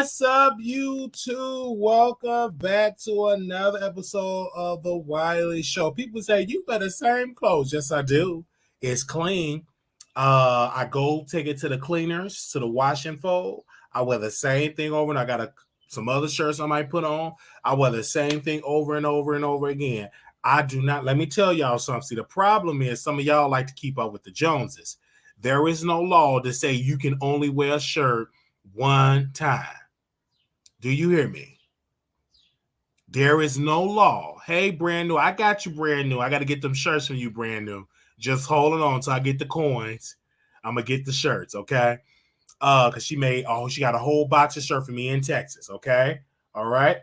What's up, YouTube? Welcome back to another episode of the Wiley Show. People say, you got the same clothes. Yes, I do. It's clean. I go take it to the cleaners, to the wash and fold. I wear the same thing over, and I got some other shirts I might put on. I wear the same thing over and over and over again. I do not. Let me tell y'all something. See, the problem is some of y'all like to keep up with the Joneses. There is no law to say you can only wear a shirt one time. Do you hear me? There is no law. Hey, brand new, I got you, brand new. I got to get them shirts from you, brand new. Just holding on till I get the coins. I'm going to get the shirts, okay? Because she got a whole box of shirts for me in Texas, okay? All right?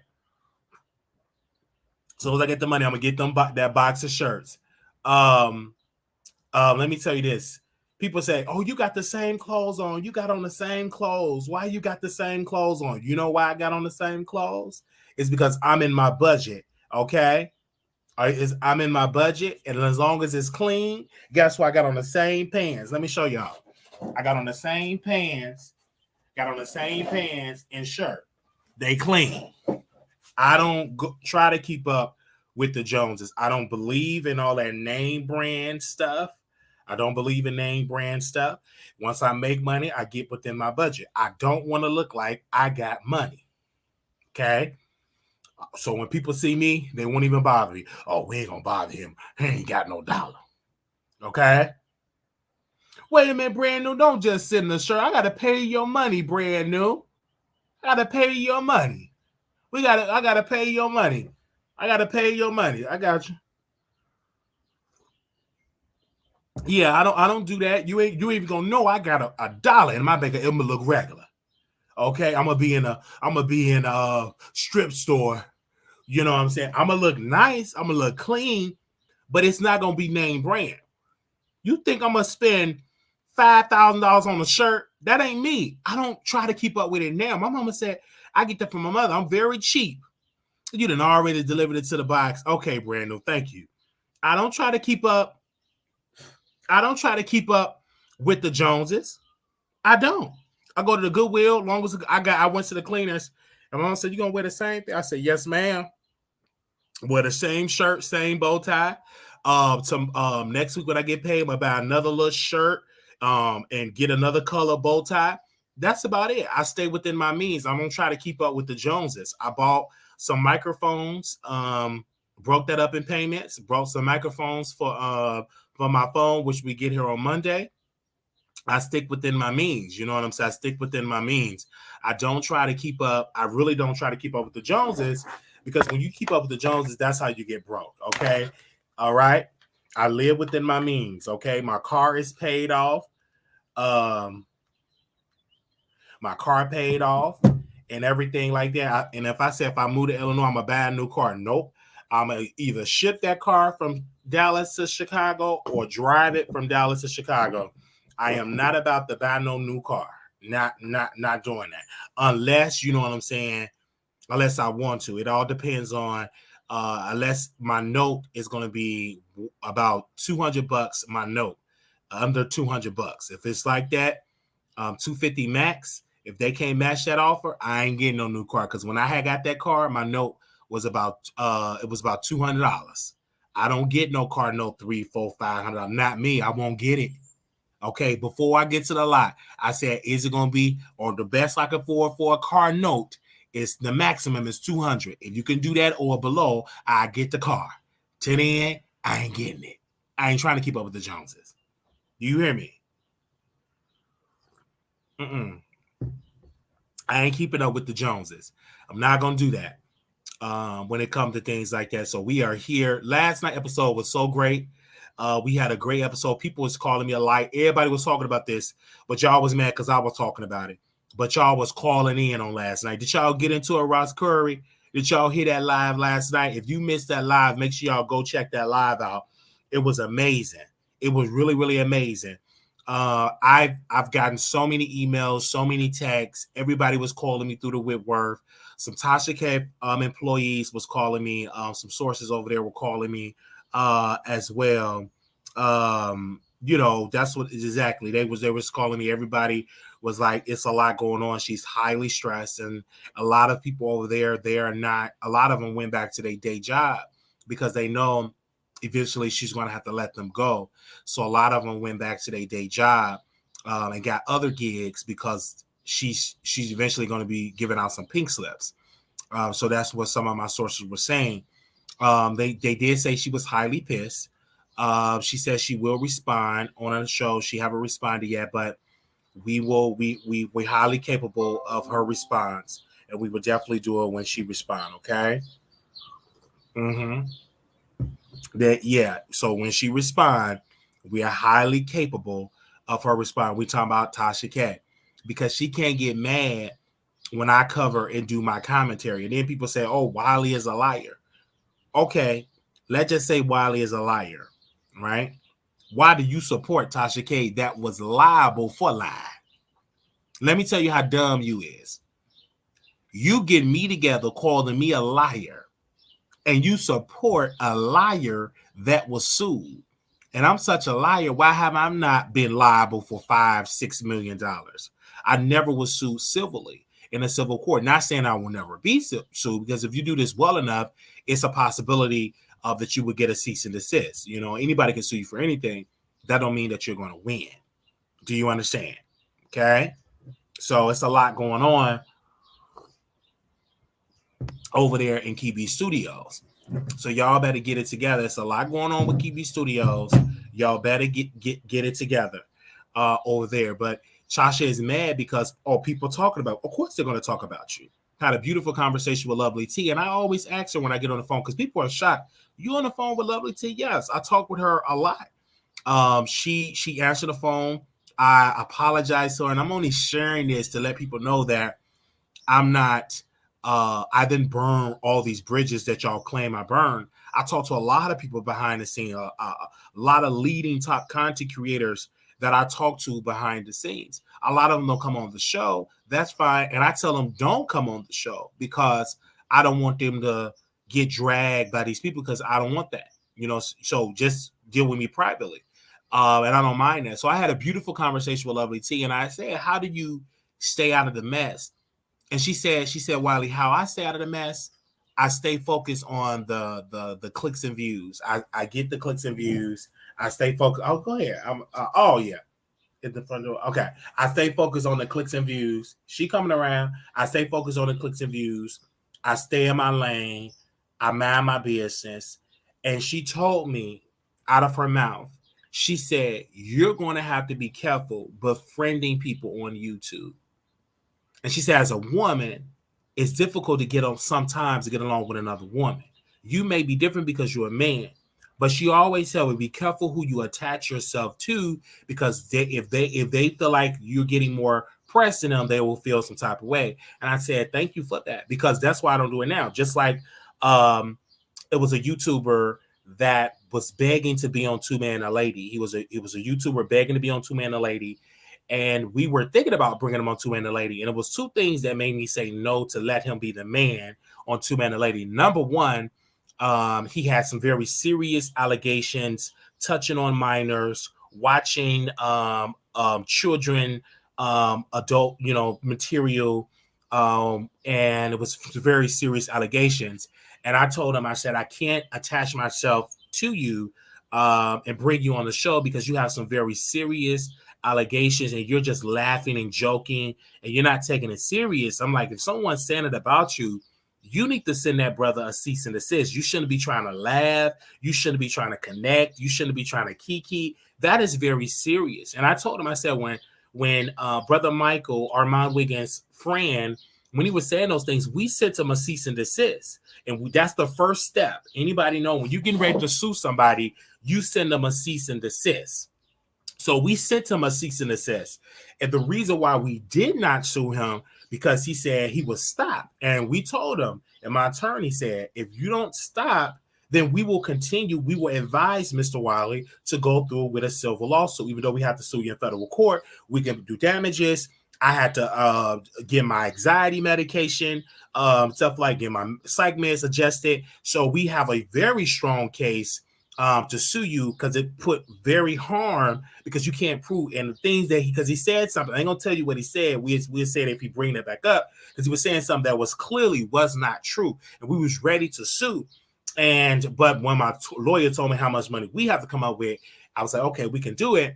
So as I get the money, I'm going to get them that box of shirts. Let me tell you this. People say, oh, you got the same clothes on. You got on the same clothes. Why you got the same clothes on? You know why I got on the same clothes? It's because I'm in my budget, okay? I'm in my budget, and as long as it's clean, guess what? I got on the same pants. Let me show y'all. I got on the same pants, and shirt. They clean. I don't try to keep up with the Joneses. I don't believe in all that name brand stuff. I don't believe in name brand stuff. Once I make money, I get within my budget. I don't want to look like I got money. Okay? So when people see me, they won't even bother me. Oh, we ain't going to bother him. He ain't got no dollar. Okay? Wait a minute, brand new. Don't just sit in the shirt. I got to pay your money, brand new. I got to pay your money. I got to pay your money. I got to pay your money. I got you. Yeah, I don't do that. You even gonna know I got a dollar in my bank. It gonna look regular. Okay, I'm gonna be in a strip store. You know what I'm saying? I'm gonna look nice. I'm gonna look clean, but it's not gonna be name brand. You think I'm gonna spend $5,000 on a shirt? That ain't me. I don't try to keep up with it now. My mama said I get that from my mother. I'm very cheap. You done already delivered it to the box. Okay, brand new. Thank you. I don't try to keep up with the Joneses. I don't. I go to the Goodwill. Long as I went to the cleaners, and mom said, "You gonna wear the same thing?" I said, "Yes, ma'am." Wear the same shirt, same bow tie. Next week when I get paid, I'm gonna buy another little shirt, and get another color bow tie. That's about it. I stay within my means. I don't try to keep up with the Joneses. I bought some microphones. Broke that up in payments. Brought some microphones for my phone, which we get here on Monday. I stick within my means. You know what I'm saying? I stick within my means. I don't try to keep up. I really don't try to keep up with the Joneses, because when you keep up with the Joneses, that's how you get broke. Okay. All right. I live within my means. Okay. My car is paid off. My car paid off and everything like that. And if I move to Illinois, I'm going to buy a new car. Nope. I'm going to either ship that car from Dallas to Chicago or drive it from Dallas to Chicago. I am not about to buy no new car. Not doing that. Unless, you know what I'm saying, unless I want to. It all depends on, unless my note is going to be about $200, my note, under $200. If it's like that, $250 max, if they can't match that offer, I ain't getting no new car. Because when I had got that car, my note was about $200. I don't get no car note $300, $400, $500. Not me. I won't get it. Okay, before I get to the lot, I said, is it going to be, or the best I can afford for a car note is the maximum is 200. If you can do that or below, I get the car. To then, I ain't getting it. I ain't trying to keep up with the Joneses. Do you hear me? I ain't keeping up with the Joneses. I'm not going to do that when it comes to things like that. So we are here. Last night episode was so great. We had a great episode. People was calling me a light. Everybody was talking about this, but y'all was mad because I was talking about it. But y'all was calling in on last night. Did y'all get into it, Ross Curry? Did y'all hear that live last night? If you missed that live, make sure y'all go check that live out. It was amazing. It was really, really amazing. I've gotten so many emails, so many texts. Everybody was calling me through the Whitworth. Some Tasha K employees was calling me. Some sources over there were calling me as well. That's what exactly they was calling me. Everybody was like, it's a lot going on. She's highly stressed, and a lot of people over there, they are not. A lot of them went back to their day job because they know eventually she's going to have to let them go. So a lot of them went back to their day job and got other gigs because she's eventually going to be giving out some pink slips. So that's what some of my sources were saying. They did say she was highly pissed. She says she will respond on a show. She haven't responded yet, but we're highly capable of her response, and we will definitely do it when she responds. Okay. So when she respond, we are highly capable of her respond. We talking about Tasha K, because she can't get mad when I cover and do my commentary. And then people say, oh, Wiley is a liar. Okay, let's just say Wiley is a liar, right? Why do you support Tasha K that was liable for lying? Let me tell you how dumb you is. You get me together calling me a liar, and you support a liar that was sued. And I'm such a liar. Why have I not been liable for $5-6 million? I never was sued civilly in a civil court. Not saying I will never be sued, because if you do this well enough, it's a possibility that you would get a cease and desist. You know, anybody can sue you for anything. That don't mean that you're going to win. Do you understand? Okay. So it's a lot going on over there in KB Studios. So y'all better get it together. It's a lot going on with KB Studios. Y'all better get it together over there. But Tasha is mad because people talking about. Of course, they're going to talk about you. Had a beautiful conversation with Lovely T, and I always ask her when I get on the phone because people are shocked. You on the phone with Lovely T? Yes, I talk with her a lot. She answered the phone. I apologize to her, and I'm only sharing this to let people know that I'm not. I didn't burn all these bridges that y'all claim I burned. I talked to a lot of people behind the scene, a lot of leading top content creators that I talk to behind the scenes. A lot of them don't come on the show. That's fine. And I tell them don't come on the show because I don't want them to get dragged by these people, because I don't want that. So just deal with me privately. And I don't mind that. So I had a beautiful conversation with Lovely T, and I said, how do you stay out of the mess? And she said, Wiley, how I stay out of the mess, I stay focused on the clicks and views. I get the clicks and views. I stay focused. Oh, go ahead. At the front door. Okay. I stay focused on the clicks and views. She coming around. I stay focused on the clicks and views. I stay in my lane. I mind my business. And she told me out of her mouth, she said, you're going to have to be careful befriending people on YouTube. And she said, as a woman, it's difficult to get on sometimes to get along with another woman. You may be different because you're a man, but she always said, be careful who you attach yourself to, because if they feel like you're getting more press in them, they will feel some type of way. And I said, thank you for that, because that's why I don't do it now. Just like it was a YouTuber that was begging to be on Two Man a Lady. It was a YouTuber begging to be on Two Man a Lady. And we were thinking about bringing him on Two Man a Lady. And it was two things that made me say no to let him be the man on Two Man a Lady. Number one, he had some very serious allegations touching on minors, watching children, adult, material. And it was very serious allegations. And I told him, I said, I can't attach myself to you and bring you on the show because you have some very serious allegations and you're just laughing and joking and you're not taking it serious. I'm like, if someone's saying it about you, you need to send that brother a cease and desist. You shouldn't be trying to laugh. You shouldn't be trying to connect. You shouldn't be trying to kiki. That is very serious. And I told him, I said, when Brother Michael, Armon Wiggins' friend, when he was saying those things, we sent him a cease and desist. And that's the first step. Anybody know when you're getting ready to sue somebody, you send them a cease and desist. So we sent him a cease and desist. And the reason why we did not sue him, because he said he would stop. And we told him, and my attorney said, if you don't stop, then we will continue. We will advise Mr. Wiley to go through with a civil lawsuit. Even though we have to sue you in federal court, we can do damages. I had to get my anxiety medication, stuff like get my psych meds adjusted. So we have a very strong case to sue you because it put very harm because you can't prove and the things that because he said something. I ain't gonna tell you what he said. We'll say it if he bring it back up because he was saying something that was clearly was not true, and we was ready to sue. But when my lawyer told me how much money we have to come up with, I was like, okay, we can do it.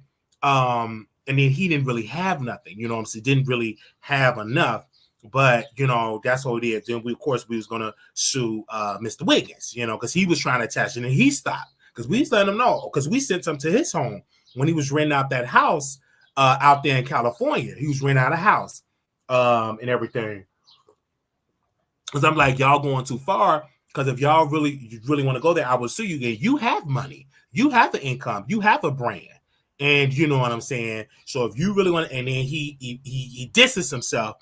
And then he didn't really have nothing, you know what I'm saying? Didn't really have enough, but you know, that's what it is. Then we, of course, we was gonna sue Mr. Wiggins, you know, because he was trying to attach it and he stopped because we let him know because we sent him to his home when he was renting out that house out there in California. He was renting out a house and everything. Because I'm like, y'all going too far. Because if y'all really want to go there, I will sue you again. You have money, you have the income, you have a brand, and you know what I'm saying. So if you really want, and then he disses himself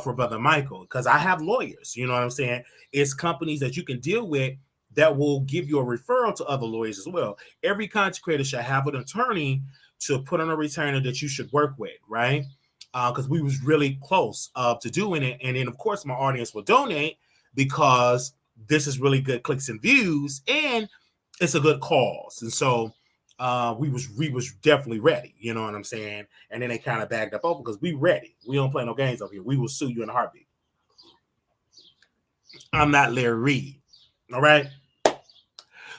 for Brother Michael because I have lawyers. You know what I'm saying. It's companies that you can deal with that will give you a referral to other lawyers as well. Every content creator should have an attorney to put on a retainer that you should work with, right? Because we was really close to doing it, and then of course my audience will donate because this is really good clicks and views, and it's a good cause. And so we was definitely ready, you know what I'm saying? And then they kind of bagged up over because we ready. We don't play no games over here. We will sue you in a heartbeat. I'm not Larry Reed. All right.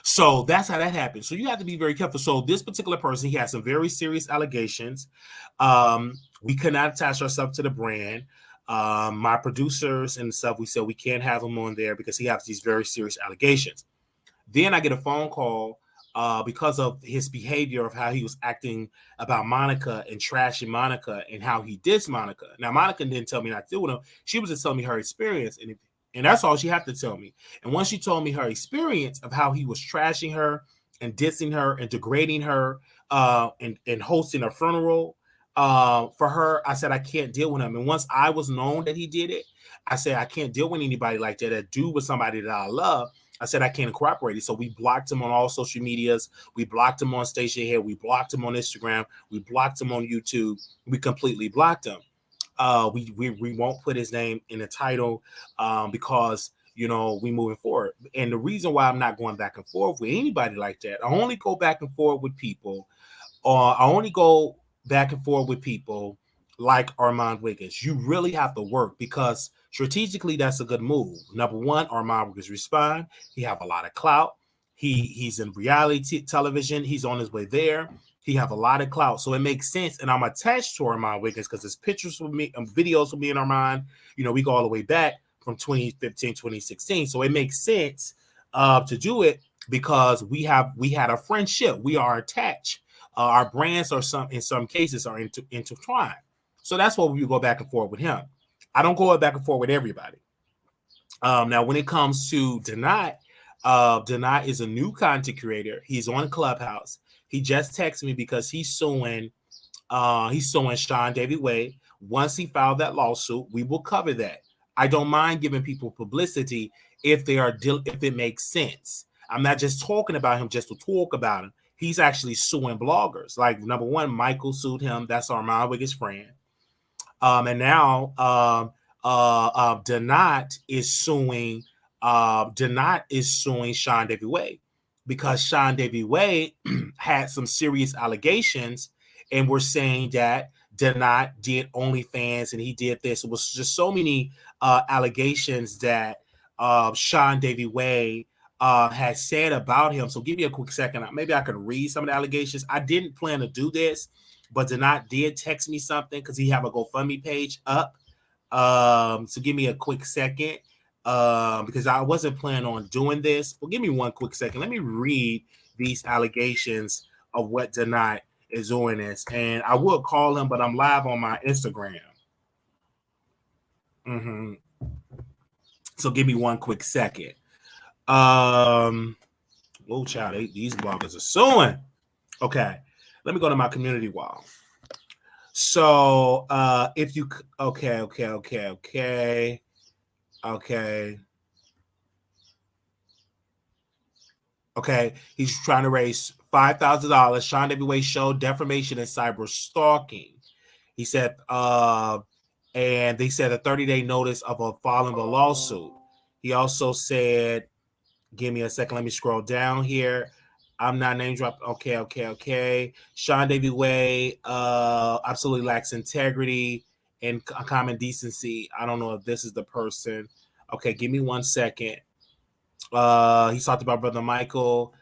So that's how that happened. So you have to be very careful. So this particular person, he has some very serious allegations. We could not attach ourselves to the brand. My producers and stuff, we said we can't have him on there because he has these very serious allegations. Then I get a phone call because of his behavior of how he was acting about Monica and trashing Monica and how he dissed Monica. Now, Monica didn't tell me not to do with him. She was just telling me her experience. And that's all she had to tell me. And once she told me her experience of how he was trashing her and dissing her and degrading her and hosting a funeral for her, I said, I can't deal with him. And once I was known that he did it, I said, I can't deal with anybody like that. That do with somebody that I love. I said, I can't cooperate. So we blocked him on all social medias. We blocked him on Station Head. We blocked him on Instagram. We blocked him on YouTube. We completely blocked him. We won't put his name in the title because, you know, we moving forward. And the reason why I'm not going back and forth with anybody like that, I only go back and forth with people, like Armon Wiggins. You really have to work because strategically that's a good move. Number one, Armon Wiggins respond. He have a lot of clout. He's in reality television. He's on his way there. He have a lot of clout, so it makes sense. And I'm attached to Armon Wiggins because there's pictures with me, videos with me and Armon. You know, we go all the way back from 2015, 2016. So it makes sense to do it because we had a friendship. We are attached. Our brands are in some cases are intertwined. So that's why we go back and forth with him. I don't go back and forth with everybody. Now, when it comes to Denai, Denai is a new content creator. He's on Clubhouse. He just texted me because he's suing Sean David Way. Once he filed that lawsuit, we will cover that. I don't mind giving people publicity if it makes sense. I'm not just talking about him just to talk about him. He's actually suing bloggers. Like number one, Michael sued him. That's Armon Wiggins' friend. And now Denai is suing Sean David Way. Because Sean David Way had some serious allegations, and we're saying that Denai did OnlyFans and he did this. It was just so many allegations that Sean David Way had said about him. So give me a quick second. Maybe I can read some of the allegations. I didn't plan to do this, but Denat did text me something because he have a GoFundMe page up. So give me a quick second because I wasn't planning on doing this. Well, give me one quick second. Let me read these allegations of what Denat is doing this. And I will call him, but I'm live on my Instagram. So give me one quick second. Oh, child, these bloggers are suing. Okay, let me go to my community wall. So if you okay, he's trying to raise $5,000. Sean Wiley Show, defamation and cyber stalking. He said, and they said a 30-day notice of a filing of a lawsuit. He also said, give me a second, let me scroll down here. I'm not name dropping. Okay. Sean Wiley absolutely lacks integrity and common decency. I don't know if this is the person. Okay, give me 1 second. He talked about Brother Michael,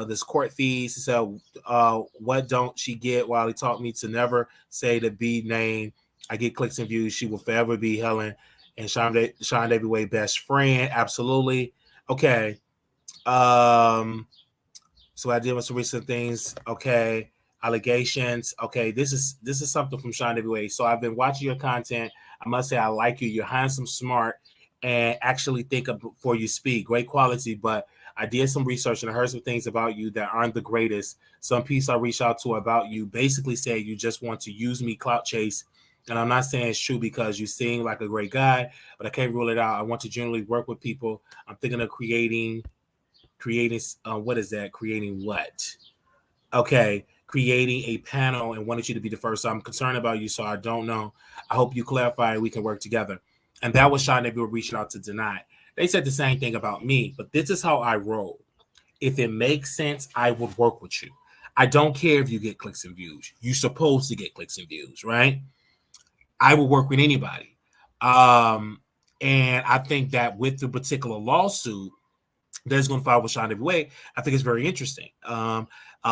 this court fees. He said, what don't she get? While he taught me to never say the B name. I get clicks and views. She will forever be Helen and Sean Wiley best friend. Absolutely. Okay. So I did with some recent things. Okay. Allegations. Okay. This is something from Sean Wiley. So I've been watching your content. I must say I like you. You're handsome, smart, and actually think of before you speak. Great quality, but I did some research and I heard some things about you that aren't the greatest. Some piece I reached out to about you basically said you just want to use me, clout chase. And I'm not saying it's true because you seem like a great guy, but I can't rule it out. I want to generally work with people. I'm thinking of creating what is that? Creating what? Okay, creating a panel and wanted you to be the first. So I'm concerned about you, so I don't know. I hope you clarify and we can work together. And that was Sean Wiley reaching out to Denat. They said the same thing about me, but this is how I roll. If it makes sense, I would work with you. I don't care if you get clicks and views. You're supposed to get clicks and views, right? I will work with anybody. And I think that with the particular lawsuit that's going to file with Sean Wiley, I think it's very interesting.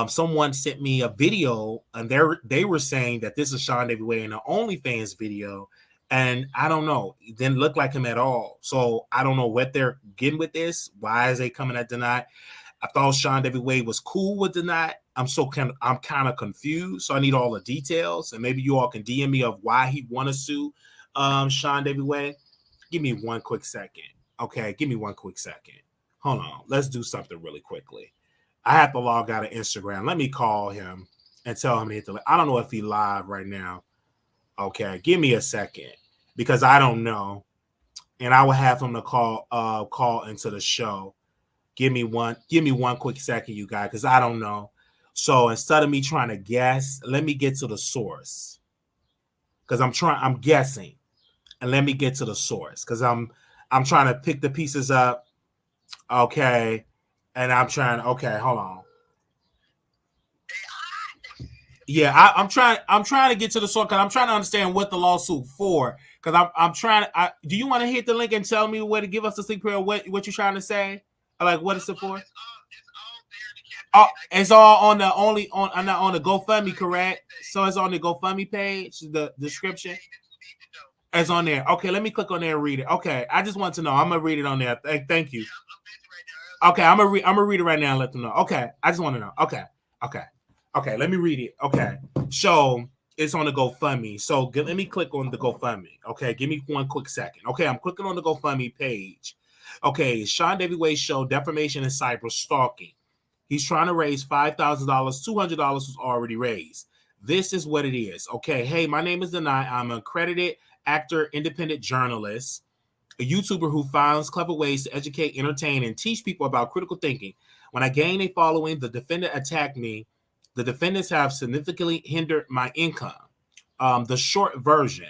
Someone sent me a video, and they were saying that this is Sean Wiley in an OnlyFans video, and I don't know. It didn't look like him at all. So I don't know what they're getting with this. Why is they coming at Denat? I thought Sean Wiley was cool with Denat. I'm kind of confused. So I need all the details, and maybe you all can DM me of why he want to sue Sean Wiley. Give me one quick second. Okay, give me one quick second. Hold on. Let's do something really quickly. I have to log out of Instagram. Let me call him and tell him to hit the. I don't know if he's live right now. Okay, give me a second because I don't know, and I will have him to call into the show. Give me one quick second, you guys, because I don't know. So instead of me trying to guess, let me get to the source. Because I'm guessing. And let me get to the source. Because I'm trying to pick the pieces up. Okay. And okay, hold on. Yeah, I'm trying to get to the source because I'm trying to understand what the lawsuit for. Because I'm trying to do you want to hit the link and tell me where to give us the sleep period? What you're trying to say? Like what is it for? Oh, it's all on the GoFundMe, correct? So it's on the GoFundMe page, the description. It's on there. Okay, let me click on there and read it. Okay, I just want to know. I'm gonna read it on there. Thank you. Okay, I'm gonna read it right now and let them know. Okay, I just want to know. Okay, let me read it. Okay, so it's on the GoFundMe. So let me click on the GoFundMe. Okay, give me one quick second. Okay, I'm clicking on the GoFundMe page. Okay, Sean Wiley Show, defamation and cyber stalking. He's trying to raise $5,000. $200 was already raised. This is what it is. Okay, hey, my name is Denai. I'm an accredited actor, independent journalist, a YouTuber who finds clever ways to educate, entertain, and teach people about critical thinking. When I gained a following, the defendant attacked me. The defendants have significantly hindered my income. The short version.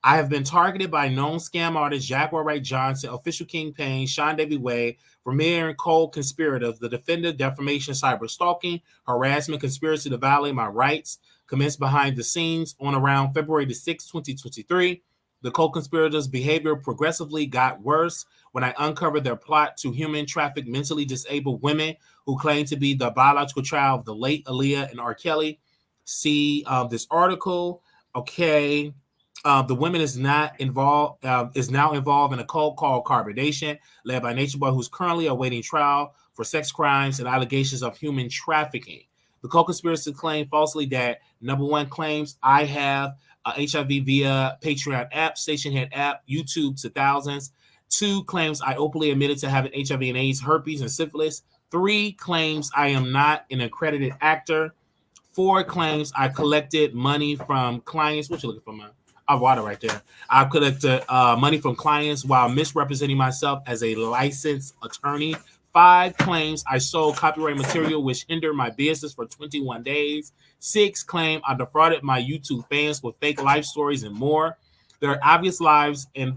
I have been targeted by known scam artist Jaguar Wright Johnson, official kingpin Sean Wiley, Vermeer and co-conspirators, the defendant, defamation, cyber stalking, harassment, conspiracy to violate my rights, commenced behind the scenes on around February the 6th, 2023. The co-conspirators' behavior progressively got worse when I uncovered their plot to human traffic mentally disabled women who claim to be the biological child of the late Aaliyah and R. Kelly. see this article. Okay. The woman is not involved. Is now involved in a cult called Carbonation, led by Nature Boy, who's currently awaiting trial for sex crimes and allegations of human trafficking. The co-conspirator claimed falsely that number one claims I have HIV via Patreon app, Stationhead app, YouTube to thousands. Two claims I openly admitted to having HIV and AIDS, herpes, and syphilis. Three claims I am not an accredited actor. Four claims I collected money from clients. What you looking for, man? Water right there. I collected money from clients while misrepresenting myself as a licensed attorney. Five claims I sold copyright material which hindered my business for 21 days. Six claim I defrauded my YouTube fans with fake life stories and more. Their obvious lives and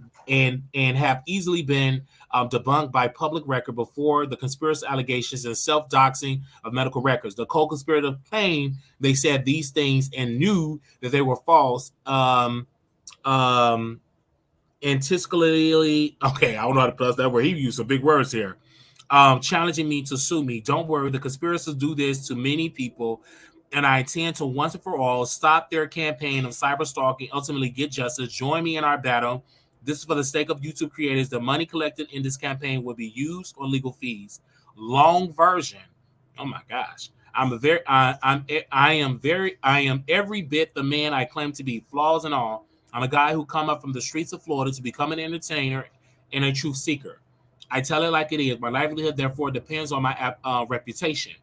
have easily been debunked by public record before the conspiracy allegations and self-doxing of medical records. The co-conspirator claimed they said these things and knew that they were false. Anticipatory. Okay, I don't know how to pronounce that word. He used some big words here. Challenging me to sue me. Don't worry, the conspirators do this to many people, and I intend to once and for all stop their campaign of cyber stalking, ultimately get justice. Join me in our battle. This is for the sake of YouTube creators. The money collected in this campaign will be used on legal fees. Long version. Oh my gosh. I am every bit the man I claim to be, flaws and all. I'm a guy who come up from the streets of Florida to become an entertainer and a truth seeker. I tell it like it is. My livelihood, therefore, depends on my reputation.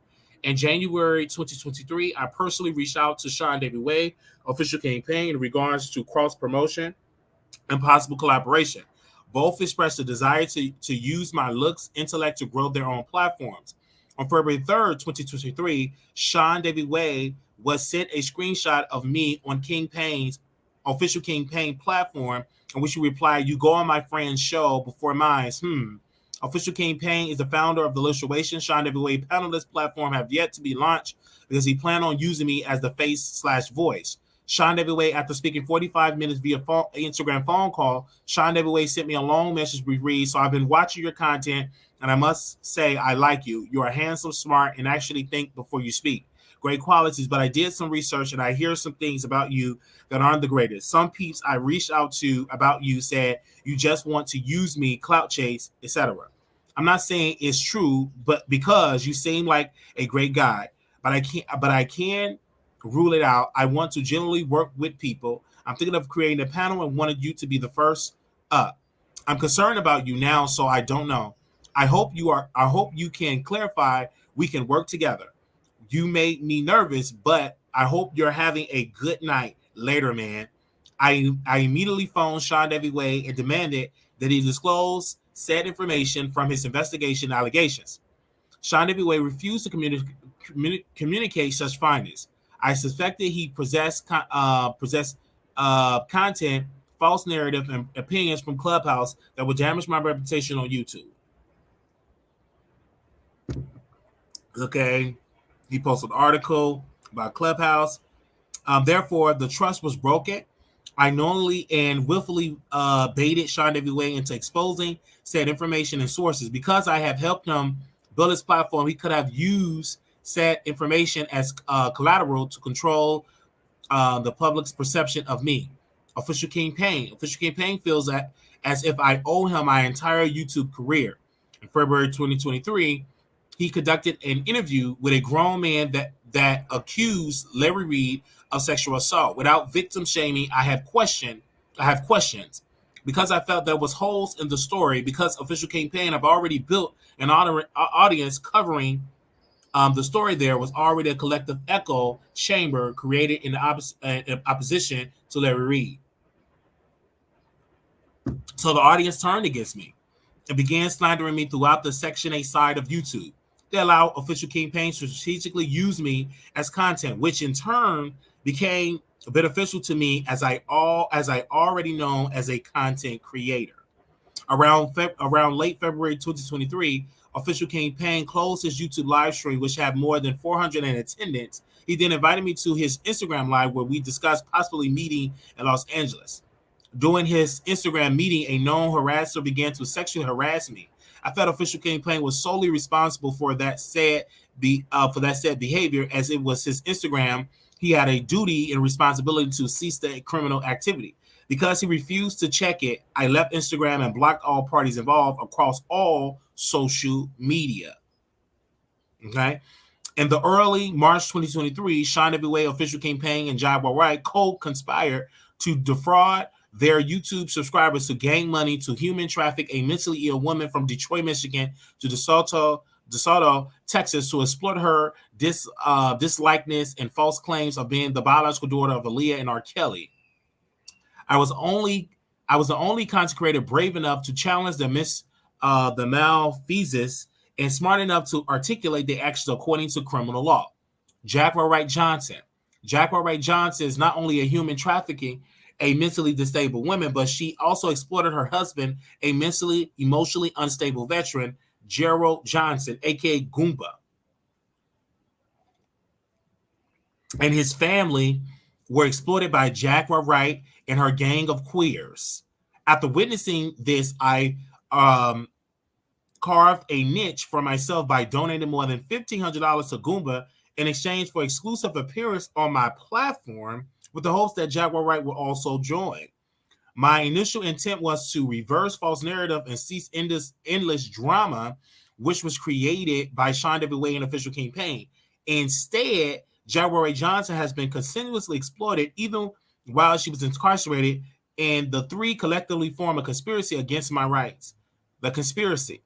In January 2023, I personally reached out to Sean David Way, official campaign, in regards to cross-promotion and possible collaboration. Both expressed a desire to use my looks, intellect to grow their own platforms. On February 3rd, 2023, Sean David Way was sent a screenshot of me on King Payne's official King Payne platform, in which he replied, "You go on my friend's show before mine." Official King Payne is the founder of the Illustration. Sean David Way panelist platform have yet to be launched because he planned on using me as the face/voice. Sean David Way, after speaking 45 minutes via Instagram phone call, Sean David Way sent me a long message we read. So I've been watching your content, and I must say I like you. You are handsome, smart, and actually think before you speak. Great qualities, but I did some research and I hear some things about you that aren't the greatest. Some peeps I reached out to about you said you just want to use me, clout chase, etc. I'm not saying it's true, but because you seem like a great guy, but I can rule it out. I want to generally work with people. I'm thinking of creating a panel and wanted you to be the first up. I'm concerned about you now, so I don't know. I hope you can clarify. We can work together. You made me nervous, but I hope you're having a good night later, man. I immediately phoned Sean David Way and demanded that he disclose said information from his investigation allegations. Sean David Way refused to communicate such findings. I suspected he possessed content, false narrative, and opinions from Clubhouse that would damage my reputation on YouTube. Okay. He posted an article about Clubhouse. Therefore, the trust was broken. I knowingly and willfully baited Sean David Way into exposing said information and sources. Because I have helped him build his platform, he could have used said information as collateral to control the public's perception of me. Official King Payne. Official King Payne feels that as if I owe him my entire YouTube career. In February 2023, he conducted an interview with a grown man that accused Larry Reed of sexual assault. Without victim shaming, I have questions. Because I felt there was holes in the story, because Official King Payne have already built an audience covering the story. There was already a collective echo chamber created in opposition to Larry Reed. So the audience turned against me and began slandering me throughout the Section 8 side of YouTube. They allowed Official King Payne to strategically use me as content, which in turn became beneficial to me as I already known as a content creator. Around late February 2023, Official King Payne closed his YouTube live stream, which had more than 400 in attendance. He then invited me to his Instagram live where we discussed possibly meeting in Los Angeles. During his Instagram meeting, a known harasser began to sexually harass me. I felt Official King Payne was solely responsible for that said behavior, as it was his Instagram. he had a duty and responsibility to cease the criminal activity. Because he refused to check it, I left Instagram and blocked all parties involved across all social media. Okay. In the early March 2023, Shine Everyway official campaign and Jaguar Wright co-conspired to defraud their YouTube subscribers to gain money to human traffic a mentally ill woman from Detroit, Michigan to DeSoto, Texas to exploit her dislikeness and false claims of being the biological daughter of Aaliyah and R. Kelly. I was the only content creator brave enough to challenge the malfeasance and smart enough to articulate the actions according to criminal law. Jaguar Wright Johnson. Jaguar Wright Johnson is not only a human trafficking a mentally disabled woman, but she also exploited her husband, a mentally, emotionally unstable veteran, Gerald Johnson, aka Goomba, and his family were exploited by Jaguar Wright and her gang of queers. After witnessing this, I carved a niche for myself by donating more than $1,500 to Goomba in exchange for exclusive appearance on my platform with the hopes that Jaguar Wright would also join. My initial intent was to reverse false narrative and cease endless drama, which was created by Shine Everyway and official campaign. Instead, Jaguar Wright Johnson has been continuously exploited even while she was incarcerated, and the three collectively form a conspiracy against my rights. The conspiracy.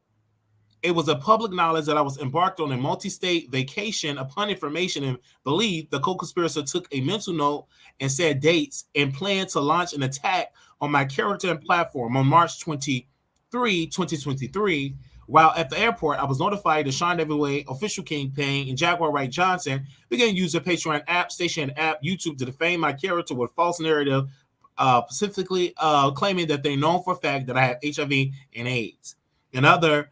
It was a public knowledge that I was embarked on a multi-state vacation. Upon information and belief, the co-conspirator took a mental note and set dates and planned to launch an attack on my character and platform on March 23, 2023. While at the airport, I was notified the Shine Everyway official campaign and Jaguar Wright Johnson began to use the Patreon app, station app, YouTube to defame my character with false narrative, specifically claiming that they know for a fact that I have HIV and AIDS. In other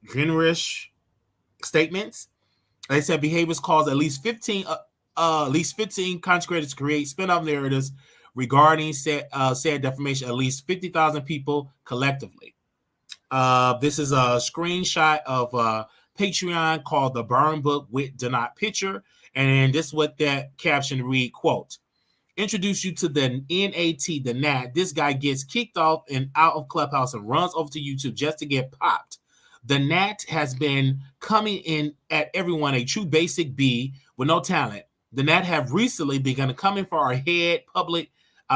generous statements, they said behaviors caused at least 15 content creators to create spin-off narratives regarding said defamation. At least 50,000 people collectively. This is a screenshot of Patreon called the Burn Book with Denied Picture, and this is what that caption read, quote, introduce you to the NAT, the Nat. This guy gets kicked off and out of Clubhouse and runs over to YouTube just to get popped. The Nat has been coming in at everyone, a true basic B with no talent. The Nat have recently begun coming for our head public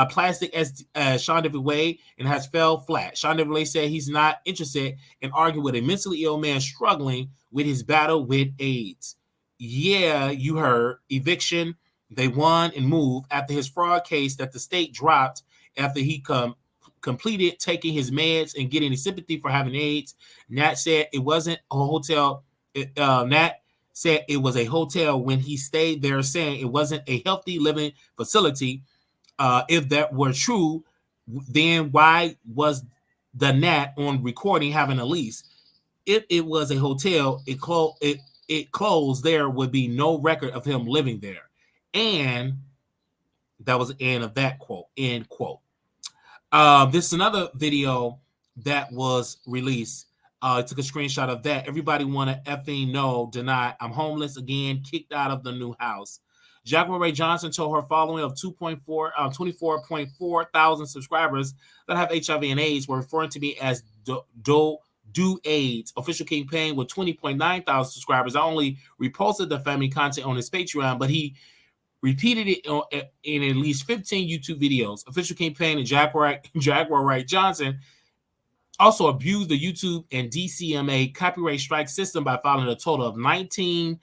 plastic as Shine Everyway and has fell flat. Shine Everyway said he's not interested in arguing with a mentally ill man struggling with his battle with AIDS. Yeah, you heard. Eviction. They won and moved after his fraud case that the state dropped after he completed taking his meds and getting sympathy for having AIDS. Nat said it wasn't a hotel. Nat said it was a hotel when he stayed there, saying it wasn't a healthy living facility. If that were true, then why was the Nat on recording having a lease? If it was a hotel, it closed. There would be no record of him living there. And that was the end of that quote, end quote. This is another video that was released. I took a screenshot of that. Everybody want to effing know, deny. I'm homeless again, kicked out of the new house. Jaguar Wright Johnson told her following of 24.4 thousand subscribers that have HIV and AIDS were referring to me as Do AIDS. Official campaign with 20.9 thousand subscribers. I only reposted the family content on his Patreon, but he repeated it in at least 15 YouTube videos. Official campaign and Jaguar Wright Johnson also abused the YouTube and DCMA copyright strike system by filing a total of 19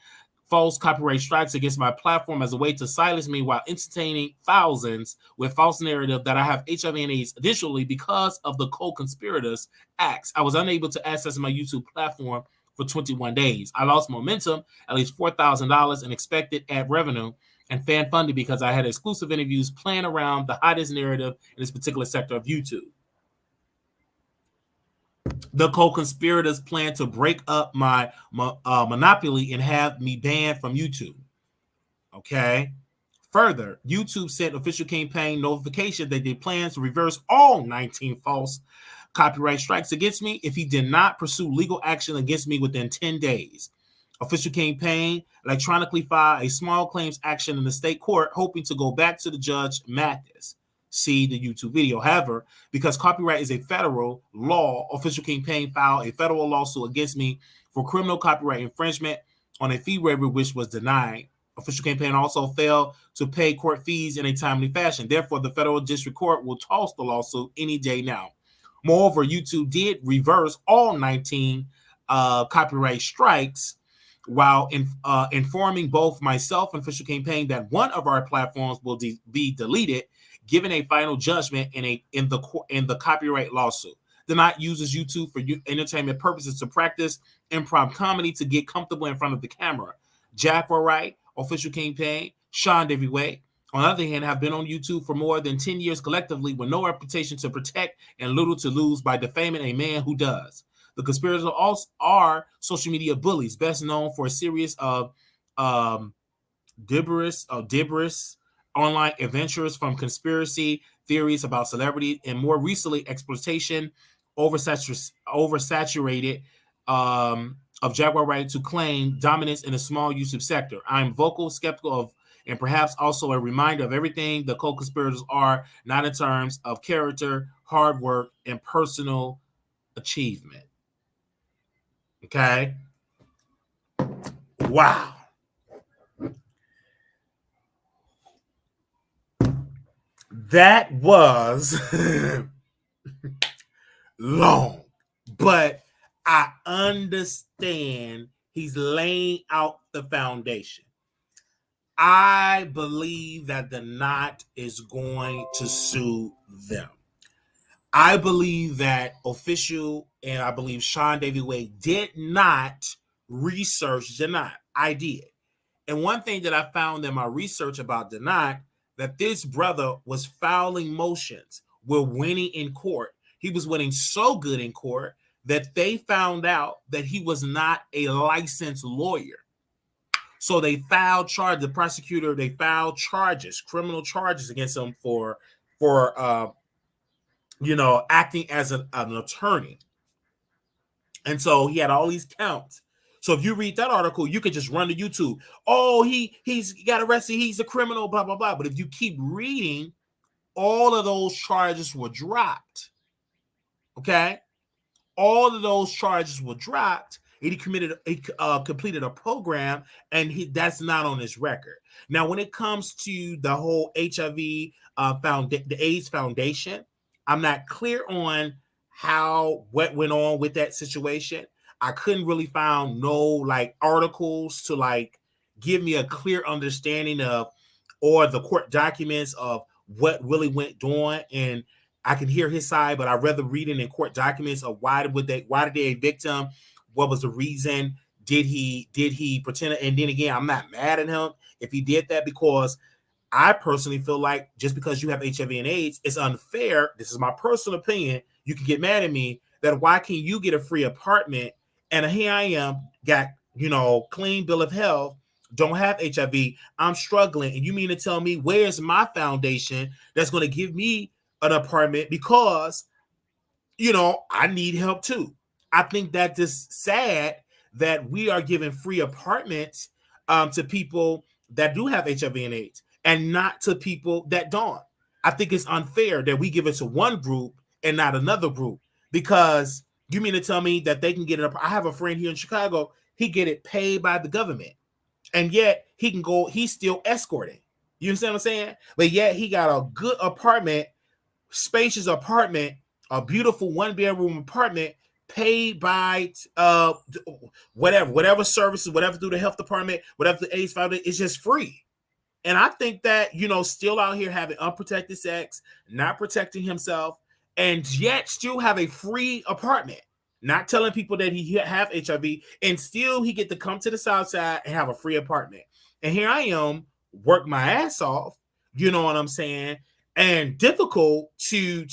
false copyright strikes against my platform as a way to silence me while entertaining thousands with false narrative that I have HIV and AIDS. Additionally, because of the co-conspirators acts, I was unable to access my YouTube platform for 21 days. I lost momentum, at least $4,000 in expected ad revenue and fan funding because I had exclusive interviews planned around the hottest narrative in this particular sector of YouTube. The co-conspirators plan to break up my monopoly and have me banned from YouTube. Okay. Further, YouTube sent official campaign notification that they plan to reverse all 19 false copyright strikes against me if he did not pursue legal action against me within 10 days. Official campaign electronically filed a small claims action in the state court, hoping to go back to the judge Mathis. See the YouTube video. However, because copyright is a federal law, Official Campaign filed a federal lawsuit against me for criminal copyright infringement on a fee waiver, which was denied. Official Campaign also failed to pay court fees in a timely fashion. Therefore, the federal district court will toss the lawsuit any day now. Moreover, YouTube did reverse all 19 copyright strikes while informing both myself and Official Campaign that one of our platforms will be deleted, given a final judgment in the copyright lawsuit. Denied uses YouTube for entertainment purposes to practice improv comedy to get comfortable in front of the camera. Jack Wright, Official Campaign, Sean Davy-Way, on the other hand, have been on YouTube for more than 10 years collectively with no reputation to protect and little to lose by defaming a man who does. The conspirators also are social media bullies, best known for a series of debris online adventures, from conspiracy theories about celebrities and more recently exploitation oversaturated of Jaguar Wright to claim dominance in the small YouTube sector. I'm vocal, skeptical of, and perhaps also a reminder of everything the co-conspirators are, not in terms of character, hard work, and personal achievement. Okay? Wow. That was long, but I understand he's laying out the foundation. I believe that the Knot is going to sue them. I believe that Official and I believe Sean Davy-Way did not research the Knot. I did. And one thing that I found in my research about the Knot, that this brother was filing motions, were winning in court. He was winning so good in court that they found out that he was not a licensed lawyer. So they filed charges. The prosecutor, they filed charges, criminal charges against him for acting as an attorney. And so he had all these counts. So if you read that article, you can just run to YouTube. Oh, he's got arrested. He's a criminal, blah, blah, blah. But if you keep reading, all of those charges were dropped. Okay? All of those charges were dropped. He completed a program, and that's not on his record. Now, when it comes to the whole HIV, the AIDS Foundation, I'm not clear on what went on with that situation. I couldn't really find no articles to give me a clear understanding of, or the court documents of what really went on. And I can hear his side, but I'd rather read it in court documents of why did they evict him? What was the reason? Did he pretend? And then again, I'm not mad at him if he did that, because I personally feel like just because you have HIV and AIDS, it's unfair. This is my personal opinion. You can get mad at me that why can't you get a free apartment? And here I am, got clean bill of health, don't have HIV. I'm struggling, and you mean to tell me where's my foundation that's going to give me an apartment because I need help too. I think that is sad that we are giving free apartments to people that do have HIV and AIDS and not to people that don't. I think it's unfair that we give it to one group and not another group, because you mean to tell me that they can get it up? I have a friend here in Chicago, he get it paid by the government, and yet he can go, he's still escorting. You understand what I'm saying? But yet he got a good apartment, spacious apartment, a beautiful 1-bedroom apartment, paid by whatever services, whatever through the health department, whatever the AIDS Foundation, it's just free. And I think that, still out here having unprotected sex, not protecting himself, and yet still have a free apartment, not telling people that he have HIV, and still he get to come to the South Side and have a free apartment. And here I am, work my ass off, you know what I'm saying? And difficult to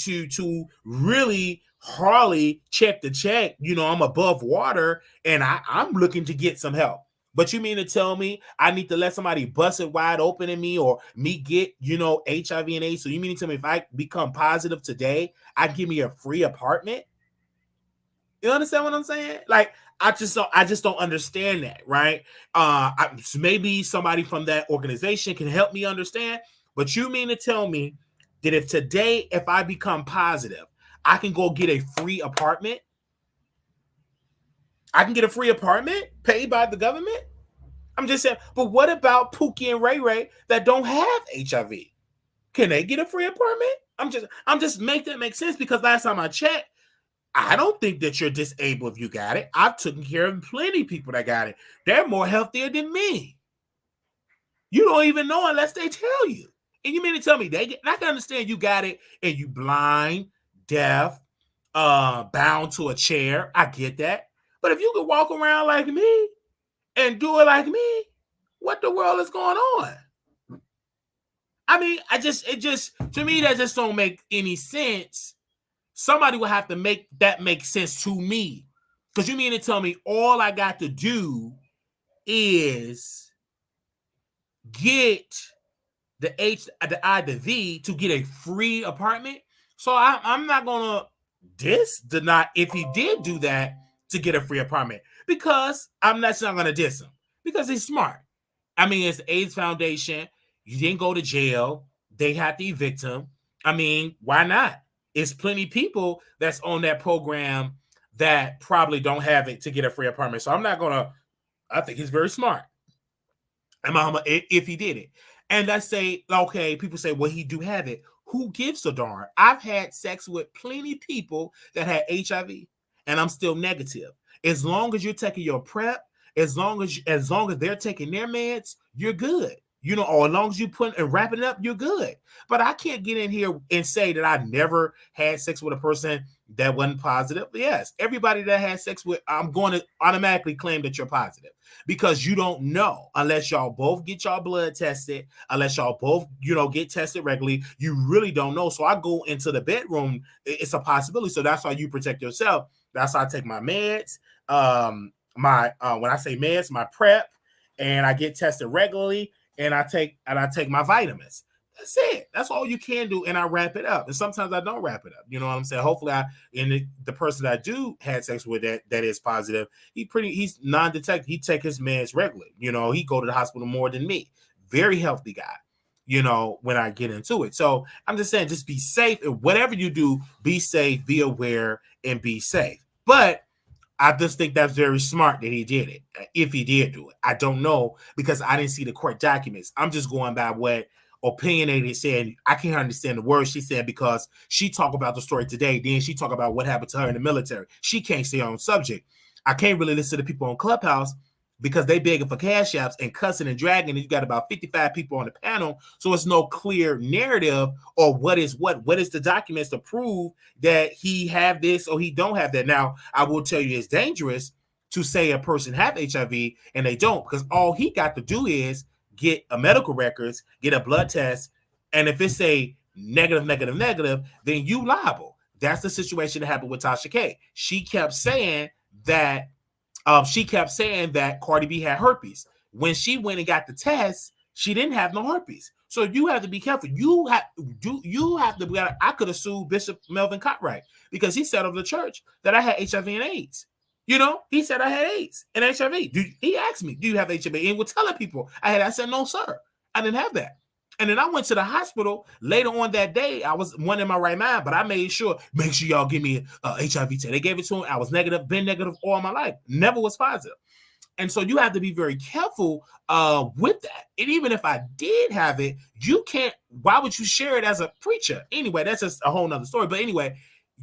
really hardly check the check. I'm above water, and I'm looking to get some help. But you mean to tell me I need to let somebody bust it wide open in me, or me get, HIV and AIDS? So you mean to tell me if I become positive today, I give me a free apartment? You understand what I'm saying? I just don't understand that, right? Maybe somebody from that organization can help me understand. But you mean to tell me that if I become positive, I can go get a free apartment? I can get a free apartment paid by the government? I'm just saying, but what about Pookie and Ray Ray that don't have HIV? Can they get a free apartment? I'm just make that make sense, because last time I checked, I don't think that you're disabled if you got it. I've taken care of plenty of people that got it. They're more healthier than me. You don't even know unless they tell you. And you mean to tell me I can understand you got it and you blind, deaf, bound to a chair. I get that. But if you could walk around like me and do it like me, what the world is going on? I mean, to me, that just don't make any sense. Somebody will have to make that make sense to me. Because you mean to tell me all I got to do is get the H, the I, the V to get a free apartment? So I'm not going to deny if he did do that to get a free apartment, because I'm not going to diss him because he's smart. I mean, it's the AIDS Foundation. You didn't go to jail. They had to evict him. I mean, why not? It's plenty of people that's on that program that probably don't have it to get a free apartment. So I'm not going to, I think he's very smart. If he did it. And I say, okay, people say, well, he do have it. Who gives a darn? I've had sex with plenty of people that had HIV, and I'm still negative. As long as you're taking your PrEP, as long as they're taking their meds, you're good. You know, or as long as you put and wrap it up, you're good. But I can't get in here and say that I never had sex with a person that wasn't positive. Yes, everybody that has sex with, I'm going to automatically claim that you're positive, because you don't know unless y'all both get y'all blood tested, unless y'all both, get tested regularly. You really don't know. So I go into the bedroom. It's a possibility. So that's why you protect yourself. That's why I take my meds. When I say meds, my PrEP, and I get tested regularly. And I take my vitamins. That's it. That's all you can do. And I wrap it up. And sometimes I don't wrap it up. You know what I'm saying? Hopefully, the person that I do had sex with that is positive, he's non-detected. He take his meds regularly. He go to the hospital more than me. Very healthy guy. When I get into it. So I'm just saying, just be safe. And whatever you do, be safe, be aware, and be safe. But I just think that's very smart that he did it. If he did do it, I don't know, because I didn't see the court documents. I'm just going by what opinionated said. I can't understand the words she said, because she talked about the story today. Then she talked about what happened to her in the military. She can't stay on subject. I can't really listen to people on Clubhouse because they begging for cash apps and cussing and dragging. And you got about 55 people on the panel. So it's no clear narrative or what is the documents to prove that he have this or he don't have that. Now, I will tell you, it's dangerous to say a person have HIV and they don't, because all he got to do is get a medical records, get a blood test. And if it's a negative, then you liable. That's the situation that happened with Tasha K. She kept saying that Cardi B had herpes. When she went and got the test, she didn't have no herpes. So you have to be careful. You have to be. I could have sued Bishop Melvin Cartwright because he said of the church that I had HIV and AIDS. He said I had AIDS and HIV. He asked me, "Do you have HIV?" And we're telling people I had. I said, "No, sir, I didn't have that." And then I went to the hospital later on that day. I was one in my right mind, but I make sure y'all give me a HIV test. They gave it to him. I was negative, been negative all my life. Never was positive. And so you have to be very careful with that. And even if I did have it, you can't, why would you share it as a preacher? Anyway, that's just a whole nother story. But anyway,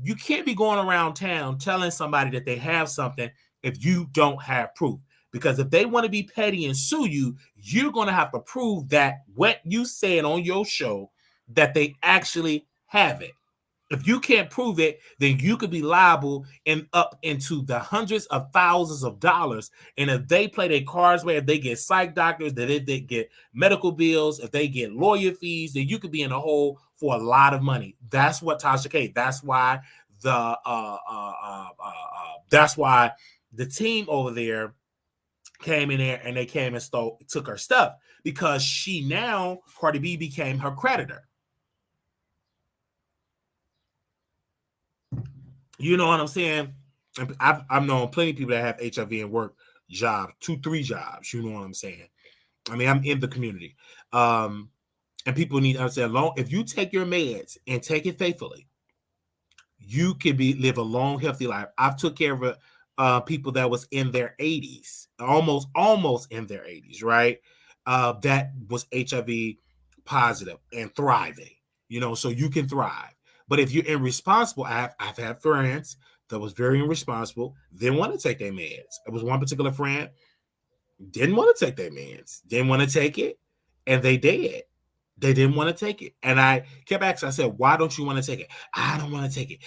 you can't be going around town telling somebody that they have something if you don't have proof. Because if they want to be petty and sue you, you're going to have to prove that what you said on your show, that they actually have it. If you can't prove it, then you could be liable and up into the hundreds of thousands of dollars. And if they play their cards where if they get psych doctors, that if they get medical bills, if they get lawyer fees, then you could be in a hole for a lot of money. That's what Tasha K. That's why the team over there came in there and they came and took her stuff, because Cardi B became her creditor. You know what I'm saying? I've known plenty of people that have HIV and work jobs, 2-3 jobs. You know what I'm saying? I mean, I'm in the community. And people need to understand, if you take your meds and take it faithfully, you can live a long, healthy life. I've took care of people that was in their 80s, almost in their 80s, right? That was HIV positive and thriving, so you can thrive. But if you're irresponsible, I've had friends that was very irresponsible, didn't want to take their meds. It was one particular friend, didn't want to take their meds, didn't want to take it, and they did. They didn't want to take it. And I kept asking, I said, why don't you want to take it? I don't want to take it.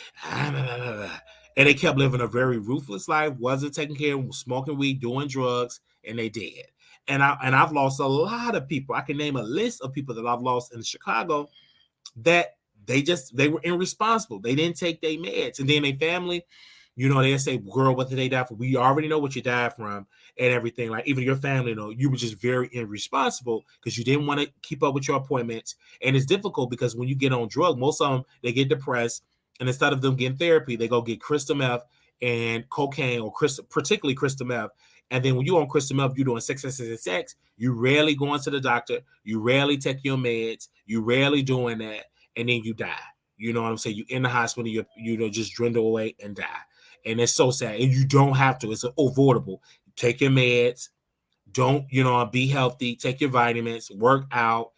And they kept living a very ruthless life, wasn't taking care of, smoking weed, doing drugs, and they did. And I've lost a lot of people. I can name a list of people that I've lost in Chicago that they were irresponsible. They didn't take their meds. And then their family, they say, girl, what did they die from? We already know what you died from and everything. Like, even your family, you were just very irresponsible because you didn't want to keep up with your appointments. And it's difficult because when you get on drug, most of them, they get depressed. And instead of them getting therapy, they go get crystal meth and cocaine, or particularly crystal meth. And then when you're on crystal meth, you're doing sex. You rarely going to the doctor. You rarely take your meds. You rarely doing that. And then you die. You know what I'm saying? You're in the hospital, you just dwindle away and die. And it's so sad. And you don't have to. It's avoidable. Take your meds. Don't, be healthy. Take your vitamins. Work out.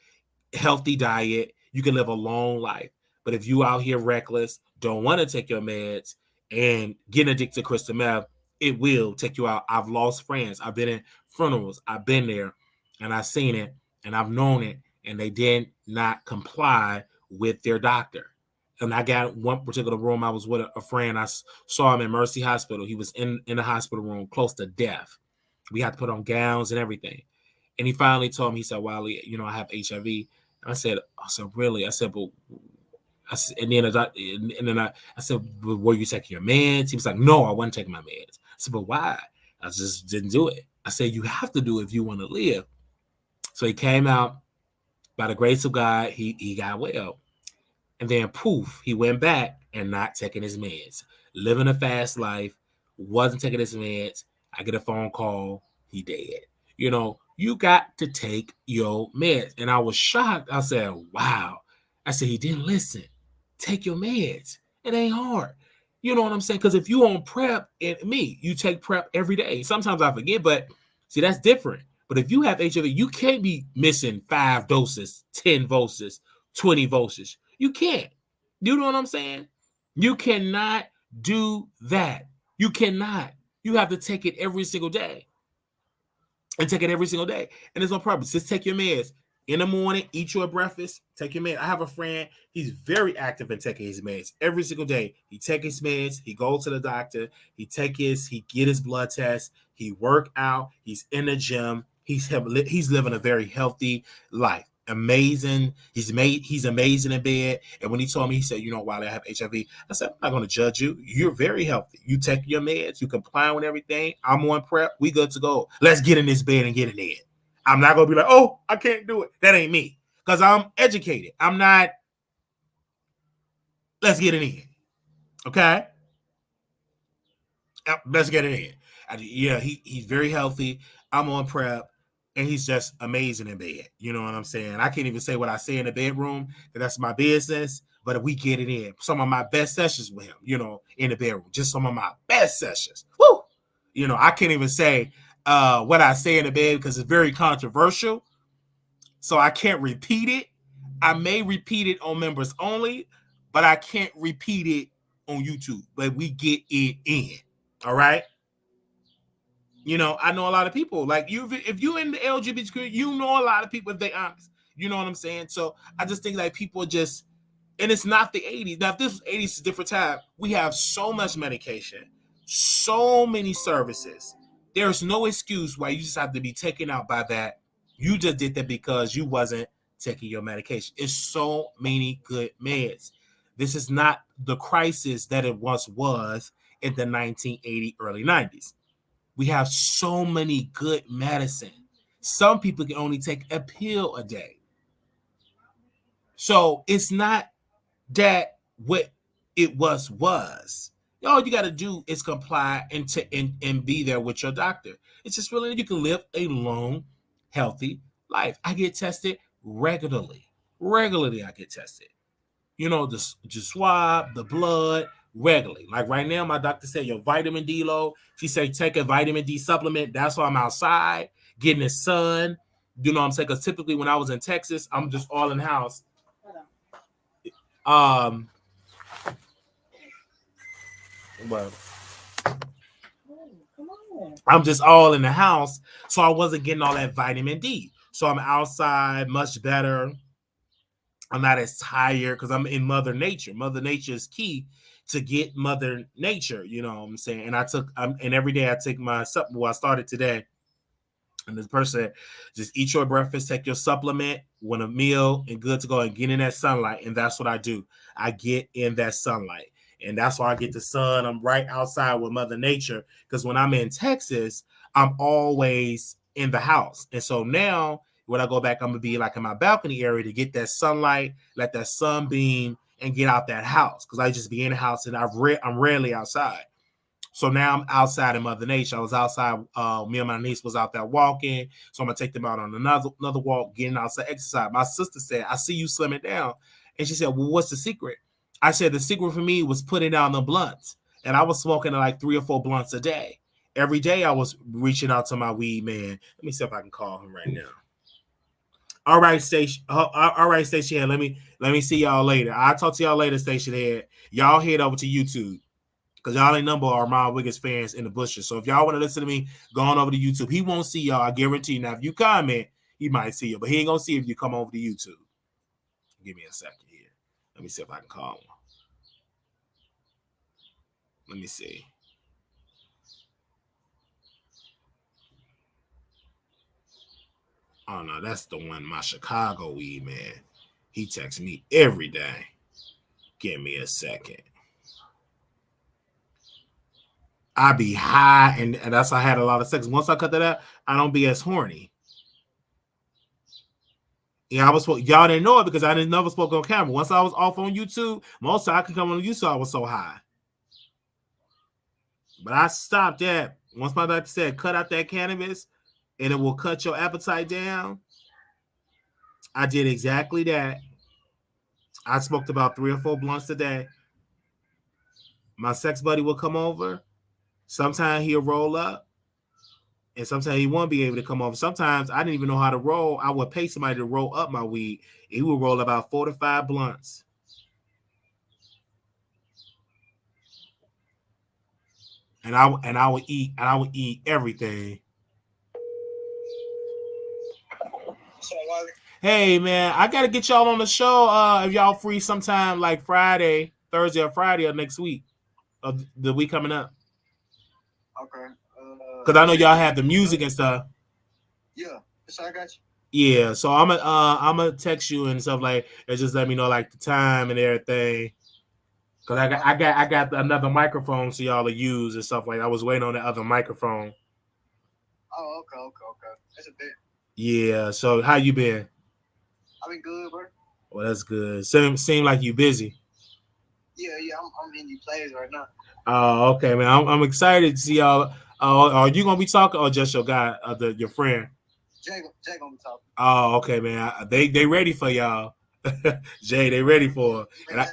Healthy diet. You can live a long life. But if you out here reckless, don't want to take your meds, and get addicted to crystal meth, it will take you out. I've lost friends. I've been in funerals. I've been there, and I've seen it, and I've known it, and they did not comply with their doctor. And I got one particular room. I was with a friend. I saw him in Mercy Hospital. He was in the hospital room, close to death. We had to put on gowns and everything. And he finally told me, he said, Wiley, I have HIV. And I said, really? I said, but I said, but were you taking your meds? He was like, no, I wasn't taking my meds. I said, but why? I just didn't do it. I said, you have to do it if you want to live. So he came out. By the grace of God, he got well. And then poof, he went back and not taking his meds, living a fast life, wasn't taking his meds. I get a phone call, he dead. You got to take your meds. And I was shocked. I said, wow. I said, he didn't listen. Take your meds. It ain't hard. You know what I'm saying? Because if you on PrEP, and you take PrEP every day. Sometimes I forget, but see, that's different. But if you have HIV, you can't be missing 5 doses, 10 doses, 20 doses. You can't. You know what I'm saying? You cannot do that. You cannot. You have to take it every single day. And take it every single day. And there's no purpose. Just take your meds. In the morning, eat your breakfast, take your meds. I have a friend, he's very active in taking his meds. Every single day, he take his meds, he goes to the doctor, he get his blood test, he work out, he's in the gym, he's living a very healthy life. Amazing. He's amazing in bed. And when he told me, he said, Wiley, I have HIV. I said, I'm not going to judge you. You're very healthy. You take your meds, you comply with everything. I'm on PrEP. We good to go. Let's get in this bed and get it in. I'm not going to be like, oh, I can't do it. That ain't me. Because I'm educated. I'm not, let's get it in. Okay? Let's get it in. He's very healthy. I'm on PrEP. And he's just amazing in bed. You know what I'm saying? I can't even say what I say in the bedroom, because that's my business. But we get it in. Some of my best sessions with him, in the bedroom. Just some of my best sessions. Woo! I can't even say what I say in the bed because it's very controversial. So I can't repeat it. I may repeat it on members only, but I can't repeat it on YouTube. But we get it in. All right? I know a lot of people, like if you're in the LGBT community, a lot of people, if they honest. You know what I'm saying? So I just think like people just, and it's not the 80s. Now, if this was 80s, it's a different time. We have so much medication, so many services. There's no excuse why you just have to be taken out by that. You just did that because you wasn't taking your medication. It's so many good meds. This is not the crisis that it once was in the 1980s, early 90s. We have so many good medicine. Some people can only take a pill a day. So it's not that what it was. All you got to do is comply and be there with your doctor. It's just really you can live a long, healthy life. I get tested regularly. Regularly, I get tested. The swab, the blood, regularly. Like right now, my doctor said your vitamin D low. She said take a vitamin D supplement. That's why I'm outside getting the sun. You know what I'm saying? Because typically when I was in Texas, I'm just all in the house. Well, I'm just all in the house, so I wasn't getting all that vitamin D. So I'm outside, much better. I'm not as tired because I'm in Mother Nature. Mother Nature is key to get Mother Nature. You know what I'm saying? And every day I take my supplement. Well, I started today. And this person said, just eat your breakfast, take your supplement, when a meal, and good to go, and get in that sunlight. And that's what I do. I get in that sunlight. And that's why I get the sun. I'm right outside with Mother Nature. Because when I'm in Texas, I'm always in the house. And so now, when I go back, I'm going to be like in my balcony area to get that sunlight, let that sunbeam, and get out that house. Because I just be in the house, and I'm rarely outside. So now I'm outside in Mother Nature. I was outside. Me and my niece was out there walking. So I'm going to take them out on another walk, getting outside exercise. My sister said, I see you slimming down. And she said, well, what's the secret? I said, the secret for me was putting down the blunts. And I was smoking like 3 or 4 blunts a day. Every day I was reaching out to my weed man. Let me see if I can call him right now. All right, station. All right, station head. Let me see y'all later. I'll talk to y'all later, station head. Y'all head over to YouTube. Because y'all ain't number Armon Wiggins fans in the bushes. So if y'all want to listen to me, go on over to YouTube. He won't see y'all, I guarantee you. Now, if you comment, he might see you. But he ain't going to see if you come over to YouTube. Give me a second here. Let me see if I can call him. Let me see. Oh, no, that's the one, my Chicago weed man. He texts me every day. Give me a second. I be high, and that's why I had a lot of sex. Once I cut that out, I don't be as horny. Yeah, y'all didn't know it because I never spoke on camera. Once I was off on YouTube, most time I could come on YouTube, I was so high. But I stopped that. Once my doctor said, cut out that cannabis and it will cut your appetite down, I did exactly that. I smoked about 3 or 4 blunts a day. My sex buddy will come over. Sometimes he'll roll up. And sometimes he won't be able to come over. Sometimes I didn't even know how to roll. I would pay somebody to roll up my weed. He would roll about 4 to 5 blunts. And I would eat everything. Hey man, I gotta get y'all on the show. If y'all free sometime like Thursday or Friday of next week, of the week coming up. Okay. Because I know y'all have the music and stuff. Yeah, so I got you. Yeah, so I'm gonna text you and stuff like, and just let me know like the time and everything. Cause I got another microphone so y'all to use and stuff like that. I was waiting on the other microphone. Oh, okay. That's a bit. Yeah. So how you been? I've been good, bro. Well, that's good. Seem like you busy. Yeah. I'm in these plays right now. Oh, okay, man. I'm excited to see y'all. Are you gonna be talking or just your guy, your friend? Jay gonna be talking. Oh, okay, man. They ready for y'all. Jay, they ready for. And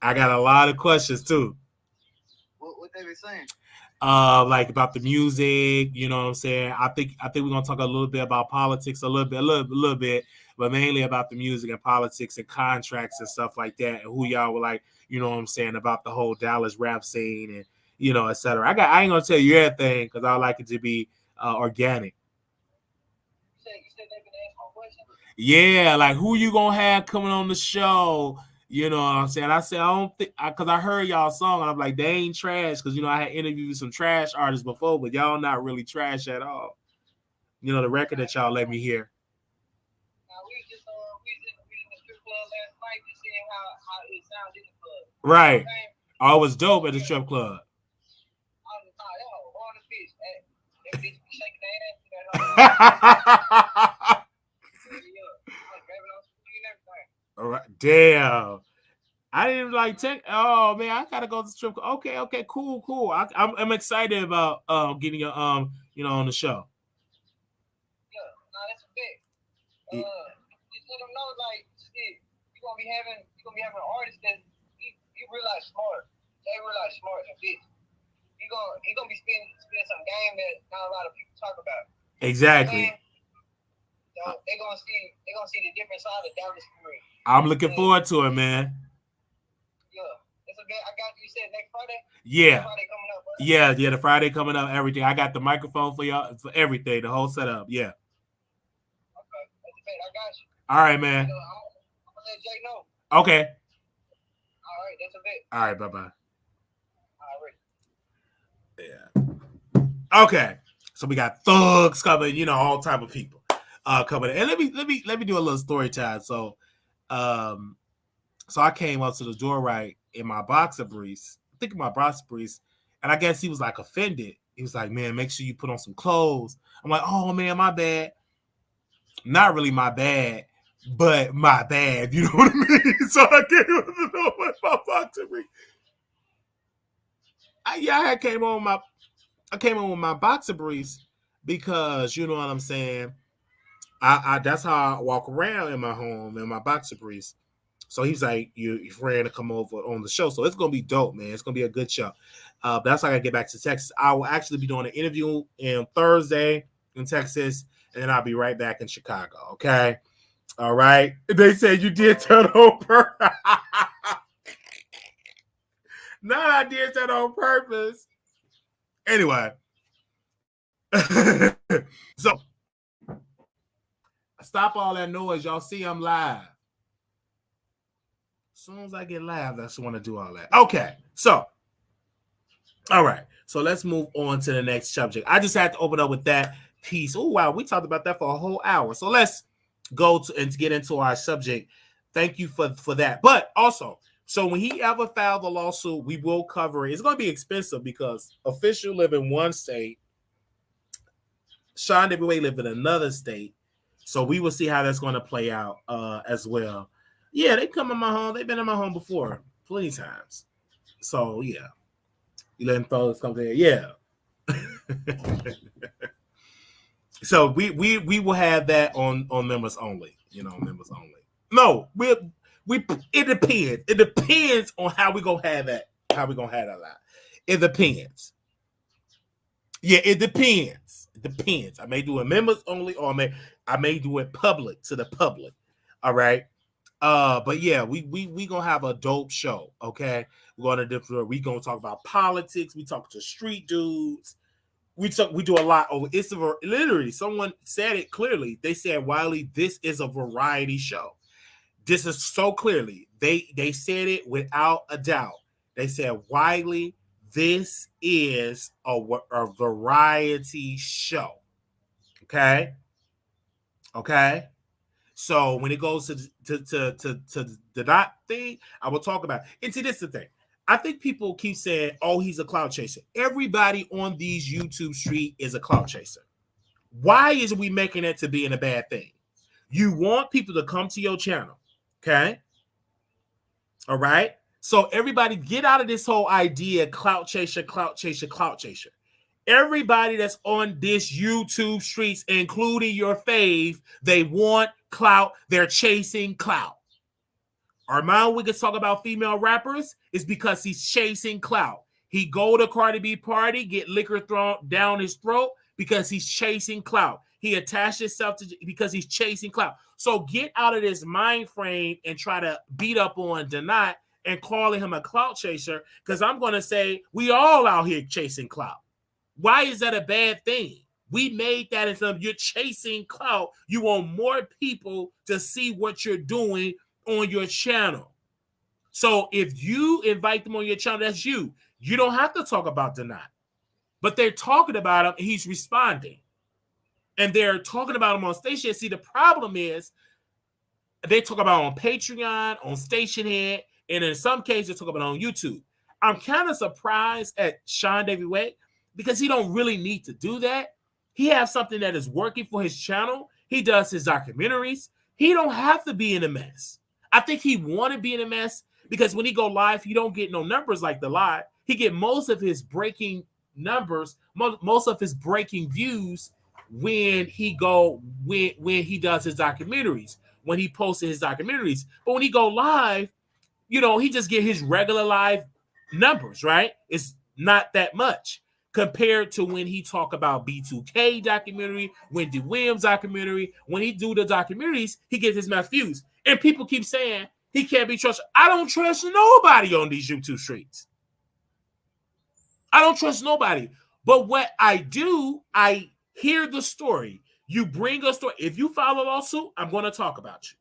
I got a lot of questions too. What they been saying? Like about the music, you know what I'm saying? I think we're gonna talk a little bit about politics, a little bit, but mainly about the music and politics and contracts and stuff like that, and who y'all were like, you know what I'm saying, about the whole Dallas rap scene and et cetera. I ain't gonna tell you everything because I like it to be organic. You said they been asking my question? Yeah, like who you gonna have coming on the show? You know what I'm saying? I said, I don't think, because I heard y'all song, and I'm like, they ain't trash, because, I had interviewed some trash artists before, but y'all not really trash at all. The record that y'all let me hear. Now, we in the strip club last night to see how it sounded in the club. Right. Oh, it was dope at the strip club. That bitch be shaking their ass. All right. Damn. I didn't like take. Oh man, I gotta go to the strip club. Okay, cool. I'm excited about getting you on the show. Yeah, nah, that's a bet. Just let them know, like, shit, you gonna be having an artist that he realize smart. They realize smart and bitch. He gonna be spending some game that not a lot of people talk about. Exactly. So they gonna see the different side of Dallas for real. I'm looking forward to it, man. Yeah, it's a bet. I got you said next Friday. Yeah. Next Friday coming up. Right? Yeah, the Friday coming up, everything. I got the microphone for y'all, for everything, the whole setup. Yeah. Okay, that's a bet. I got you. All right, man. I'm gonna let Jay know. Okay. All right, that's a bet. All right, bye-bye. All right. Yeah. Okay. So we got thugs coming, all type of people coming in. And let me do a little story time. So I came up to the door right in my boxer briefs, and I guess he was like offended. He was like, man, make sure you put on some clothes. I'm like, oh man, my bad. Not really my bad, but my bad. You know what I mean? So I came up to the door with my boxer brief. I came on with my boxer briefs because you know what I'm saying. I that's how I walk around in my home in my boxer briefs. So he's like, your friend to come over on the show. So it's gonna be dope, man. It's gonna be a good show. But that's how I gotta get back to Texas. I will actually be doing an interview on Thursday in Texas, and then I'll be right back in Chicago. Okay. All right. They said you did that on purpose. Not I did that on purpose. Anyway. So stop all that noise. Y'all see I'm live. As soon as I get live, I just want to do all that. Okay. So, all right. So let's move on to the next subject. I just had to open up with that piece. Oh, wow. We talked about that for a whole hour. So let's go and get into our subject. Thank you for that. But also, so when he ever filed the lawsuit, we will cover it. It's going to be expensive because official live in one state. Sean David live in another state. So we will see how that's going to play out as well. Yeah, they come in my home. They've been in my home before plenty times. So yeah. You let them fellas come there. Yeah. So we will have that on members only. Members only. No, it depends. It depends on how we gonna have that. How we gonna have that live. It depends. Yeah, it depends. It depends. I may do it members only, or I may do it public to the public. All right. But yeah, we gonna have a dope show. Okay, we're gonna talk about politics. We talk to street dudes. We do a lot over. It's literally someone said it clearly. They said, Wiley, this is a variety show. This is so clearly. They said it without a doubt. They said, Wiley, this is a variety show. Okay. So when it goes to the dot thing, I will talk about it. And see, this is the thing. I think people keep saying, oh, he's a clout chaser. Everybody on these YouTube street is a clout chaser. Why is we making that to being a bad thing? You want people to come to your channel. Okay. All right. So everybody get out of this whole idea, clout chaser. Everybody that's on this YouTube streets, including your fave, they want clout. They're chasing clout. Armon Wiggins talk about female rappers is because he's chasing clout. He go to Cardi B party, get liquor thrown down his throat because he's chasing clout. He attached himself to because he's chasing clout. So get out of this mind frame and try to beat up on Denat and calling him a clout chaser, because I'm going to say we all out here chasing clout. Why is that a bad thing? We made that into you're chasing clout. You want more people to see what you're doing on your channel. So if you invite them on your channel, that's you. You don't have to talk about Denat. But they're talking about him, and he's responding. And they're talking about him on station. See, the problem is they talk about on Patreon, on Stationhead, and in some cases, they talk about on YouTube. I'm kind of surprised at Sean David Wade because he don't really need to do that. He has something that is working for his channel. He does his documentaries. He don't have to be in a mess. I think he want to be in a mess Because when he go live, he don't get no numbers like the live. He get most of his breaking numbers, most of his breaking views when he does his documentaries, when he posts his documentaries. But when he go live, he just get his regular live numbers, right? It's not that much compared to when he talk about B2K documentary, Wendy Williams documentary. When he do the documentaries, he gets his mass views. And people keep saying he can't be trusted. I don't trust nobody on these YouTube streets. I don't trust nobody. But what I do, I hear the story. You bring a story. If you file a lawsuit, I'm going to talk about you.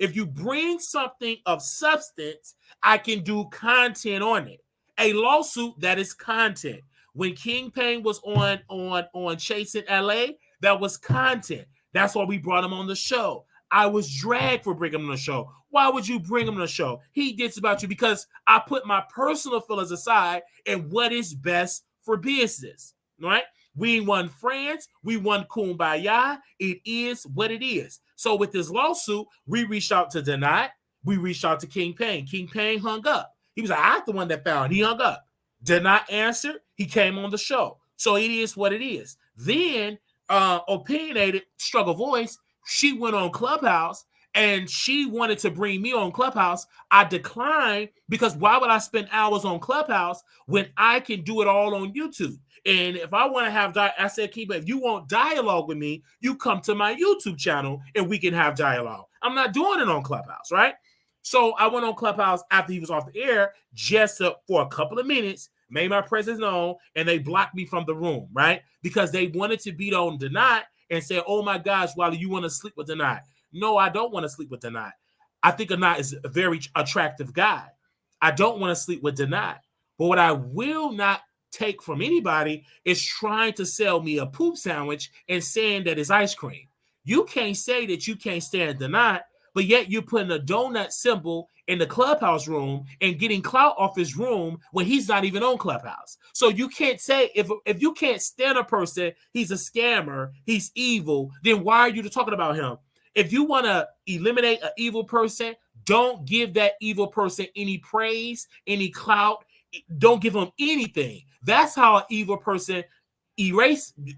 If you bring something of substance, I can do content on it. A lawsuit, that is content. When King Payne was on Chasing LA, that was content. That's why we brought him on the show. I was dragged for bringing him on the show. Why would you bring him on the show? He did about you because I put my personal feelings aside and what is best for business, right? We won friends. We won kumbaya. It is what it is. So with this lawsuit, we reached out to Denat. We reached out to King Payne. King Payne hung up. He was like, I'm the one that found. He hung up. Denat answered. He came on the show. So it is what it is. Then Opinionated Struggle Voice, she went on Clubhouse and she wanted to bring me on Clubhouse. I declined because why would I spend hours on Clubhouse when I can do it all on YouTube? And if I want to have, I said, Kiba, if you want dialogue with me, you come to my YouTube channel and we can have dialogue. I'm not doing it on Clubhouse, right? So I went on Clubhouse after he was off the air just for a couple of minutes, made my presence known, and they blocked me from the room, right? Because they wanted to beat on Denat and say, oh my gosh, Wiley, you want to sleep with Denat? No, I don't want to sleep with Denat. I think Denat is a very attractive guy. I don't want to sleep with Denat. But what I will not take from anybody is trying to sell me a poop sandwich and saying that it's ice cream. You can't say that you can't stand Denat, but yet you're putting a donut symbol in the Clubhouse room and getting clout off his room when he's not even on Clubhouse. So you can't say, if you can't stand a person, he's a scammer, he's evil, then why are you talking about him? If you want to eliminate an evil person, don't give that evil person any praise, any clout. Don't give them anything. That's how an evil person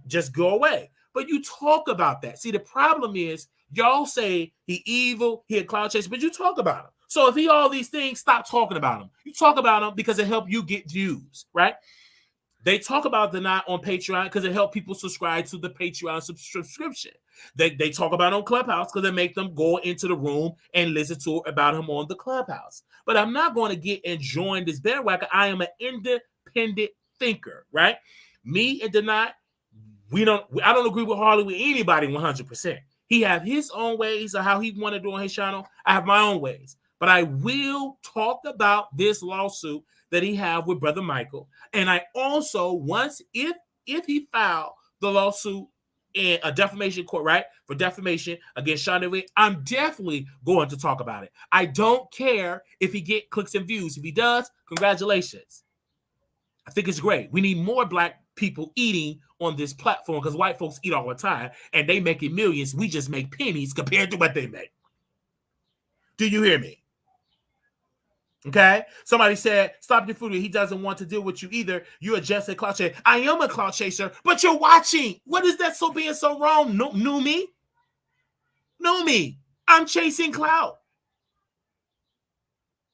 just go away. But you talk about that. See, the problem is y'all say he evil, he a cloud chaser, but you talk about him. So if he all these things, stop talking about him. You talk about him because it helps you get views, right? They talk about Denat on Patreon because it helps people subscribe to the Patreon subscription. They talk about it on Clubhouse because it make them go into the room and listen to about him on the Clubhouse. But I'm not going to get and join this bandwagon. I am an independent thinker, right? Me and Denat, I don't agree with hardly with anybody 100%. He have his own ways of how he want to do on his channel. I have my own ways. But I will talk about this lawsuit that he have with Brother Michael. And I also, once, if he filed the lawsuit in a defamation court, right, for defamation against Sean Dewitt, I'm definitely going to talk about it. I don't care if he get clicks and views. If he does, congratulations. I think it's great. We need more black people eating on this platform because white folks eat all the time and they making millions. We just make pennies compared to what they make. Do you hear me? Okay. Somebody said, stop your food. He doesn't want to deal with you either. You're just a clout chaser. I am a clout chaser, but you're watching. What is that so being so wrong? New me? Know me. I'm chasing clout.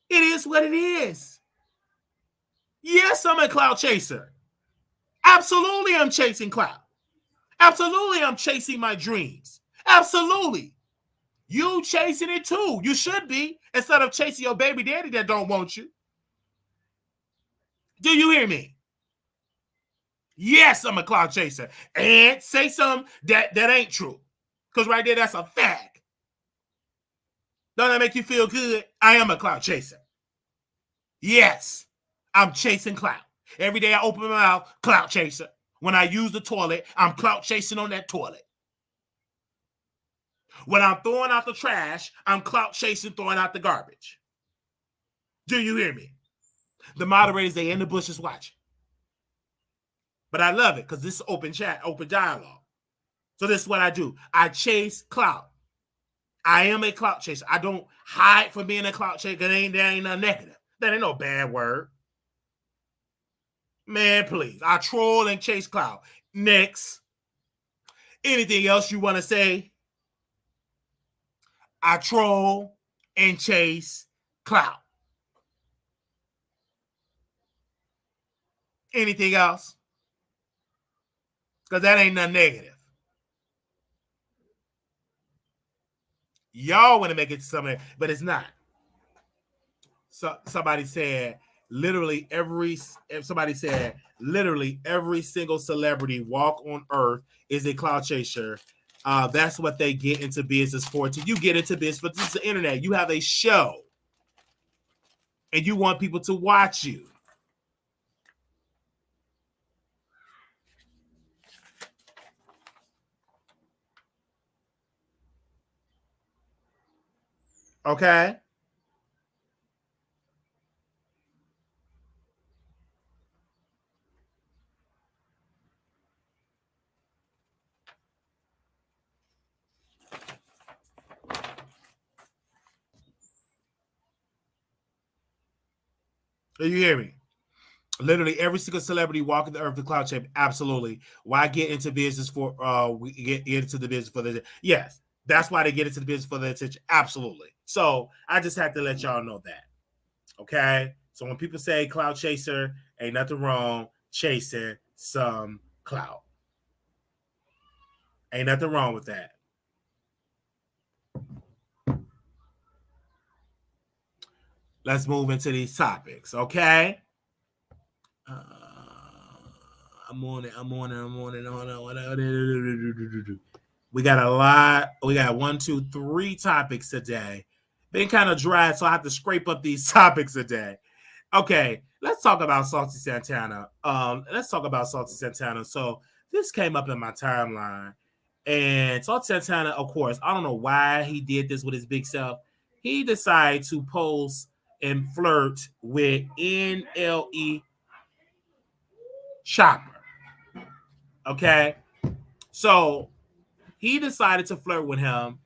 It is what it is. Yes, I'm a clout chaser. Absolutely, I'm chasing clout. Absolutely, I'm chasing my dreams. Absolutely. You chasing it too. You should be, instead of chasing your baby daddy that don't want you. Do you hear me? Yes, I'm a cloud chaser. And say something that ain't true. Because right there, that's a fact. Don't that make you feel good? I am a cloud chaser. Yes, I'm chasing clout. Every day I open my mouth, clout chaser. When I use the toilet, I'm clout chasing on that toilet. When I'm throwing out the trash, I'm clout chasing, throwing out the garbage. Do you hear me? The moderators, they in the bushes watching. But I love it because this is open chat, open dialogue. So this is what I do. I chase clout. I am a clout chaser. I don't hide from being a clout chaser because that ain't nothing negative. That ain't no bad word. Man, please. I troll and chase clout. Next. Anything else you want to say? I troll and chase clout. Anything else? Because that ain't nothing negative. Y'all want to make it something, but it's not. So somebody said literally every single celebrity walk on earth is a cloud chaser. That's what they get into business for. You get into business for this is the internet. You have a show and you want people to watch you. Okay. Do you hear me? Literally every single celebrity walking the earth the cloud shape. Absolutely. Why get into business for we get into the business for the yes. That's why they get into the business for the attention. Absolutely. So I just had to let y'all know that. Okay. So when people say cloud chaser, ain't nothing wrong chasing some cloud. Ain't nothing wrong with that. Let's move into these topics. Okay. I'm on it. We got a lot. We got 1, 2, 3 topics today. Been kind of dry, so I have to scrape up these topics today. Okay, let's talk about Salty Santana. So this came up in my timeline. And Salty Santana, of course, I don't know why he did this with his big self. He decided to post and flirt with NLE Chopper. Okay. So he decided to flirt with him.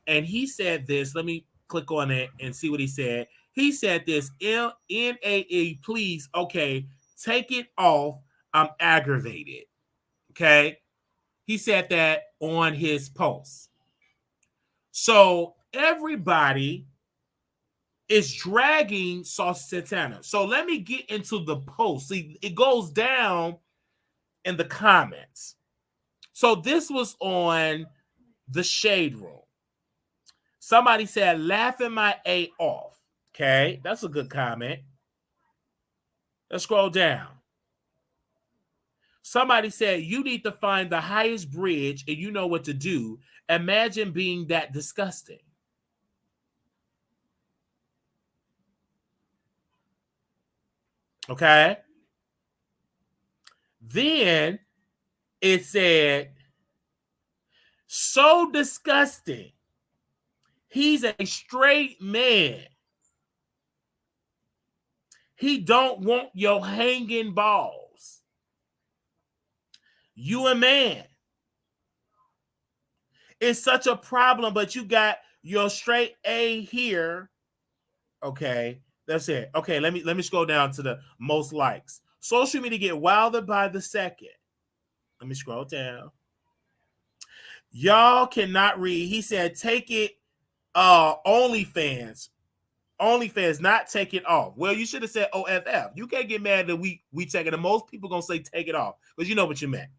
And he said this. Let me click on it and see what he said. He said this, NAE, please, okay, take it off. I'm aggravated. Okay. He said that on his post. So everybody is dragging Saucy Santana. So let me get into the post. See, it goes down in the comments. So this was on the Shade Room. Somebody said, laughing my A off. Okay, that's a good comment. Let's scroll down. Somebody said, you need to find the highest bridge and you know what to do. Imagine being that disgusting. Okay. Then it said, so disgusting. He's a straight man. He don't want your hanging balls. You a man. It's such a problem, but you got your straight A here. Okay, that's it. Okay, let me scroll down to the most likes. Social media get wilder by the second. Let me scroll down. Y'all cannot read. He said, take it OnlyFans. OnlyFans, not take it off. Well, you should have said OFF. You can't get mad that we take it. And most people gonna say take it off because you know what you meant.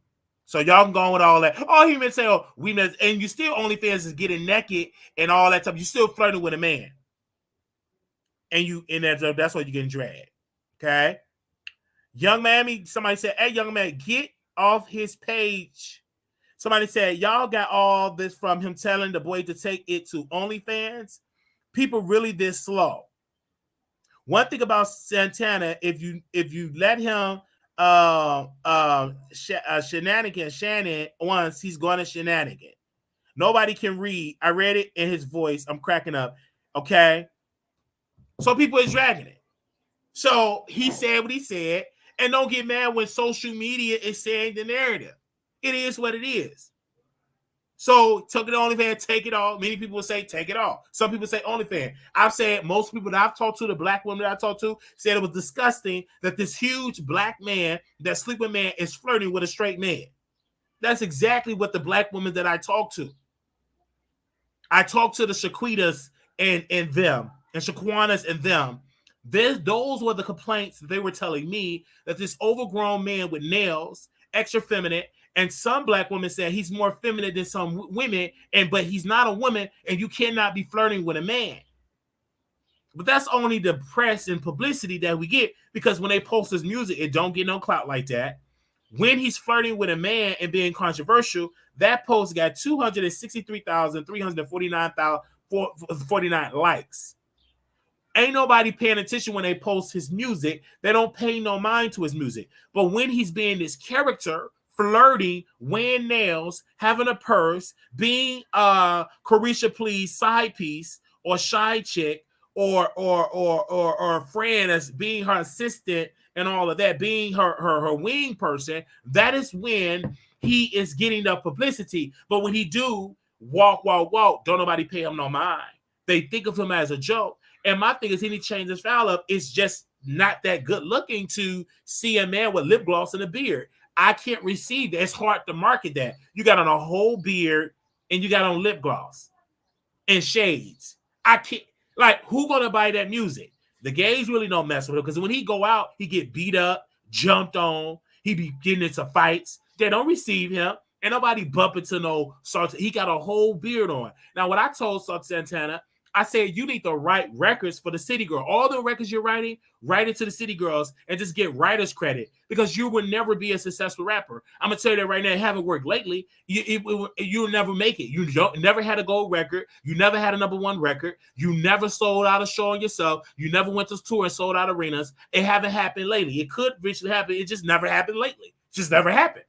So y'all can go on with all that. Oh, he meant say, oh, we meant, and you still OnlyFans is getting naked and all that stuff. You still flirting with a man, and that's why you're getting dragged. Okay, Young Mammy. Somebody said, "Hey, young man, get off his page." Somebody said, "Y'all got all this from him telling the boy to take it to OnlyFans." People really this slow. One thing about Santana, if you let him shenanigan Shannon once, he's going to shenanigan. Nobody can read. I read it in his voice. I'm cracking up. Okay. So people is dragging it. So he said what he said. And don't get mad when social media is saying the narrative. It is what it is. So took it to OnlyFans, take it all. Many people will say take it all. Some people say OnlyFans. I've said most people that I've talked to, the black women that I talked to, said it was disgusting that this huge black man that sleep with man is flirting with a straight man. That's exactly what the black women that I talked to. I talked to the Shaquitas and them, and Shaquanas and them. Those were the complaints that they were telling me, that this overgrown man with nails, extra feminine, and some black women said he's more feminine than some women, but he's not a woman, and you cannot be flirting with a man. But that's only the press and publicity that we get, because when they post his music, it don't get no clout like that. When he's flirting with a man and being controversial, that post got 263,349 likes. Ain't nobody paying attention when they post his music. They don't pay no mind to his music. But when he's being this character, flirting, wearing nails, having a purse, being Carisha Please side piece or shy chick or a friend as being her assistant and all of that, being her wing person, that is when he is getting the publicity. But when he do walk, don't nobody pay him no mind. They think of him as a joke. And my thing is, any change his foul up, it's just not that good looking to see a man with lip gloss and a beard. I can't receive that. It's hard to market that. You got on a whole beard and you got on lip gloss and shades. I can't, like, who gonna buy that music? The gays really don't mess with him, because when he go out, he get beat up, jumped on, he be getting into fights. They don't receive him. And nobody bump into no Salt. He got a whole beard on. Now, what I told Salt Santana, I said, you need to write records for the City Girl. All the records you're writing, write it to the City Girls and just get writer's credit, because you will never be a successful rapper. I'm going to tell you that right now. It haven't worked lately. You'll never make it. You never had a gold record. You never had a #1 record. You never sold out a show on yourself. You never went to tour and sold out arenas. It haven't happened lately. It could eventually happen. It just never happened lately. It just never happened.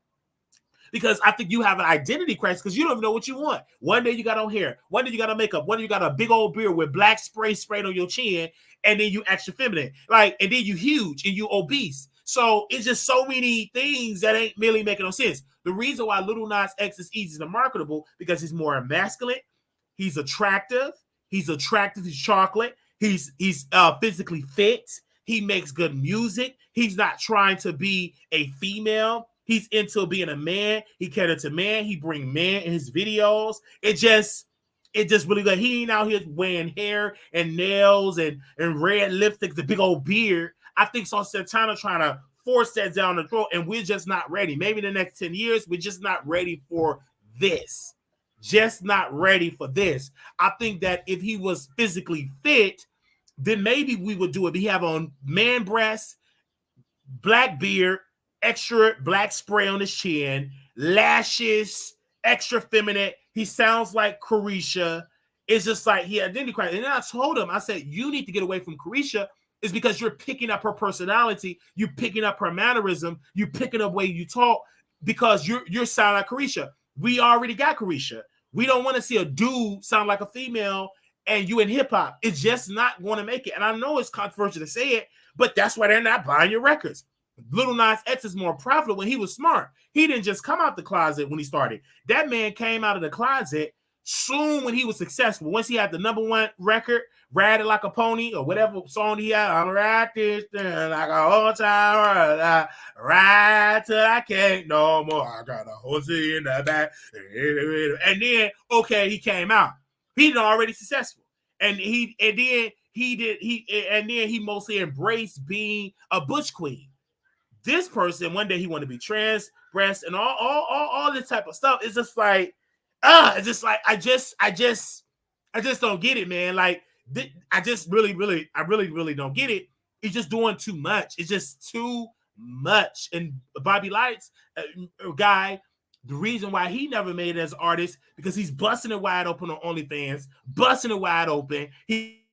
Because I think you have an identity crisis, because you don't even know what you want. One day you got on hair. One day you got on makeup. One day you got a big old beard with black spray sprayed on your chin. And then you extra feminine. Like, and then you huge and you obese. So it's just so many things that ain't really making no sense. The reason why Lil Nas X is easy and marketable, because he's more masculine. He's attractive. He's chocolate. He's physically fit. He makes good music. He's not trying to be a female. He's into being a man. He catered to man. He bring men in his videos. It just really like, he ain't out here wearing hair and nails and red lipstick, the big old beard. I think Santana trying to force that down the throat, and we're just not ready. Maybe in the next 10 years, we're just not ready for this. Just not ready for this. I think that if he was physically fit, then maybe we would do it. But he have on man breasts, black beard, extra black spray on his chin, lashes, extra feminine. He sounds like Carisha. It's just like he identity crisis. And then I told him, I said, you need to get away from Carisha, is because you're picking up her personality, you're picking up her mannerism, you're picking up the way you talk, because you're sound like Carisha. We already got Carisha. We don't want to see a dude sound like a female and you in hip-hop. It's just not going to make it. And I know it's controversial to say it, but that's why they're not buying your records. Lil Nas X is more profitable. When he was smart, he didn't just come out the closet when he started. That man came out of the closet soon when he was successful. Once he had the #1 record, Ride It Like a Pony, or whatever song he had, I'm ride this thing like a whole time, ride till I can't no more. I got a horse in the back. And then, okay, he came out. He's already successful. And then he mostly embraced being a butch queen. This person, one day he wanted to be trans, breast, and all this type of stuff. It's just like, it's just like, I just don't get it, man. Like, I really don't get it. He's just doing too much. It's just too much. And Bobby Lights, guy, the reason why he never made it as an artist, because he's busting it wide open on OnlyFans, busting it wide open. He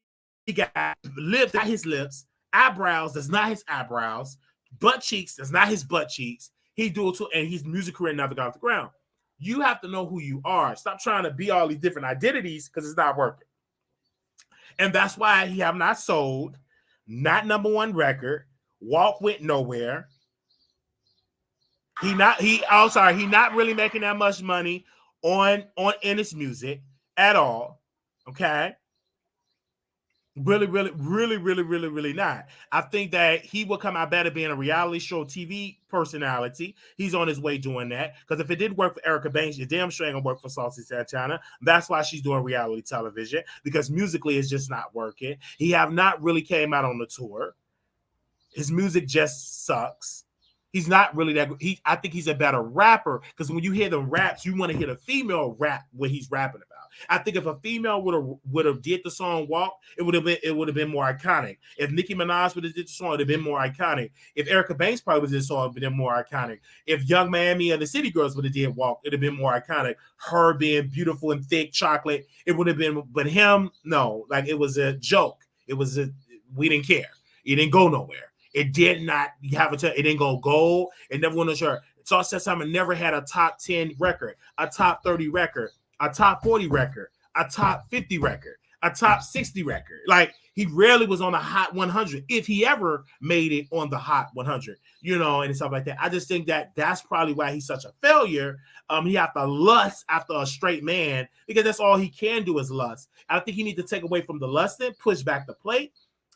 got lips, not his lips, eyebrows, that's not his eyebrows, butt cheeks, that's not his butt cheeks. He do it too, and his music career never got off the ground. You have to know who you are. Stop trying to be all these different identities, because it's not working. And that's why he have not sold, not #1 record, walk went nowhere. He not really making that much money in his music at all. Okay. Really not. I think that he will come out better being a reality show TV personality. He's on his way doing that. Because if it didn't work for Erica Banks, it damn sure ain't gonna work for Saucy Santana. That's why she's doing reality television. Because musically it's just not working. He have not really came out on the tour. His music just sucks. He's not really that. I think he's a better rapper because when you hear the raps, you want to hear the female rap what he's rapping about. I think if a female would have did the song "Walk," it would have been more iconic. If Nicki Minaj would have did the song, it would have been more iconic. If Erica Banks probably would have did the song, it would have been more iconic. If Young Miami and the City Girls would have did "Walk," it'd have been more iconic. Her being beautiful and thick chocolate, it would have been. But him, no, like it was a joke. We didn't care. It didn't go nowhere. It did not have it didn't go gold. It never went on chart. Saucy Santana never had a top 10 record, a top 30 record, a top 40 record, a top 50 record, a top 60 record. Like he rarely was on the Hot 100, if he ever made it on the Hot 100, and stuff like that. I just think that that's probably why he's such a failure. He have to lust after a straight man because that's all he can do is lust. I think he needs to take away from the lusting, push back the plate,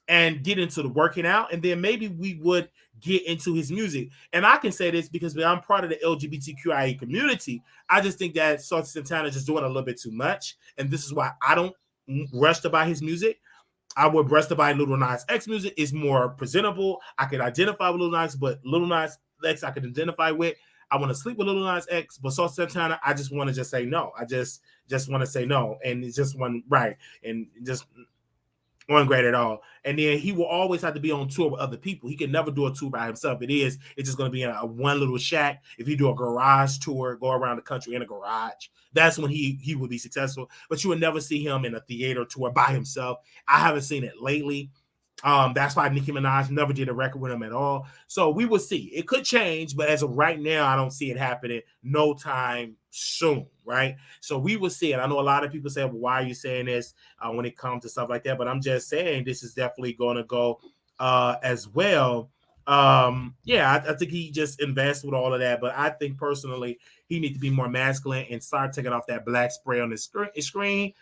and get into the working out, and then maybe we would get into his music. And I can say this because I'm part of the LGBTQIA community. I just think that Saucy Santana is just doing a little bit too much, and this is why I don't rush to buy his music. I would rush to buy Lil Nas X music. It's more presentable. I can identify with Lil Nas, but Lil Nas X I can identify with. I want to sleep with Lil Nas X, but Saucy Santana, I just want to just say no. I just want to say no, and it's just one right, and just wasn't great at all. And then he will always have to be on tour with other people. He can never do a tour by himself. It's just going to be in a one little shack. If you do a garage tour, go around the country in a garage, that's when he would be successful. But you would never see him in a theater tour by himself. I haven't seen it lately. That's why Nicki Minaj never did a record with him at all. So we will see. It could change, but as of right now, I don't see it happening no time soon, right? So we will see it. I know a lot of people say, well, why are you saying this when it comes to stuff like that? But I'm just saying this is definitely going to go as well. I think he just invests with all of that. But I think personally, he needs to be more masculine and start taking off that black spray on his screen,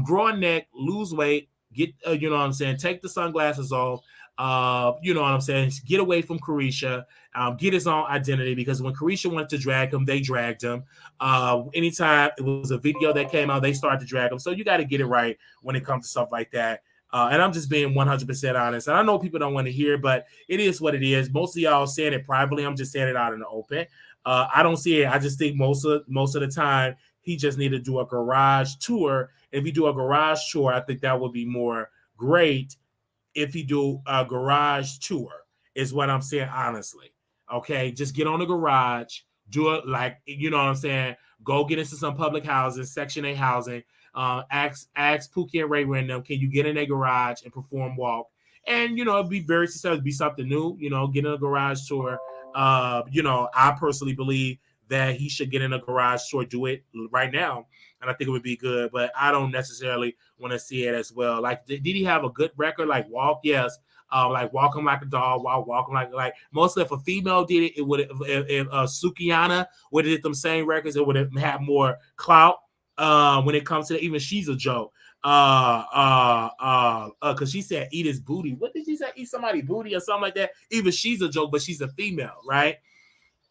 grow a neck, lose weight, get, you know what I'm saying, take the sunglasses off, you know what I'm saying, get away from Carisha, get his own identity, because when Carisha wanted to drag him, they dragged him. Anytime it was a video that came out, they started to drag him. So you got to get it right when it comes to stuff like that. And I'm just being 100% honest. And I know people don't want to hear, but it is what it is. Most of y'all saying it privately. I'm just saying it out in the open. I don't see it. I just think most of the time he just need to do a garage tour. If you do a garage tour, I think that would be more great. If you do a garage tour, is what I'm saying, honestly. Okay, just get on the garage, do it like, you know what I'm saying, go get into some public housing, Section 8 housing, ask Pookie and Ray Random, can you get in a garage and perform Walk? And, it'd be very successful, it'd be something new, get in a garage tour. I personally believe that he should get in a garage tour, do it right now, and I think it would be good, but I don't necessarily want to see it as well. Like, did he have a good record like Walk? Yes. Like Walking Like a Dog, Walking like mostly if a female did it, it would if Sukihana would have did them same records, it would have had more clout. When it comes to that, even She's a Joke. Because she said eat his booty. What did she say? Eat somebody's booty or something like that. Even She's a Joke, but she's a female, right?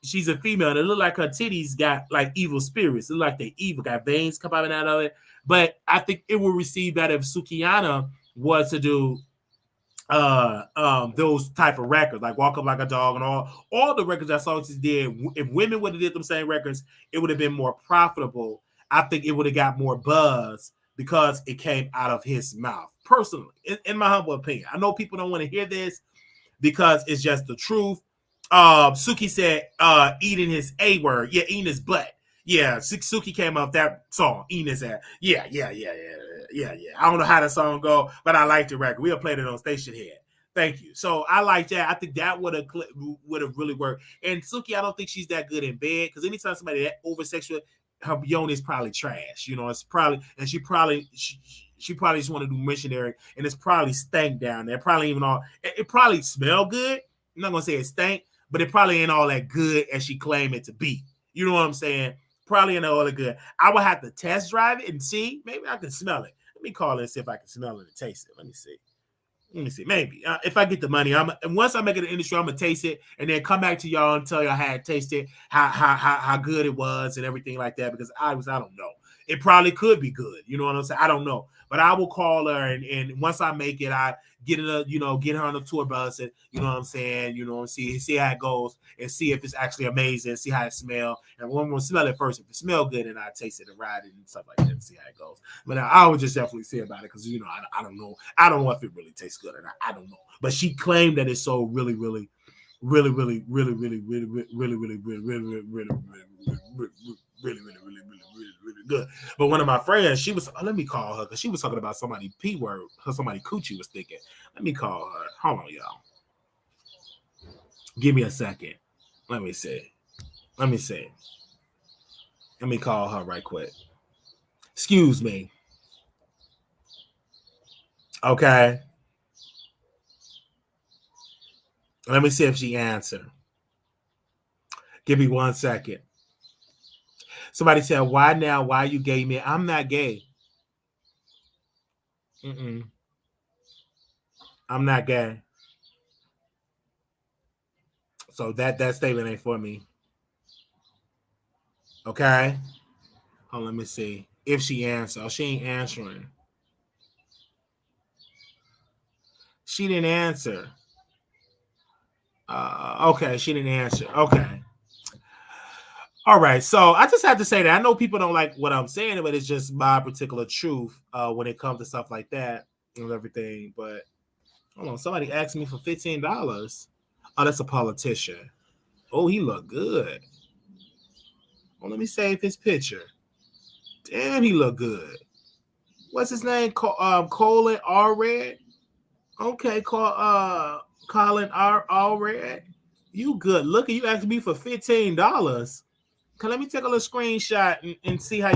She's a female, and it looked like her titties got like evil spirits. It looked like they evil, got veins coming out of it. But I think it would receive that if Sukihana was to do those type of records, like Walk Up Like a Dog and all the records that Saucy did. If women would have did them same records, it would have been more profitable. I think it would have got more buzz because it came out of his mouth. Personally, in my humble opinion, I know people don't want to hear this because it's just the truth. Suki said eating his A word. Yeah, eating his butt. Yeah, Suki came up that song, eating his ass. Yeah. I don't know how the song go, but I like the record. We'll play it on Station Head. Thank you. So I like that. I think that would have really worked. And Suki, I don't think she's that good in bed, because anytime somebody that over sexual, her yoni is probably trash. It's probably, and she probably just want to do missionary, and it's probably stank down there. Probably even all, it probably smell good. I'm not gonna say it stank, but it probably ain't all that good as she claimed it to be. You know what I'm saying? Probably in the oil good. I would have to test drive it and see. Maybe I can smell it. Let me call it and see if I can smell it and taste it. Let me see. Maybe if I get the money, and once I make it in the industry, I'm gonna taste it and then come back to y'all and tell y'all how I tasted, how good it was and everything like that. Because I don't know. It probably could be good. You know what I'm saying? I don't know. But I will call her and once I make it, I get get her on the tour bus and you know what I'm saying, see how it goes and see if it's actually amazing, see how it smells. And we're gonna smell it first. If it smells good, and I taste it and ride it and stuff like that and see how it goes. But I would just definitely say about it because I don't know. I don't know if it really tastes good or not. I don't know. But she claimed that it's so really good. But one of my friends, she was, let me call her because she was talking about somebody P word, somebody coochie was thinking. Let me call her. Hold on, y'all. Give me a second. Let me see. Let me call her right quick. Excuse me. Okay. Let me see if she answered. Give me 1 second. Somebody said, why now? Why you gay, man? I'm not gay. I'm not gay. So that statement ain't for me. Okay. Oh, let me see. If she answers. Oh, she ain't answering. She didn't answer. Okay, she didn't answer. Okay. All right. So I just have to say that I know people don't like what I'm saying, but it's just my particular truth when it comes to stuff like that and everything. But hold on. Somebody asked me for $15. Oh, that's a politician. Oh, he look good. Well, let me save his picture. Damn, he look good. What's his name? Colin R. Red. Okay, Colin R. Red. You good looking. You asked me for $15. Let me take a little screenshot and see how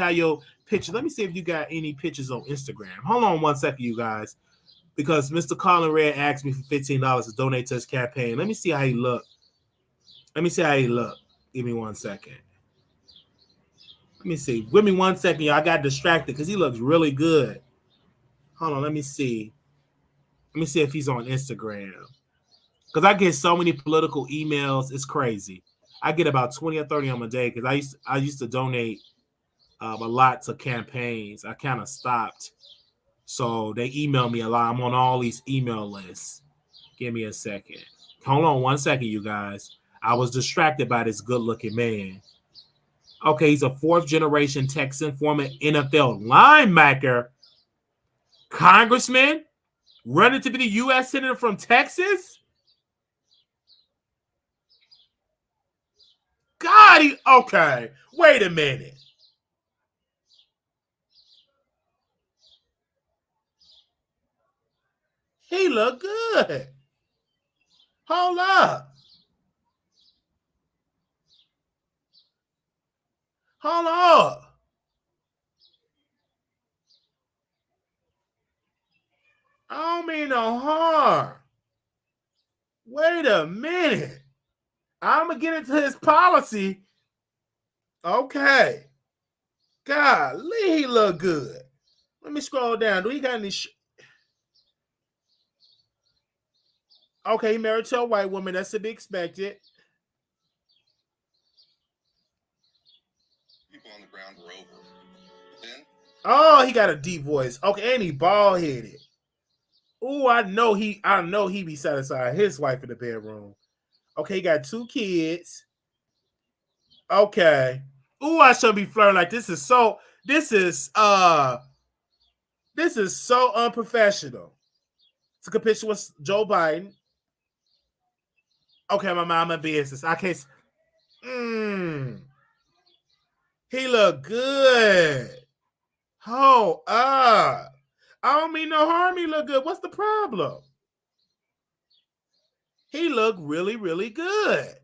your picture. Let me see if you got any pictures on Instagram. Hold on 1 second, you guys, because Mr. Colin Red asked me for $15 to donate to his campaign. Let me see how he look. Give me 1 second. Let me see. Give me 1 second, y'all. I got distracted because he looks really good. Hold on. Let me see. Let me see if he's on Instagram. Because I get so many political emails. It's crazy. I get about 20 or 30 on a day because I used to donate a lot to campaigns. I kind of stopped. So they email me a lot. I'm on all these email lists. Give me a second. Hold on 1 second, you guys. I was distracted by this good-looking man. Okay, he's a fourth-generation Texan, former NFL linebacker, congressman, running to be the U.S. Senator from Texas. God, okay. Wait a minute. He look good. Hold up. Hold up. I don't mean no harm. Wait a minute. I'm going to get into his policy. Okay. Golly, he look good. Let me scroll down. Do he got any... Okay, he married to a white woman. That's to be expected. People on the ground were over. Then... Oh, he got a deep voice. Okay, and he bald-headed. Ooh, I know he be satisfied his wife in the bedroom. Okay, he got 2 kids. Okay. Ooh, I should be flirting like this is so unprofessional. It's a picture with Joe Biden. Okay, my mama business. I can't. He look good. Hold up. I don't mean no harm. He look good. What's the problem? He look really, really good.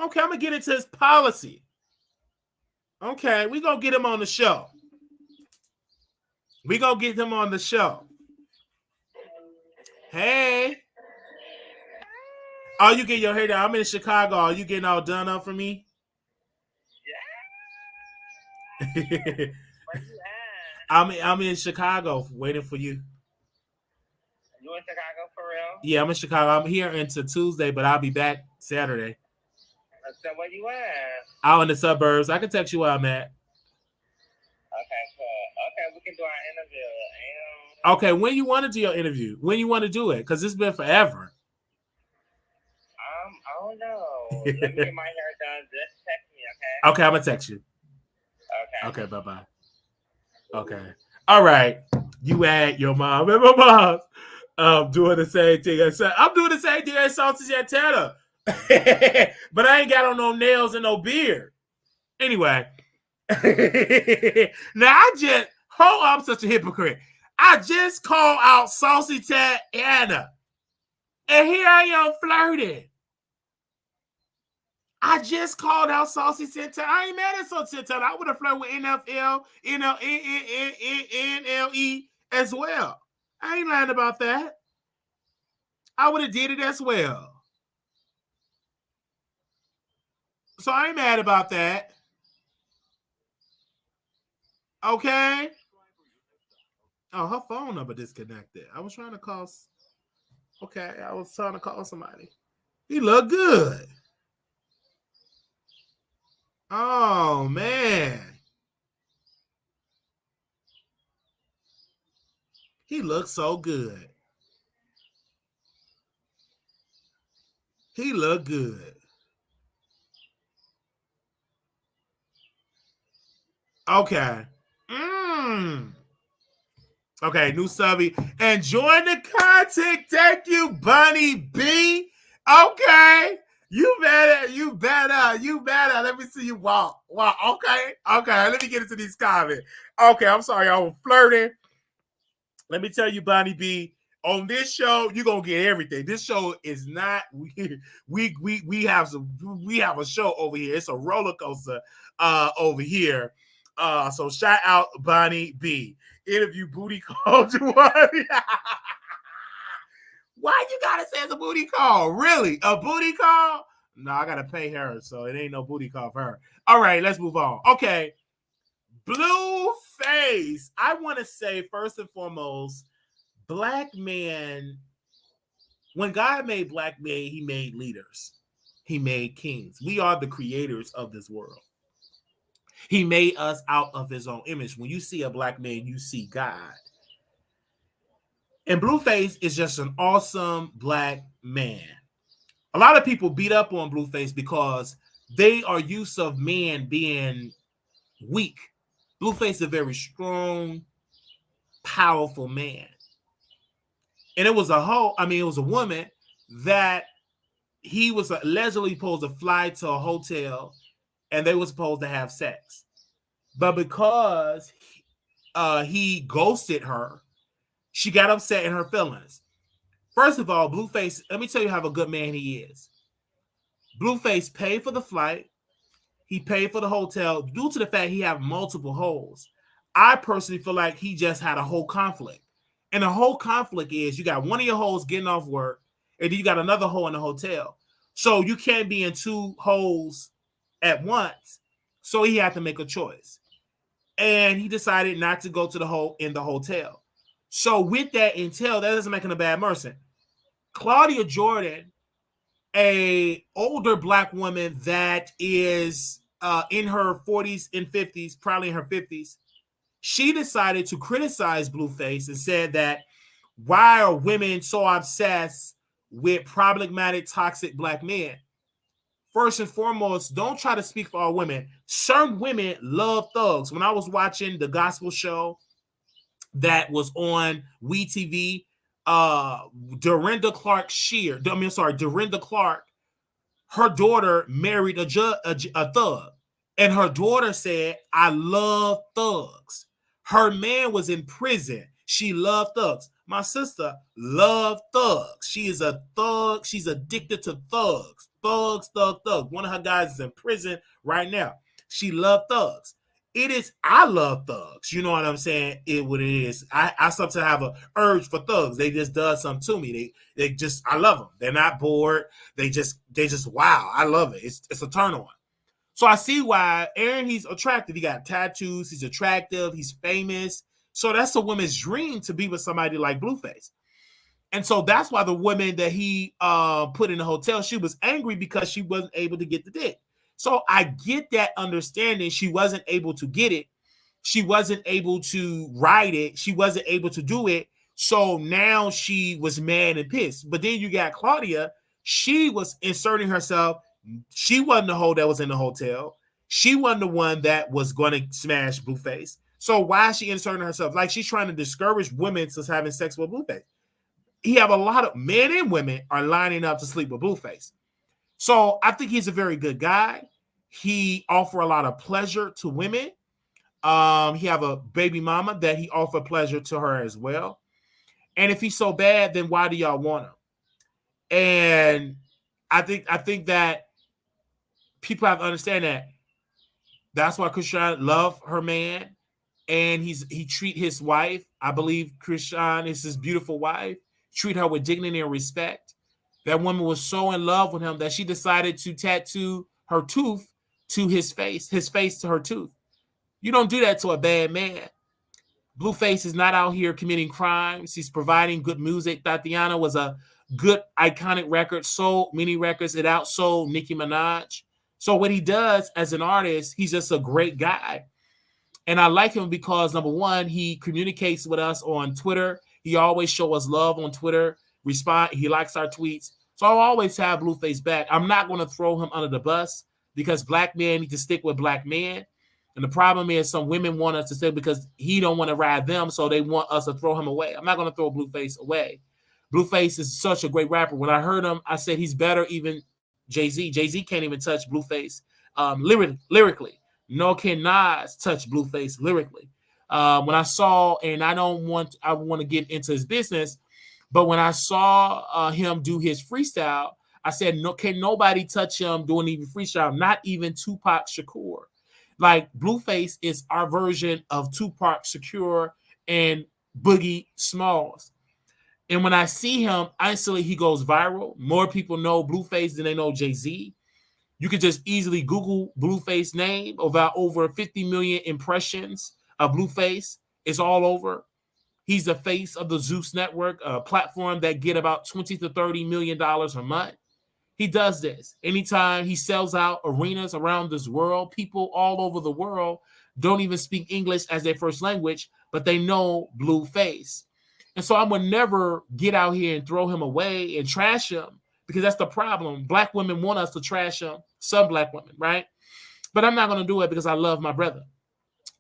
Okay, I'm gonna get into his policy. Okay, we gonna get him on the show. We gonna get him on the show. Hey. Oh, you get your hair done. I'm in Chicago. Are you getting all done up for me? you at? I'm in Chicago waiting for you. You in Chicago for real? Yeah, I'm in Chicago. I'm here until Tuesday, but I'll be back Saturday. So where you at? Out in the suburbs. I can text you where I'm at. Okay, cool. Okay, we can do our interview. Okay, when you want to do your interview? When you want to do it? Because it's been forever. I don't know. Let me get my hair done. Just text me, okay? Okay, I'm going to text you. Okay. Okay, bye-bye. Okay. All right. You at your mom and my mom's. Doing the same thing. I'm doing the same thing as Sausage Antenna. But I ain't got on no nails and no beard. Anyway. Now I'm such a hypocrite. I just called out Saucy Anna. And here I am flirting. I just called out Saucy Santana. I ain't mad at Saucy Santana. I would have flirted with NFL, NLE as well. I ain't lying about that. I would have did it as well. So I ain't mad about that. Okay. Oh, her phone number disconnected. I was trying to call. Okay, I was trying to call somebody. He looked good. Oh, man. He looks so good. He looked good. Okay. Okay, new subby. Enjoying the content. Thank you, Bunny B. Okay. You better. Let me see you walk. Wow. Okay. Let me get into these comments. Okay, I'm sorry, I was flirting. Let me tell you, Bunny B. On this show, you're gonna get everything. This show is not we have a show over here. It's a roller coaster over here. So shout out Bonnie B. Interview booty call to one. Why you gotta say it's a booty call? Really? A booty call? No, I gotta pay her, so it ain't no booty call for her. All right, let's move on. Okay. Blueface. I want to say first and foremost, black man, when God made black men, he made leaders. He made kings. We are the creators of this world. He made us out of his own image. When you see a black man, you see God. And Blueface is just an awesome black man. A lot of people beat up on Blueface because they are used of men being weak. Blueface is a very strong, powerful man. And it was a woman that he was allegedly supposed to fly to a hotel and they were supposed to have sex. But because he ghosted her, she got upset in her feelings. First of all, Blueface, let me tell you how a good man he is. Blueface paid for the flight. He paid for the hotel due to the fact he have multiple holes. I personally feel like he just had a whole conflict. And the whole conflict is you got one of your holes getting off work, and then you got another hole in the hotel. So you can't be in two holes at once. So he had to make a choice. And he decided not to go to the hole in the hotel. So with that entail, that doesn't make him a bad person. Claudia Jordan, a older black woman that is in her 40s and 50s, probably in her 50s, she decided to criticize Blueface and said that why are women so obsessed with problematic, toxic black men? First and foremost, don't try to speak for all women. Certain women love thugs. When I was watching the gospel show that was on WeTV, Dorinda Clark, her daughter married a thug. And her daughter said, I love thugs. Her man was in prison. She loved thugs. My sister loved thugs. She is a thug. She's addicted to thugs. Thugs. One of her guys is in prison right now. She loved thugs. I love thugs. You know what I'm saying? What it is. I sometimes have an urge for thugs. They just does something to me. I love them. They're not bored. They just wow. I love it. It's a turn on. So I see why Aaron, he's attractive. He got tattoos. He's attractive. He's famous. So that's a woman's dream to be with somebody like Blueface. And so that's why the woman that he put in the hotel, she was angry because she wasn't able to get the dick. So I get that understanding. She wasn't able to get it. She wasn't able to ride it. She wasn't able to do it. So now she was mad and pissed. But then you got Claudia. She was inserting herself. She wasn't the hoe that was in the hotel. She wasn't the one that was going to smash Blueface. So why is she inserting herself? Like she's trying to discourage women from having sex with Blueface. He have a lot of men and women are lining up to sleep with Blueface. So I think he's a very good guy. He offer a lot of pleasure to women. He have a baby mama that he offer pleasure to her as well. And if he's so bad, then why do y'all want him? And I think that people have to understand that. That's why Christian love her man, and he treat his wife. I believe Christian is his beautiful wife. Treat her with dignity and respect. That woman was so in love with him that she decided to tattoo her tooth to his face to her tooth. You don't do that to a bad man. Blueface is not out here committing crimes. He's providing good music. Tatiana was a good, iconic record. Sold many records. It outsold Nicki Minaj. So what he does as an artist, he's just a great guy. And I like him because, number one, he communicates with us on Twitter. He always shows us love on Twitter. He likes our tweets. So I'll always have Blueface back. I'm not going to throw him under the bus because black men need to stick with black men. And the problem is some women want us to stay because he don't want to ride them, so they want us to throw him away. I'm not going to throw Blueface away. Blueface is such a great rapper. When I heard him, I said he's better even Jay-Z. Jay-Z can't even touch Blueface lyrically. Nor can Nas touch Blueface lyrically. When I saw, and I want to get into his business, but when I saw him do his freestyle, I said, no, can nobody touch him doing even freestyle, not even Tupac Shakur. Like Blueface is our version of Tupac Shakur and Boogie Smalls. And when I see him, instantly he goes viral. More people know Blueface than they know Jay-Z. You could just easily Google Blueface name. About over 50 million impressions of Blueface. It's all over. He's the face of the Zeus Network, a platform that get about $20 to $30 million a month. He does this. Anytime he sells out arenas around this world, people all over the world don't even speak English as their first language, but they know Blueface. And so I would never get out here and throw him away and trash him because that's the problem. Black women want us to trash him, some black women, right? But I'm not going to do it because I love my brother.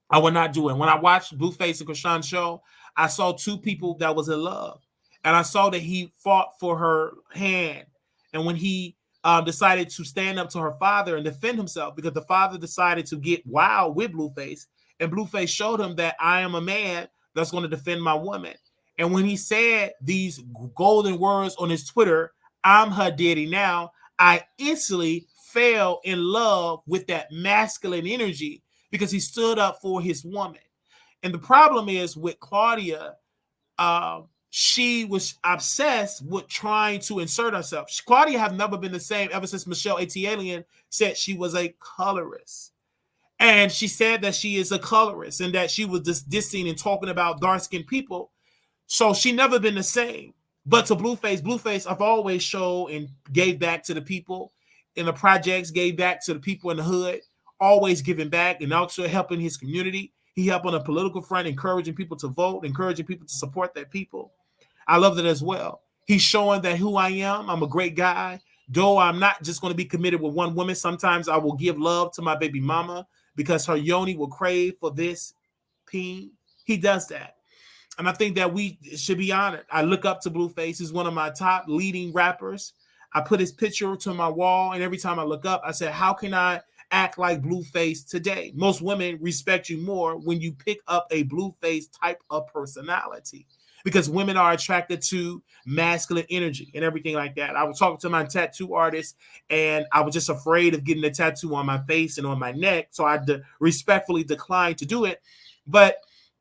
I would not do it. When I watched Blueface and Krishan show, I saw two people that was in love. And I saw that he fought for her hand. And when he decided to stand up to her father and defend himself because the father decided to get wild with Blueface, and Blueface showed him that I am a man that's going to defend my woman. And when he said these golden words on his Twitter, I'm her daddy now, I instantly fell in love with that masculine energy because he stood up for his woman. And the problem is with Claudia, she was obsessed with trying to insert herself. Claudia have never been the same ever since Michelle Alien said she was a colorist. And she said that she is a colorist and that she was just dissing and talking about dark-skinned people. So she never been the same. But to Blueface, I've always showed and gave back to the people in the projects, gave back to the people in the hood, always giving back and also helping his community. He helped on a political front, encouraging people to vote, encouraging people to support their people. I love that as well. He's showing that who I am. I'm a great guy. Though I'm not just going to be committed with one woman. Sometimes I will give love to my baby mama because her yoni will crave for this peen. He does that. And I think that we should be honored. I look up to Blueface. He's one of my top leading rappers. I put his picture to my wall, and every time I look up, I said, how can I act like Blueface today? Most women respect you more when you pick up a Blueface type of personality because women are attracted to masculine energy and everything like that. I was talking to my tattoo artist, and I was just afraid of getting a tattoo on my face and on my neck, so I respectfully declined to do it. But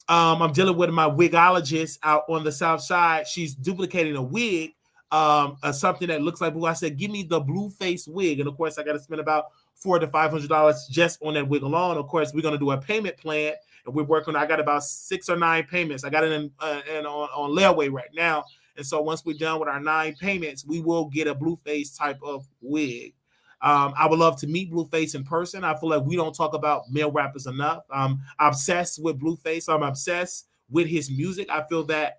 I'm dealing with my wigologist out on the South Side. She's duplicating a wig something that looks like blue. I said, give me the Blueface wig. And of course, I got to spend about $400 to $500 just on that wig alone. Of course, we're going to do a payment plan, and we're working. I got about 6 or 9 payments. I got it in on layaway right now. And so once we're done with our 9 payments, we will get a Blueface type of wig. I would love to meet Blueface in person. I feel like we don't talk about male rappers enough. I'm obsessed with Blueface. I'm obsessed with his music. I feel that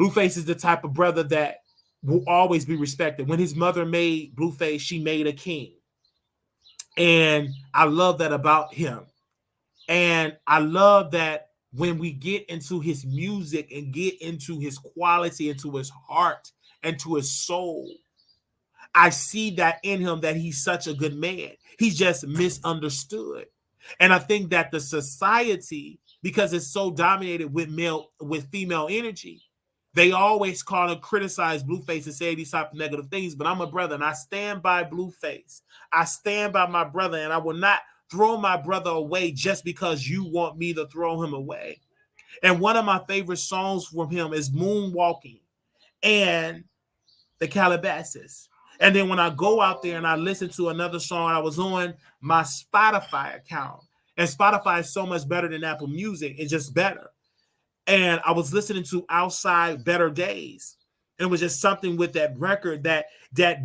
Blueface is the type of brother that will always be respected. When his mother made Blueface, she made a king. And I love that about him. And I love that when we get into his music and get into his quality, into his heart, and to his soul, I see that in him, that he's such a good man. He's just misunderstood. And I think that the society, because it's so dominated with female energy, they always kind of criticize Blueface and say these type of negative things. But I'm a brother, and I stand by Blueface. I stand by my brother, and I will not throw my brother away just because you want me to throw him away. And one of my favorite songs from him is Moonwalking and The Calabasas. And then when I go out there and I listen to another song, I was on my Spotify account. And Spotify is so much better than Apple Music. It's just better. And I was listening to Outside Better Days. And it was just something with that record that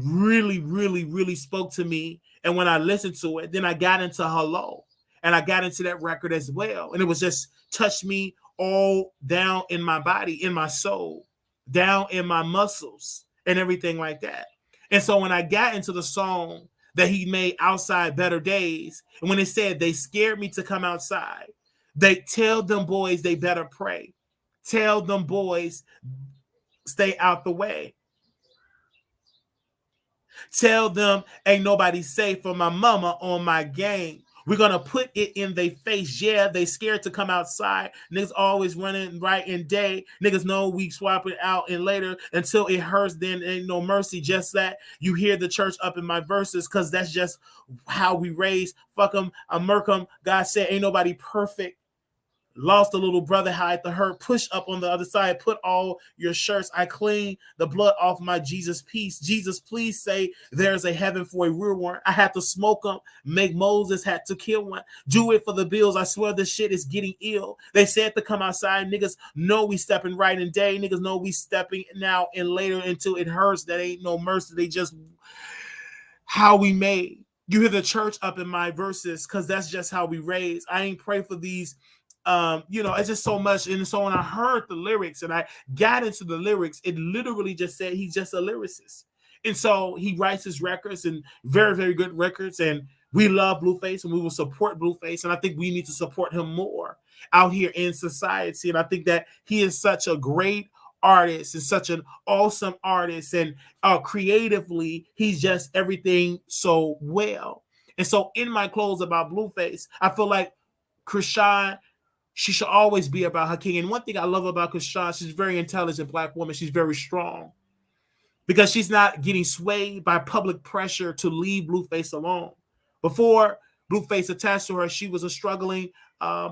really, really, really spoke to me. And when I listened to it, then I got into Hello. And I got into that record as well. And it was just touched me all down in my body, in my soul, down in my muscles, and everything like that. And so when I got into the song that he made, Outside Better Days, and when it said they scared me to come outside, they tell them boys they better pray. Tell them boys stay out the way. Tell them ain't nobody safe for my mama on my gang. We're going to put it in their face. Yeah, they scared to come outside. Niggas always running right in day. Niggas know we swap it out and later until it hurts. Then ain't no mercy. Just that you hear the church up in my verses, because that's just how we raise. Fuck them. I murk them. God said ain't nobody perfect. Lost a little brother, hide the hurt. Push up on the other side. Put all your shirts. I clean the blood off my Jesus piece. Jesus, please say there's a heaven for a real one. I had to smoke them. Make Moses had to kill one. Do it for the bills. I swear this shit is getting ill. They said to come outside. Niggas know we stepping right in day. Niggas know we stepping now and later until it hurts. That ain't no mercy. They just how we made. You hear the church up in my verses, because that's just how we raise. I ain't pray for these. It's just so much. And so when I heard the lyrics and I got into the lyrics, it literally just said he's just a lyricist. And so he writes his records, and very, very good records. And we love Blueface, and we will support Blueface. And I think we need to support him more out here in society. And I think that he is such a great artist and such an awesome artist. And creatively, he's just everything so well. And so in my close about Blueface, I feel like Krishan, she should always be about her king. And one thing I love about Krishan, she's a very intelligent Black woman. She's very strong because she's not getting swayed by public pressure to leave Blueface alone. Before Blueface attached to her, she was a struggling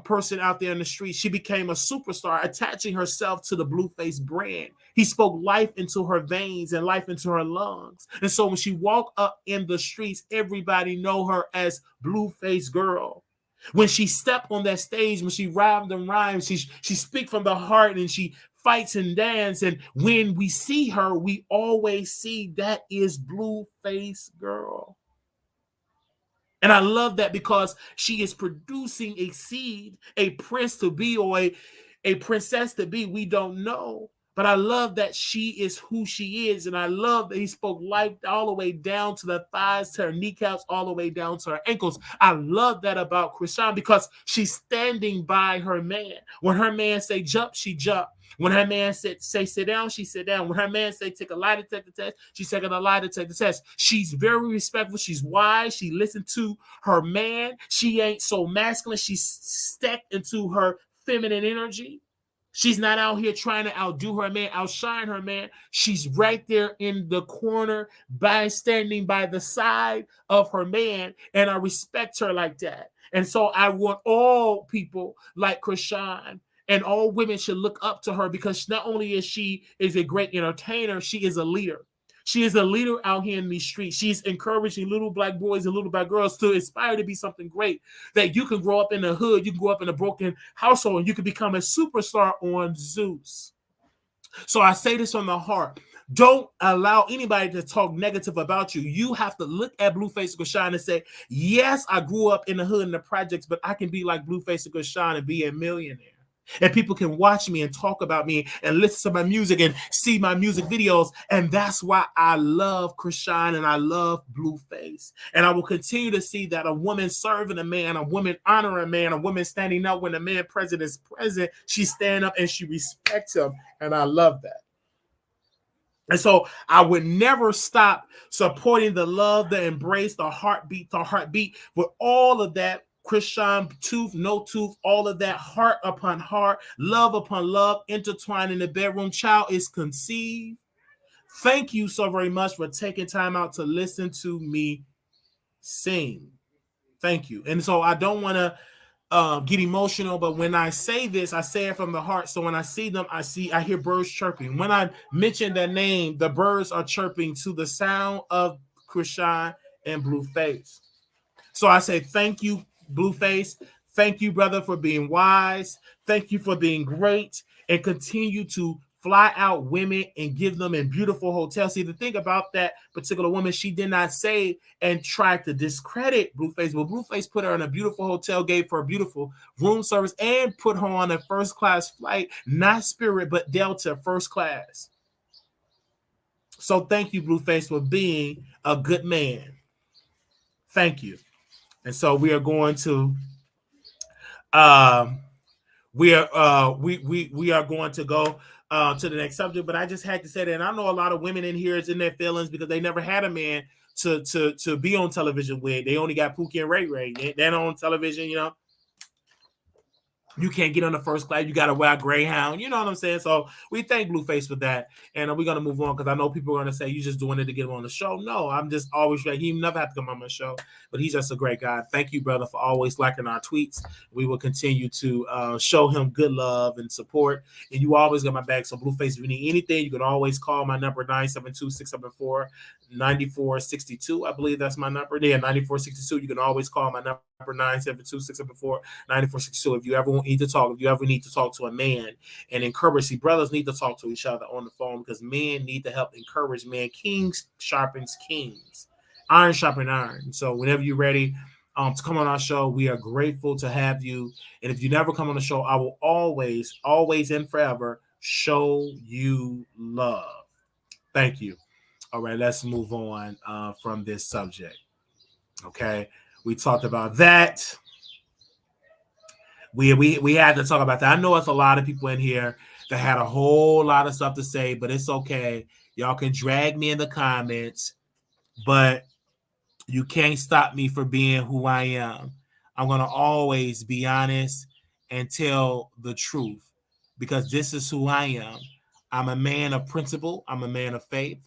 person out there in the street. She became a superstar, attaching herself to the Blueface brand. He spoke life into her veins and life into her lungs. And so when she walked up in the streets, everybody know her as Blueface Girl. When she stepped on that stage, when she rhymed and rhymes, she speaks from the heart, and she fights and dance. And when we see her, we always see that is Blueface Girl. And I love that because she is producing a seed, a prince to be, or a princess to be. We don't know. But I love that she is who she is. And I love that he spoke life all the way down to the thighs, to her kneecaps, all the way down to her ankles. I love that about Krishan because she's standing by her man. When her man say jump, she jump. When her man say sit down, she sit down. When her man say take a lie to take the test, she's taking a lie to take the test. She's very respectful. She's wise. She listened to her man. She ain't so masculine. She's stepped into her feminine energy. She's not out here trying to outdo her man, outshine her man. She's right there in the corner, standing by the side of her man, and I respect her like that. And so I want all people like Krishan And all women should look up to her because not only is she is a great entertainer, she is a leader. She is a leader out here in these streets. She's encouraging little black boys and little black girls to aspire to be something great. That you can grow up in the hood, you can grow up in a broken household, and you can become a superstar on Zeus. So I say this from the heart. Don't allow anybody to talk negative about you. You have to look at Blueface Krishan and say, yes, I grew up in the hood and the projects, but I can be like Blueface Krishan and be a millionaire. And people can watch me and talk about me and listen to my music and see my music videos. And that's why I love Krishan and I love Blueface. And I will continue to see that a woman serving a man, a woman honoring a man, a woman standing up when a man president is present. She stand up and she respects him. And I love that. And so I would never stop supporting the love, the embrace, the heartbeat with all of that. Krishan, tooth, no tooth, all of that, heart upon heart, love upon love, intertwined in the bedroom. Child is conceived. Thank you so very much for taking time out to listen to me sing. Thank you. And so I don't want to get emotional, but when I say this, I say it from the heart. So when I see them, I hear birds chirping. When I mention their name, the birds are chirping to the sound of Krishan and Blueface. So I say thank you, Blueface. Thank you, brother, for being wise. Thank you for being great, and continue to fly out women and give them in beautiful hotels. See, the thing about that particular woman, she did not say and try to discredit Blueface, but Blueface put her in a beautiful hotel, gave her a beautiful room service, and put her on a first class flight, not Spirit, but Delta first class. So thank you, Blueface, for being a good man. Thank you. And so we are going to we are going to go to the next subject, but I just had to say that. And I know a lot of women in here is in their feelings because they never had a man to be on television with. They only got Pookie and Ray Ray. They're on television, you know. You can't get on the first class. You got to wear a Greyhound. You know what I'm saying? So we thank Blueface for that. And we're going to move on because I know people are going to say, you just doing it to get him on the show. No, I'm just always like, he never have to come on my show, but he's just a great guy. Thank you, brother, for always liking our tweets. We will continue to show him good love and support. And you always got my back. So Blueface, if you need anything, you can always call my number, 972-674-9462. I believe that's my number. Yeah, 9462. You can always call my number, 972-674-9462. If you ever need to talk, if you ever need to talk to a man and encourage, see, brothers need to talk to each other on the phone because men need to help encourage men. Kings sharpens kings. Iron sharpens iron. So whenever you're ready to come on our show, we are grateful to have you. And if you never come on the show, I will always and forever show you love. Thank you. All right, let's move on from this subject. Okay, we talked about that. We had to talk about that. I know it's a lot of people in here that had a whole lot of stuff to say, but it's okay. Y'all can drag me in the comments, but you can't stop me from being who I am. I'm going to always be honest and tell the truth because this is who I am. I'm a man of principle. I'm a man of faith.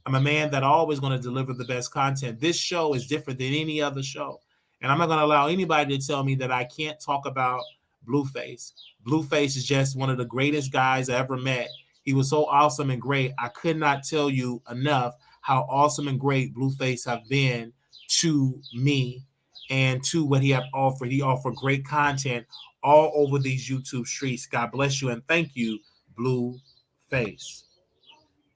I'm a man that always going to deliver the best content. This show is different than any other show. And I'm not going to allow anybody to tell me that I can't talk about Blueface. Blueface is just one of the greatest guys I ever met. He was so awesome and great. I could not tell you enough how awesome and great Blueface have been to me and to what he have offered. He offered great content all over these YouTube streets. God bless you and thank you, Blueface.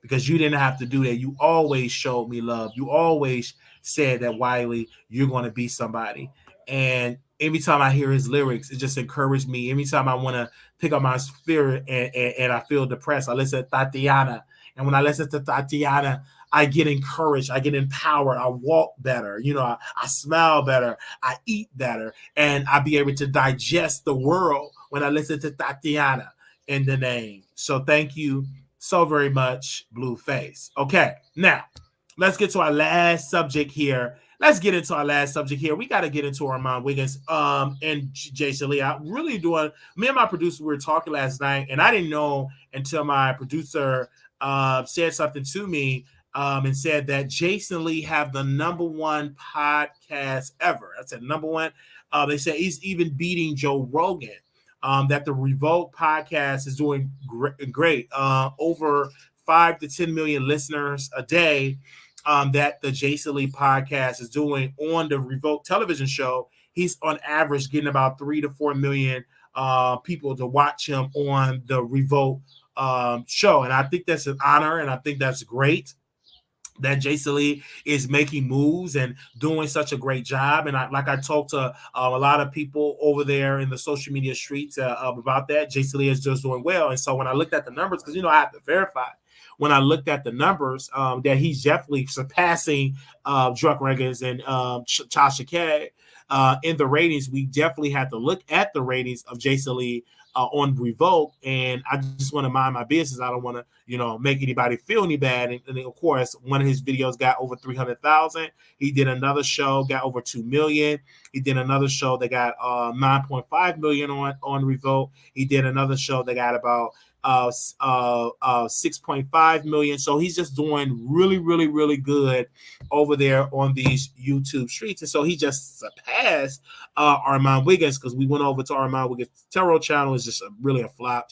Because you didn't have to do that. You always showed me love. You always said that, Wiley, you're going to be somebody. And every time I hear his lyrics, it just encouraged me. Every time I want to pick up my spirit and I feel depressed, I listen to Tatiana. And when I listen to Tatiana, I get encouraged. I get empowered. I walk better. You know, I smile better. I eat better. And I be able to digest the world when I listen to Tatiana in the name. So thank you so very much, Blueface. Okay, now let's get to our last subject here. We got to get into Armon Wiggins and Jason Lee. I really doing. Me and my producer we were talking last night, and I didn't know until my producer said something to me and said that Jason Lee have the #1 podcast ever. I said #1. They said he's even beating Joe Rogan. that the Revolt podcast is doing great. Over 5 to 10 million listeners a day. That the Jason Lee podcast is doing on the Revolt television show. He's on average getting about 3 to 4 million people to watch him on the Revolt show. And I think that's an honor, and I think that's great that Jason Lee is making moves and doing such a great job. And I talked to a lot of people over there in the social media streets about that. Jason Lee is just doing well. And so when I looked at the numbers, because, I have to verify, when I looked at the numbers, that he's definitely surpassing Drunk Records and Tasha K in the ratings. We definitely have to look at the ratings of Jason Lee on Revolt, and I just want to mind my business. I don't want to, make anybody feel any bad. And of course, one of his videos got over 300,000. He did another show, got over 2 million. He did another show that got 9.5 million on Revolt. He did another show that got about 6.5 million. So he's just doing really, really, really good over there on these YouTube streets. And so he just surpassed Armon Wiggins, because we went over to Armon Wiggins' Tarot channel. It's just really a flop.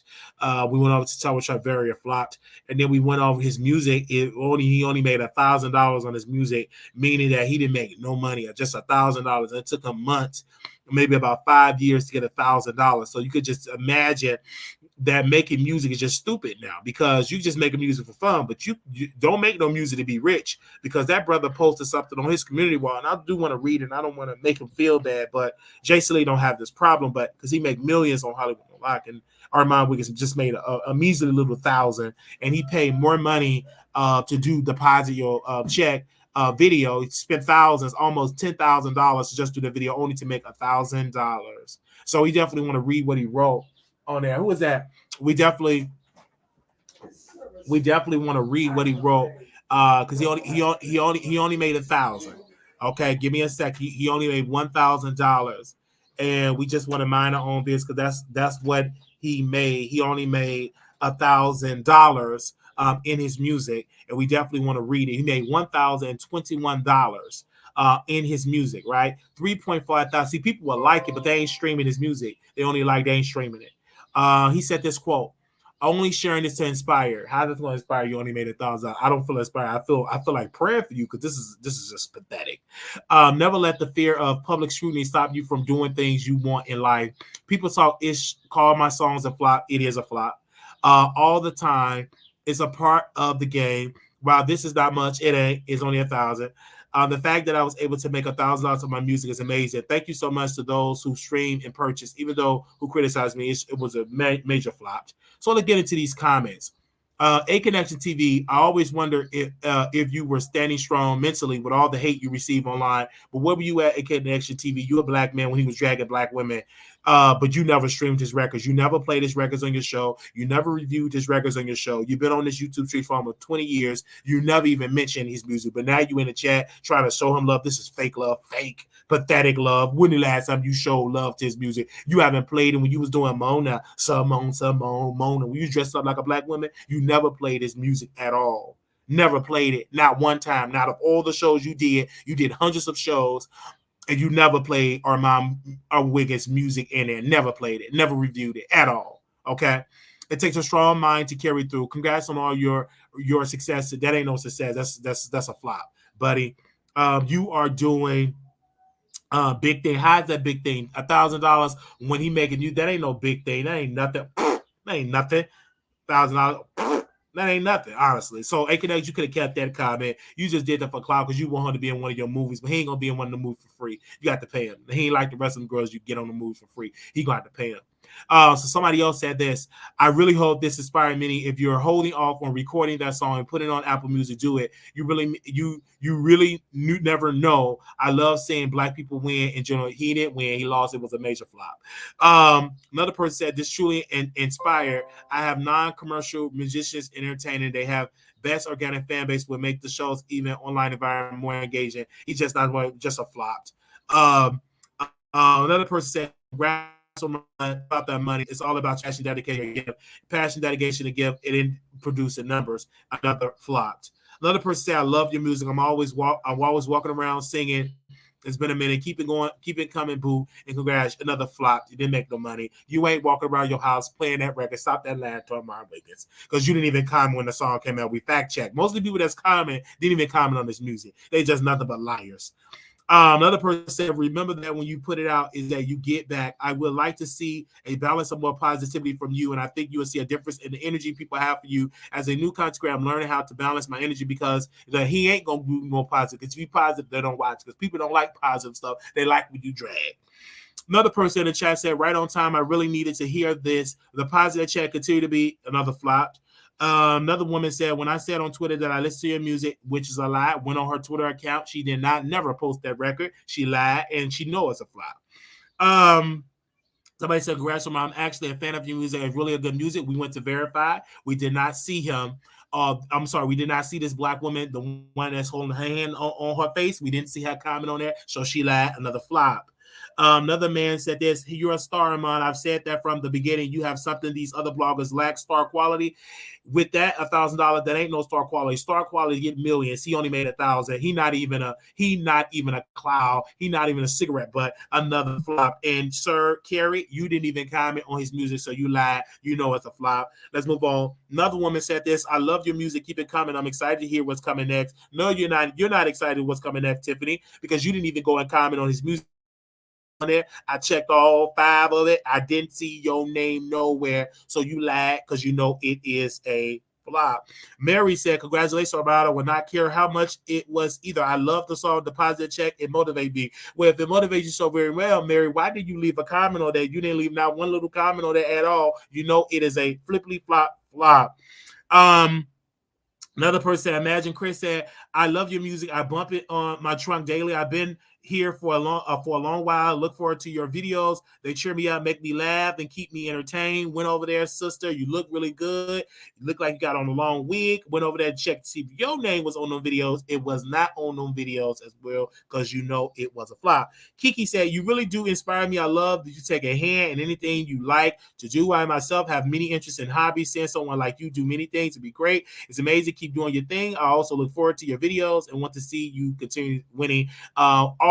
We went over to Tarot channel, very flopped. And then we went over his music. He only made $1,000 on his music, meaning that he didn't make no money, just $1,000. It took him months, maybe about 5 years to get $1,000. So you could just imagine that making music is just stupid now, because you just making music for fun, but you don't make no music to be rich. Because that brother posted something on his community wall, and I do want to read it, and I don't want to make him feel bad, but Jason Lee don't have this problem, but because he make millions on Hollywood Unlocked, and Armon Wiggins just made a measly little $1,000, and he paid more money to do deposit your check video. He spent thousands, almost $10,000 to just do the video, only to make $1,000. So he definitely want to read what he wrote on there. Who is that? We definitely want to read what he wrote, because he only made 1,000. Okay, give me a sec. He only made $1,000, and we just want to mind our own business, because that's what he made. He only made $1,000 in his music, and we definitely want to read it. He made $1,021 in his music, right? 3.5 thousand. See, people will like it, but they ain't streaming his music. They ain't streaming it. He said this quote: "Only sharing this to inspire." How does it inspire? You only made $1,000. I don't feel inspired. I feel like praying for you, because this is just pathetic. Never let the fear of public scrutiny stop you from doing things you want in life. People talk ish, call my songs a flop. It is a flop. All the time. It's a part of the game. While this is not much, it ain't. It's only 1,000. The fact that I was able to make $1,000 on my music is amazing. Thank you so much to those who streamed and purchased, even though who criticized me. It was a major flop. So let's get into these comments. A Connection TV, I always wonder if you were standing strong mentally with all the hate you receive online. But where were you at, A Connection TV? You a black man when he was dragging black women. But you never streamed his records. You never played his records on your show. You never reviewed his records on your show. You've been on this YouTube street for almost 20 years. You never even mentioned his music. But now you in the chat trying to show him love. This is fake love, fake, pathetic love. When the last time you showed love to his music? You haven't played it when you was doing Mona, Mona. When you dressed up like a black woman, you never played his music at all. Never played it. Not one time. Not of all the shows you did. You did hundreds of shows, and you never played Armon Wiggins' music in it. Never played it. Never reviewed it at all. Okay? It takes a strong mind to carry through. Congrats on all your success. That ain't no success. That's a flop, buddy. You are doing big thing. How's that big thing? $1,000 when he making you. That ain't no big thing. That ain't nothing. That ain't nothing. $1,000. That ain't nothing, honestly. So, AKX, you could have kept that comment. You just did that for clout because you want him to be in one of your movies, but he ain't gonna be in one of the movies for free. You got to pay him. He ain't like the rest of them girls you get on the movies for free. He gonna have to pay him. So somebody else said this. I really hope this inspired many. If you're holding off on recording that song and putting it on Apple Music, do it. You really never know. I love seeing black people win in general. He didn't win. He lost. It was a major flop. Another person said this truly inspired. I have non-commercial musicians entertaining. They have best organic fan base would make the shows even online environment more engaging. He's just not just a flop. Another person said about that money. It's all about passion, dedication, to give. Passion, dedication to give. It didn't produce the numbers. Another flopped. Another person said, "I love your music. I'm always walking around singing It's been a minute. Keep it going. Keep it coming, boo. And congrats. Another flop. You didn't make no money. You ain't walking around your house playing that record. Stop that line to Armon Wiggins. Because you didn't even comment when the song came out. We fact checked. Most of the people that's comment didn't even comment on this music. They just nothing but liars. Another person said, remember that when you put it out is that you get back. I would like to see a balance of more positivity from you, and I think you will see a difference in the energy people have for you. As a new content creator, I'm learning how to balance my energy because he ain't going to be more positive. Because if you positive, they don't watch. Because people don't like positive stuff. They like when you drag. Another person in the chat said, right on time, I really needed to hear this. The positive chat continue to be another flop. Another woman said, when I said on Twitter that I listen to your music, which is a lie, went on her Twitter account. She did not never post that record. She lied, and she knows it's a flop. Somebody said, congrats, I'm actually a fan of your music. It's really a good music. We went to verify. We did not see him. I'm sorry, we did not see this black woman, the one that's holding her hand on her face. We didn't see her comment on there, so she lied. Another flop. Another man said this, you're a star, Armon. I've said that from the beginning. You have something these other bloggers lack, star quality. With that, $1,000, that ain't no star quality. Star quality get millions. He only made 1,000. He not even a cloud. He not even a cigarette butt. Another flop. And Sir Carrie, you didn't even comment on his music, so you lied. You know it's a flop. Let's move on. Another woman said this, I love your music. Keep it coming. I'm excited to hear what's coming next. No, you're not. You're not excited what's coming next, Tiffany, because you didn't even go and comment on his music. There. I checked all 5 of it. I didn't see your name nowhere. So you lied because you know it is a flop. Mary said, congratulations, Armon. I will not care how much it was either. I love the song, Deposit Check. It motivates me. Well, if it motivates you so very well, Mary, why did you leave a comment on that? You didn't leave not one little comment on that at all. You know it is a flippity flop. Another person, imagine Chris said, I love your music. I bump it on my trunk daily. I've been here for a long while. Look forward to your videos. They cheer me up, make me laugh, and keep me entertained. Went over there, sister. You look really good. You look like you got on a long wig. Went over there, checked to see if your name was on them videos. It was not on them videos as well, because you know it was a flop. Kiki said, you really do inspire me. I love that you take a hand in anything you like to do. I myself have many interests and hobbies. Seeing someone like you do many things would be great. It's amazing. Keep doing your thing. I also look forward to your videos and want to see you continue winning.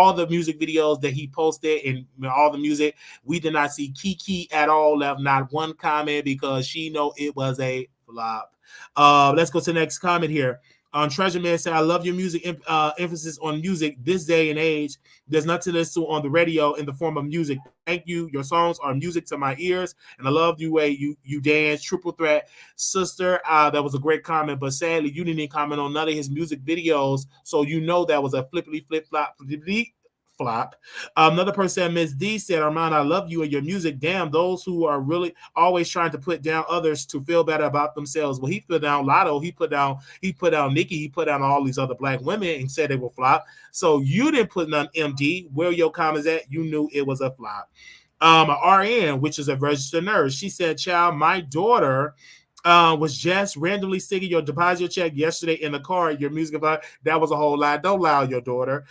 All the music videos that he posted and all the music, we did not see Kiki at all, left not one comment because she know it was a flop. Let's go to the next comment here. Treasure Man said, I love your music, emphasis on music this day and age. There's nothing to listen to on the radio in the form of music. Thank you. Your songs are music to my ears, and I love the way you dance. Triple threat, sister. That was a great comment, but sadly, you didn't even comment on none of his music videos, so you know that was a flippity flip flop. Flop. Another person, Miss D, said, Armon, I love you and your music. Damn, those who are really always trying to put down others to feel better about themselves. Well, he put down Lotto, he put down Nikki, he put down all these other black women and said they were flop. So you didn't put none MD. Where your comments at? You knew it was a flop. RN, which is a registered nurse, she said, child, my daughter was just randomly singing your deposit check yesterday in the car. Your music about that was a whole lie. Don't lie on your daughter,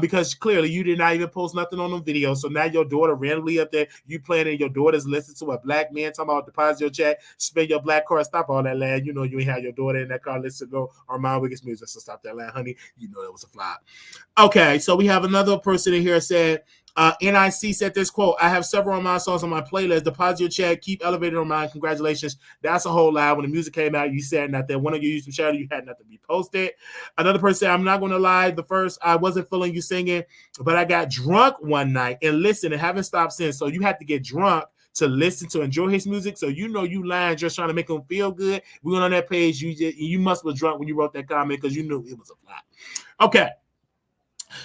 because clearly you did not even post nothing on them videos. So now your daughter randomly up there, you playing and your daughter's listening to a black man talking about deposit your check, spend your black card. Stop all that, lad. You know you ain't have your daughter in that car. Listen to Armon Wiggins music. So stop that, lad, honey. You know it was a flop. Okay, so we have another person in here said. NIC said this quote, I have several of my songs on my playlist. Deposit your check, keep elevating on mine. Congratulations. That's a whole lie. When the music came out, you said that one of your YouTube channel, you had nothing to be posted. Another person said, I'm not going to lie. The first, I wasn't feeling you singing, but I got drunk one night and listened and haven't stopped since. So you had to get drunk to listen to enjoy his music. So you know you lying just trying to make him feel good. We went on that page. You must have drunk when you wrote that comment because you knew it was a flop. Okay.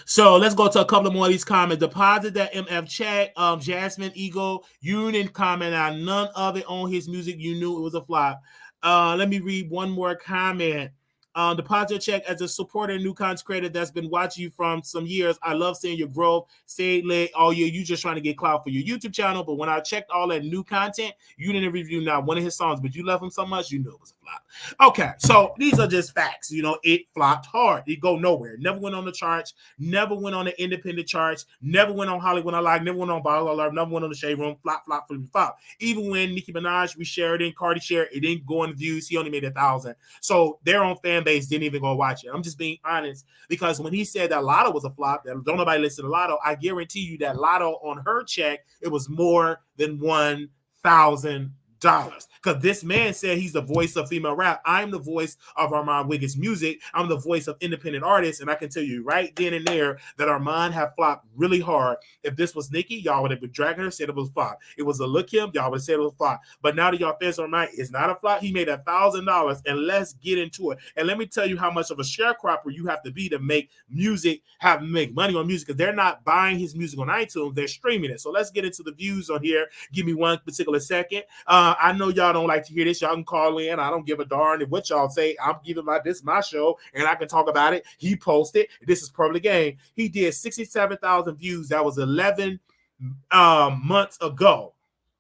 So let's go to a couple of more of these comments. Deposit that MF check. Jasmine Eagle, you didn't comment on none of it on his music. You knew it was a flop. Let me read one more comment. Deposit check as a supporter, new content creator that's been watching you from some years. I love seeing your growth. Say it all year. You just trying to get clout for your YouTube channel. But when I checked all that new content, you didn't review not one of his songs, but you love him so much, you knew it was a flop. flop. Okay, so these are just facts. You know, it flopped hard. It go nowhere. Never went on the charts. Never went on the independent charts. Never went on Hollywood Unlocked. Never went on Bottle Alert. Never went on the Shade Room. Flop, flop, flip, flop. Even when Nicki Minaj, we shared it, Cardi shared it didn't go on the views. He only made 1,000. So their own fan base didn't even go watch it. I'm just being honest because when he said that Lotto was a flop, that don't nobody listen to Lotto, I guarantee you that Lotto on her check, it was more than $1,000. Because this man said he's the voice of female rap. I'm the voice of Armon Wiggins music. I'm the voice of independent artists. And I can tell you right then and there that Armon have flopped really hard. If this was Nicki, y'all would have been dragging her, said it was flop. It was a Look Him, y'all would have said it was flop. But now that y'all fans Armon, it's not a flop. He made $1,000. And let's get into it. And let me tell you how much of a sharecropper you have to be to make music, make money on music, because they're not buying his music on iTunes, they're streaming it. So let's get into the views on here. Give me one particular second. I know y'all don't like to hear this. Y'all can call in. I don't give a darn if what y'all say. I'm giving my show, and I can talk about it. He posted. This is probably the game. He did 67,000 views. That was 11 months ago.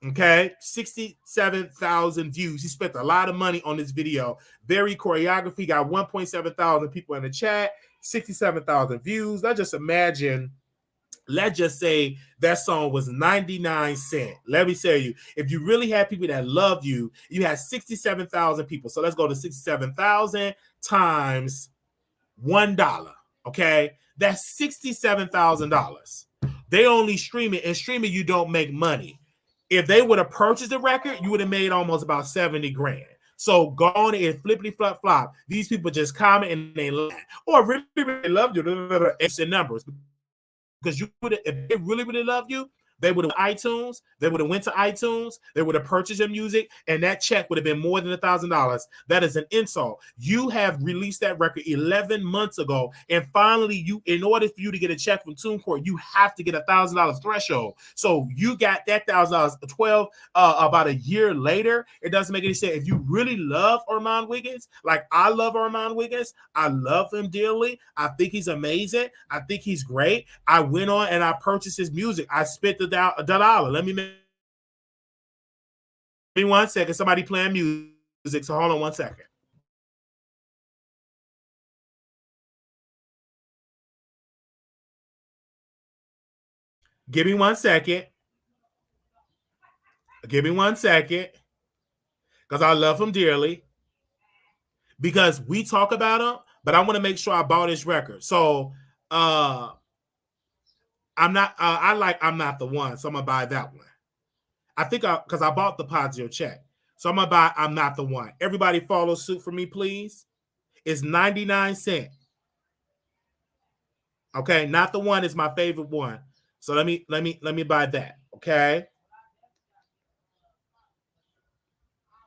Okay, 67,000 views. He spent a lot of money on this video. Very choreography. Got 1.7 thousand people in the chat. 67,000 views. Let's just imagine. Let's just say that song was 99 cents. Let me tell you, if you really had people that love you, you had 67,000 people. So let's go to 67,000 times $1. Okay, that's $67,000. They only stream it, and streaming you don't make money. If they would have purchased the record, you would have made almost about 70 grand. So go on and flippity flop flop. These people just comment and they laugh, or really, really love you. It's in numbers. Because you would, if they really, really love you, they would have iTunes. They would have went to iTunes. They would have purchased your music, and that check would have been more than $1,000. That is an insult. You have released that record 11 months ago, and finally, in order for you to get a check from TuneCore, you have to get $1,000 threshold. So you got that $1,000 about a year later. It doesn't make any sense. If you really love Armon Wiggins, like I love Armon Wiggins, I love him dearly. I think he's amazing. I think he's great. I went on and I purchased his music. I spent the $1. Let me one second. Somebody playing music. So hold on one second. Give me one second. Give me one second. Because I love him dearly. Because we talk about him, but I want to make sure I bought his record. So I'm not the one, so I'm gonna buy that one. I think because I bought the Podzio check. So I'm gonna buy I'm Not the One. Everybody follow suit for me, please. It's 99 cents. Okay, Not the One is my favorite one. So let me buy that. Okay.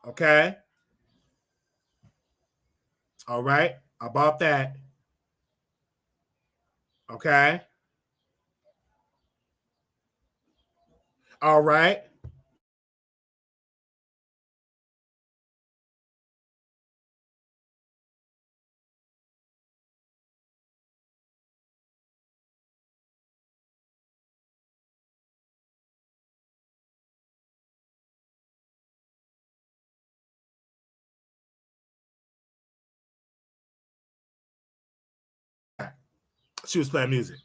Okay. All right. I bought that. Okay. All right. She was playing music.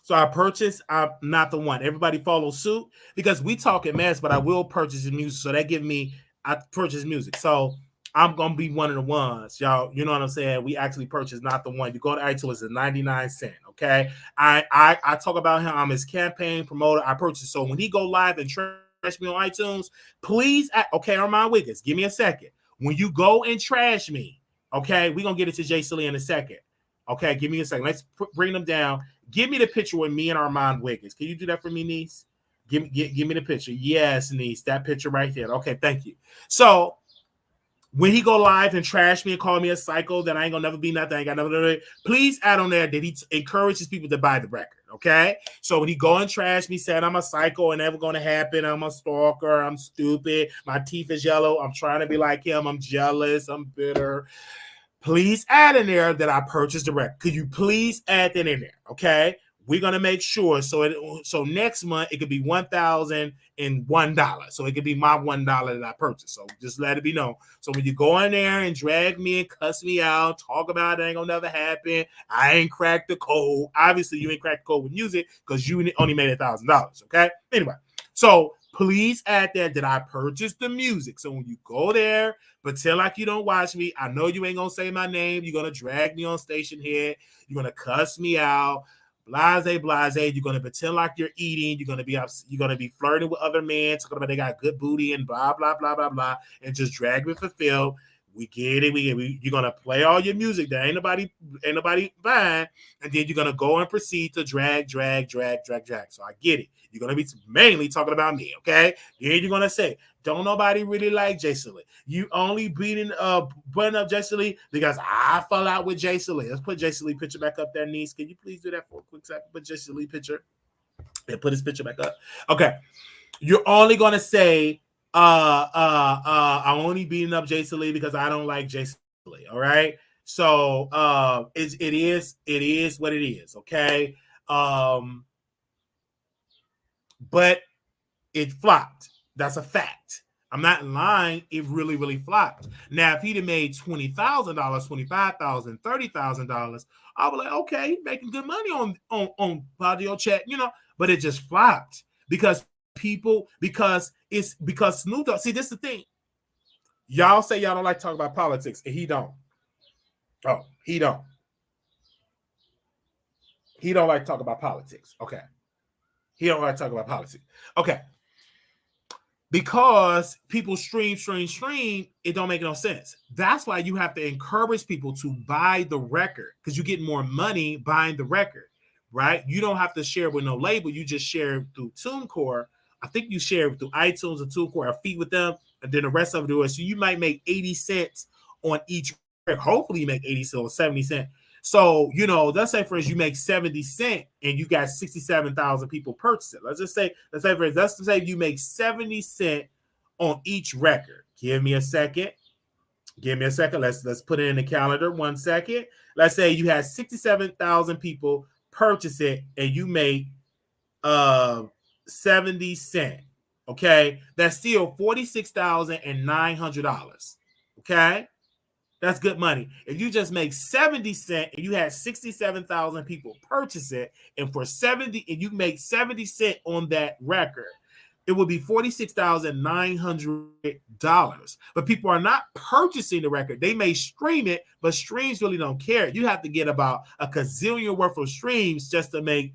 So I purchased I'm Not the One. Everybody follow suit because we talking mess, but I will purchase his music. So that give me I purchase music. So I'm gonna be one of the ones, y'all. You know what I'm saying? We actually purchased Not the One. You go to iTunes, it's 99 cents. Okay. I talk about him. I'm his campaign promoter. I purchased. So when he go live and trash me on iTunes, please okay, Armon Wiggins, give me a second. When you go and trash me, okay, we're gonna get it to Jay Silly in a second. Okay, give me a second. Let's bring them down. Give me the picture with me and Armon Wiggins. Can you do that for me, niece? Give me the picture. Yes, niece. That picture right there. Okay, thank you. So when he go live and trash me and call me a psycho, that I ain't gonna never be nothing, I ain't got nothing. Please add on there that he encourages people to buy the record. Okay, so when he go and trash me, saying I'm a psycho and never gonna happen, I'm a stalker, I'm stupid, my teeth is yellow, I'm trying to be like him, I'm jealous, I'm bitter. Please add in there that I purchased the record. Could you please add that in there? Okay. we're gonna make sure so next month it could be $1,001. So it could be my $1 that I purchased. So just let it be known. So when you go in there and drag me and cuss me out, talk about it ain't gonna never happen. I ain't cracked the code. Obviously, you ain't cracked the code with music because you only made $1,000. Okay. Anyway, so please add that I purchased the music. So when you go there, pretend like you don't watch me. I know you ain't gonna say my name. You're gonna drag me on station here. You're gonna cuss me out. Blase. You're gonna pretend like you're eating. You're gonna be flirting with other men, talking about they got good booty and blah blah blah blah blah, and just drag me for Phil. We get it. You're gonna play all your music that ain't nobody buying, and then you're gonna go and proceed to drag. So I get it. You're gonna be mainly talking about me, okay? Then you're gonna say, don't nobody really like Jason Lee. You only butting up Jason Lee because I fell out with Jason Lee. Let's put Jason Lee picture back up there, niece. Can you please do that for a quick second? Put Jason Lee picture and put his picture back up. Okay. You're only gonna say, I'm only beating up Jason Lee because I don't like Jason Lee. All right. So it is what it is, okay? But it flopped. That's a fact. I'm not lying. It really, really flopped. Now, if he'd have made $20,000, $25,000, $30,000, I was like, okay, making good money on audio chat, but it just flopped because Snoop Dogg. See, this is the thing. Y'all say y'all don't like talking about politics, and he don't. Oh, he don't. He don't like talking about politics. Okay. He don't like talking about politics. Okay. Because people stream, it don't make no sense. That's why you have to encourage people to buy the record because you get more money buying the record, right? You don't have to share with no label. You just share through TuneCore. I think you share through iTunes and TuneCore or feed with them, and then the rest of it is. So you might make 80 cents on each record. Hopefully you make 80 cents or 70 cents. So, let's say for instance, you make 70 cents and you got 67,000 people purchase it. Let's say you make 70 cents on each record. Give me a second. Let's put it in the calendar. 1 second. Let's say you had 67,000 people purchase it and you make 70 cents. Okay. That's still $46,900. Okay. That's good money. If you just make 70 cents and you had 67,000 people purchase it, and you make 70 cents on that record, it would be $46,900. But people are not purchasing the record. They may stream it, but streams really don't care. You have to get about a gazillion worth of streams just to make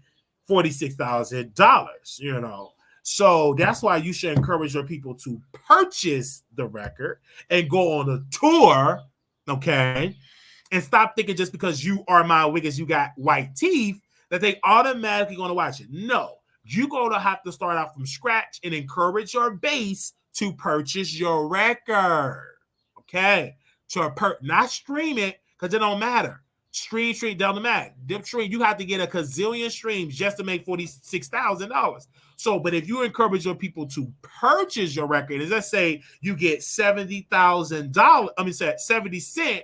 $46,000, So that's why you should encourage your people to purchase the record and go on a tour. Okay, and stop thinking just because you are Armon Wiggins, you got white teeth, that they automatically going to watch it. No, you're going to have to start out from scratch and encourage your base to purchase your record. Okay, not stream it because it don't matter. Stream down matter. You have to get a gazillion streams just to make $46,000. So, but if you encourage your people to purchase your record, as let's say you get $70,000, 70 cents,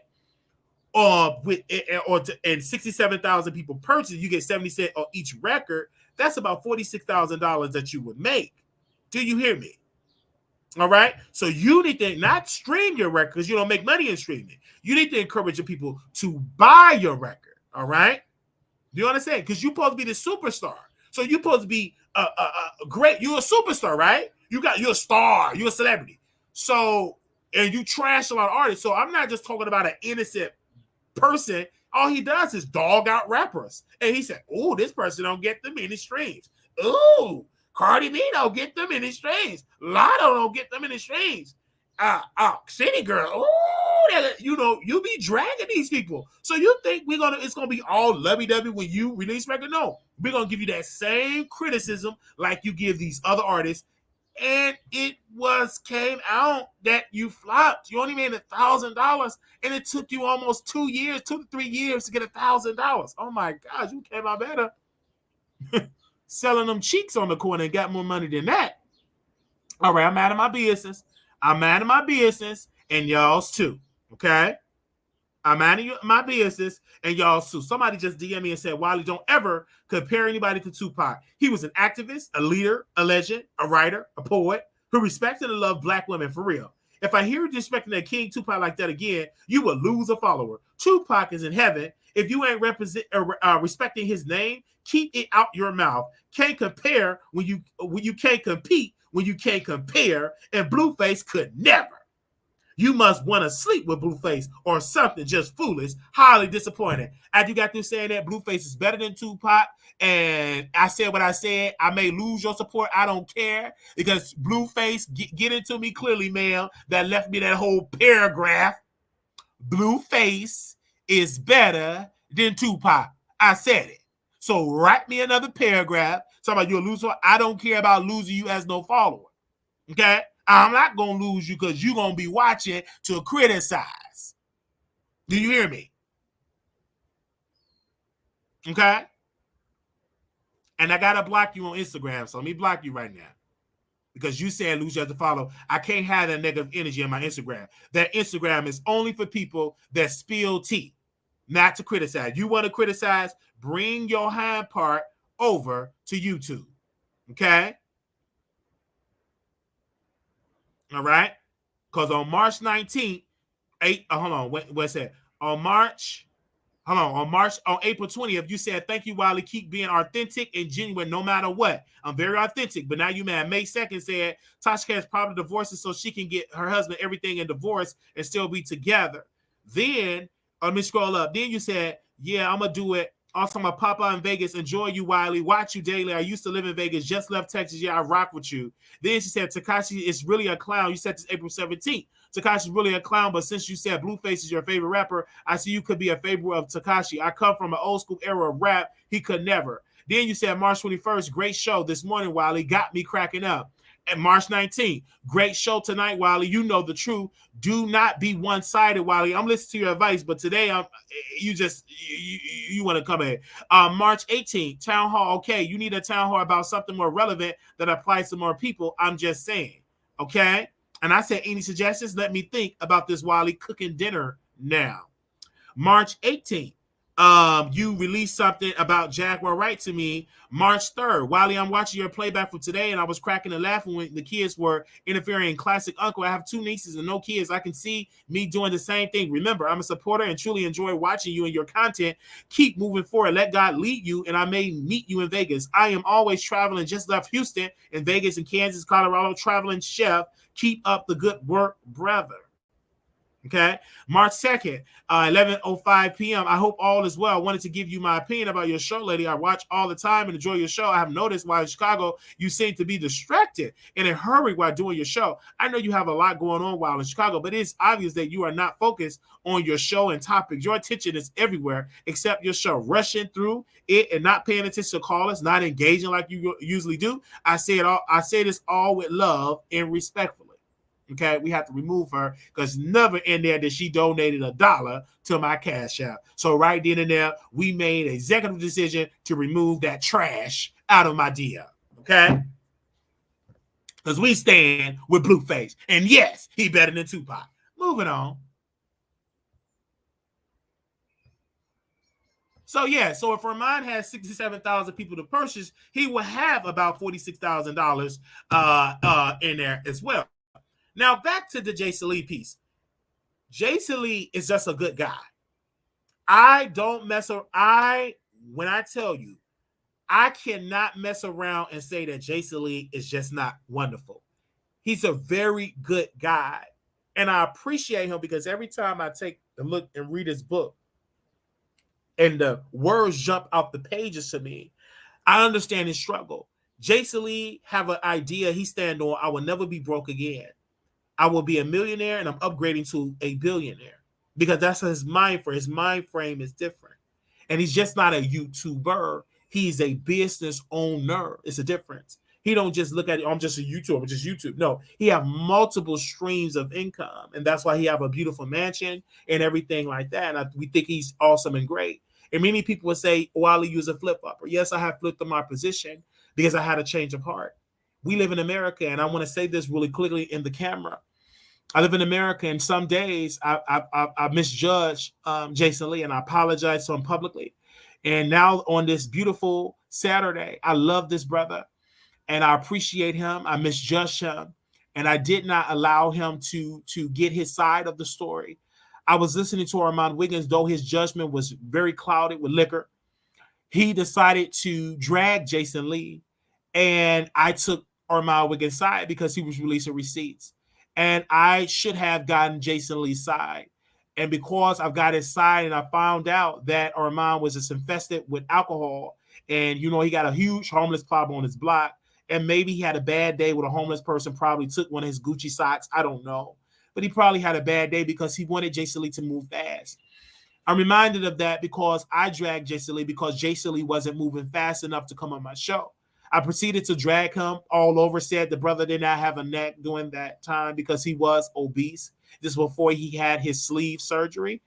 and 67,000 people purchase, you get 70 cents on each record. That's about $46,000 that you would make. Do you hear me? All right. So you need to not stream your record because you don't make money in streaming. You need to encourage your people to buy your record. All right. Do you understand? Because you're supposed to be the superstar. So you're supposed to be great. You're a superstar, right? You're a star. You're a celebrity. So, and you trash a lot of artists. So I'm not just talking about an innocent person. All he does is dog out rappers. And he said, oh, this person don't get them many streams. Ooh, Cardi B don't get them many streams. Lotto don't get them many streams. City Girl, ooh, you be dragging these people. So you think it's gonna be all lovey-dovey when you release record? No, we're gonna give you that same criticism like you give these other artists. And it came out that you flopped. You only made $1,000, and it took you almost 2 to 3 years to get $1,000. Oh my gosh, you came out better selling them cheeks on the corner and got more money than that. All right, I'm out of my business. And y'all's too. Okay. I'm minding my business, and y'all sue. Somebody just DM me and said, Wiley, don't ever compare anybody to Tupac. He was an activist, a leader, a legend, a writer, a poet who respected and loved black women for real. If I hear you disrespecting that King Tupac like that again, you will lose a follower. Tupac is in heaven. If you ain't respecting his name, keep it out your mouth. Can't compare when you can't compete, when you can't compare, and Blueface could never. You must want to sleep with Blueface or something just foolish, highly disappointed. After you got through saying that Blueface is better than Tupac, and I said what I said, I may lose your support. I don't care, because Blueface, get into me clearly, ma'am, that left me that whole paragraph. Blueface is better than Tupac. I said it. So write me another paragraph talking about you're a loser. I don't care about losing you as no follower. Okay? I'm not going to lose you because you're going to be watching to criticize. Do you hear me? Okay? And I got to block you on Instagram, so let me block you right now. Because you said lose you as a follow. I can't have that negative energy on my Instagram. That Instagram is only for people that spill tea, not to criticize. You want to criticize, bring your hind part over to YouTube. Okay? All right? Because on March 19th, what's that? On April 20th, you said, thank you, Wiley. Keep being authentic and genuine no matter what. I'm very authentic, but now you mad. May 2nd said, Tasha has probably divorces so she can get her husband everything in divorce and still be together. Then, let me scroll up. Then you said, yeah, I'm going to do it. Also, my papa in Vegas. Enjoy you, Wiley. Watch you daily. I used to live in Vegas. Just left Texas. Yeah, I rock with you. Then she said, Tekashi is really a clown. You said this April 17th. Tekashi's really a clown, but since you said Blueface is your favorite rapper, I see you could be a favorite of Tekashi. I come from an old school era of rap. He could never. Then you said March 21st, great show this morning, Wiley. Got me cracking up. And March 19th, great show tonight, Wiley. You know the truth. Do not be one-sided, Wiley. I'm listening to your advice, but today you want to come in. March 18th, town hall. Okay, you need a town hall about something more relevant that applies to more people. I'm just saying. Okay? And I said, any suggestions? Let me think about this, Wiley. Cooking dinner now. March 18th, you released something about Jaguar Wright to me. March 3rd, Wiley, I'm watching your playback from today, and I was cracking and laughing when the kids were interfering in classic uncle. I have 2 nieces and no kids. I can see me doing the same thing. Remember, I'm a supporter and truly enjoy watching you and your content. Keep moving forward. Let God lead you, and I may meet you in Vegas. I am always traveling. Just left Houston and Vegas and Kansas, Colorado, traveling chef. Keep up the good work, brother. Okay, March 2nd, 11:05 p.m. I hope all is well. I wanted to give you my opinion about your show, lady. I watch all the time and enjoy your show. I have noticed while in Chicago, you seem to be distracted and in a hurry while doing your show. I know you have a lot going on while in Chicago, but it's obvious that you are not focused on your show and topics. Your attention is everywhere except your show, rushing through it and not paying attention to callers, not engaging like you usually do. I say this all with love and respectfully. Okay, we have to remove her because never in there did she donated $1 to my Cash App. So right then and there, we made an executive decision to remove that trash out of my DM. Okay, because we stand with Blueface, and yes, he better than Tupac. Moving on. So yeah, so if Armon has 67,000 people to purchase, he will have about $46,000 in there as well. Now, back to the Jason Lee piece. Jason Lee is just a good guy. I don't mess around. When I tell you, I cannot mess around and say that Jason Lee is just not wonderful. He's a very good guy. And I appreciate him because every time I take a look and read his book and the words jump out the pages to me, I understand his struggle. Jason Lee have an idea he stand on. I will never be broke again. I will be a millionaire and I'm upgrading to a billionaire because that's his mind frame. His mind frame is different. And he's just not a YouTuber. He's a business owner. It's a difference. He don't just look at it, I'm just a YouTuber, I'm just YouTube. No, he have multiple streams of income. And that's why he have a beautiful mansion and everything like that. And we think he's awesome and great. And many people would say, Wiley, you was a flip-flopper. Yes, I have flipped on my position because I had a change of heart. We live in America, and I want to say this really clearly in the camera. I live in America, and some days I misjudge Jason Lee, and I apologize to him publicly. And now on this beautiful Saturday, I love this brother, and I appreciate him. I misjudged him, and I did not allow him to get his side of the story. I was listening to Armon Wiggins, though his judgment was very clouded with liquor. He decided to drag Jason Lee, and I took Armon Wiggins' side because he was releasing receipts. And I should have gotten Jason Lee's side. And because I've got his side and I found out that Armon was just infested with alcohol, and he got a huge homeless problem on his block, and maybe he had a bad day with a homeless person, probably took one of his Gucci socks. I don't know. But he probably had a bad day because he wanted Jason Lee to move fast. I'm reminded of that because I dragged Jason Lee because Jason Lee wasn't moving fast enough to come on my show. I proceeded to drag him all over, said the brother did not have a neck during that time because he was obese. This was before he had his sleeve surgery.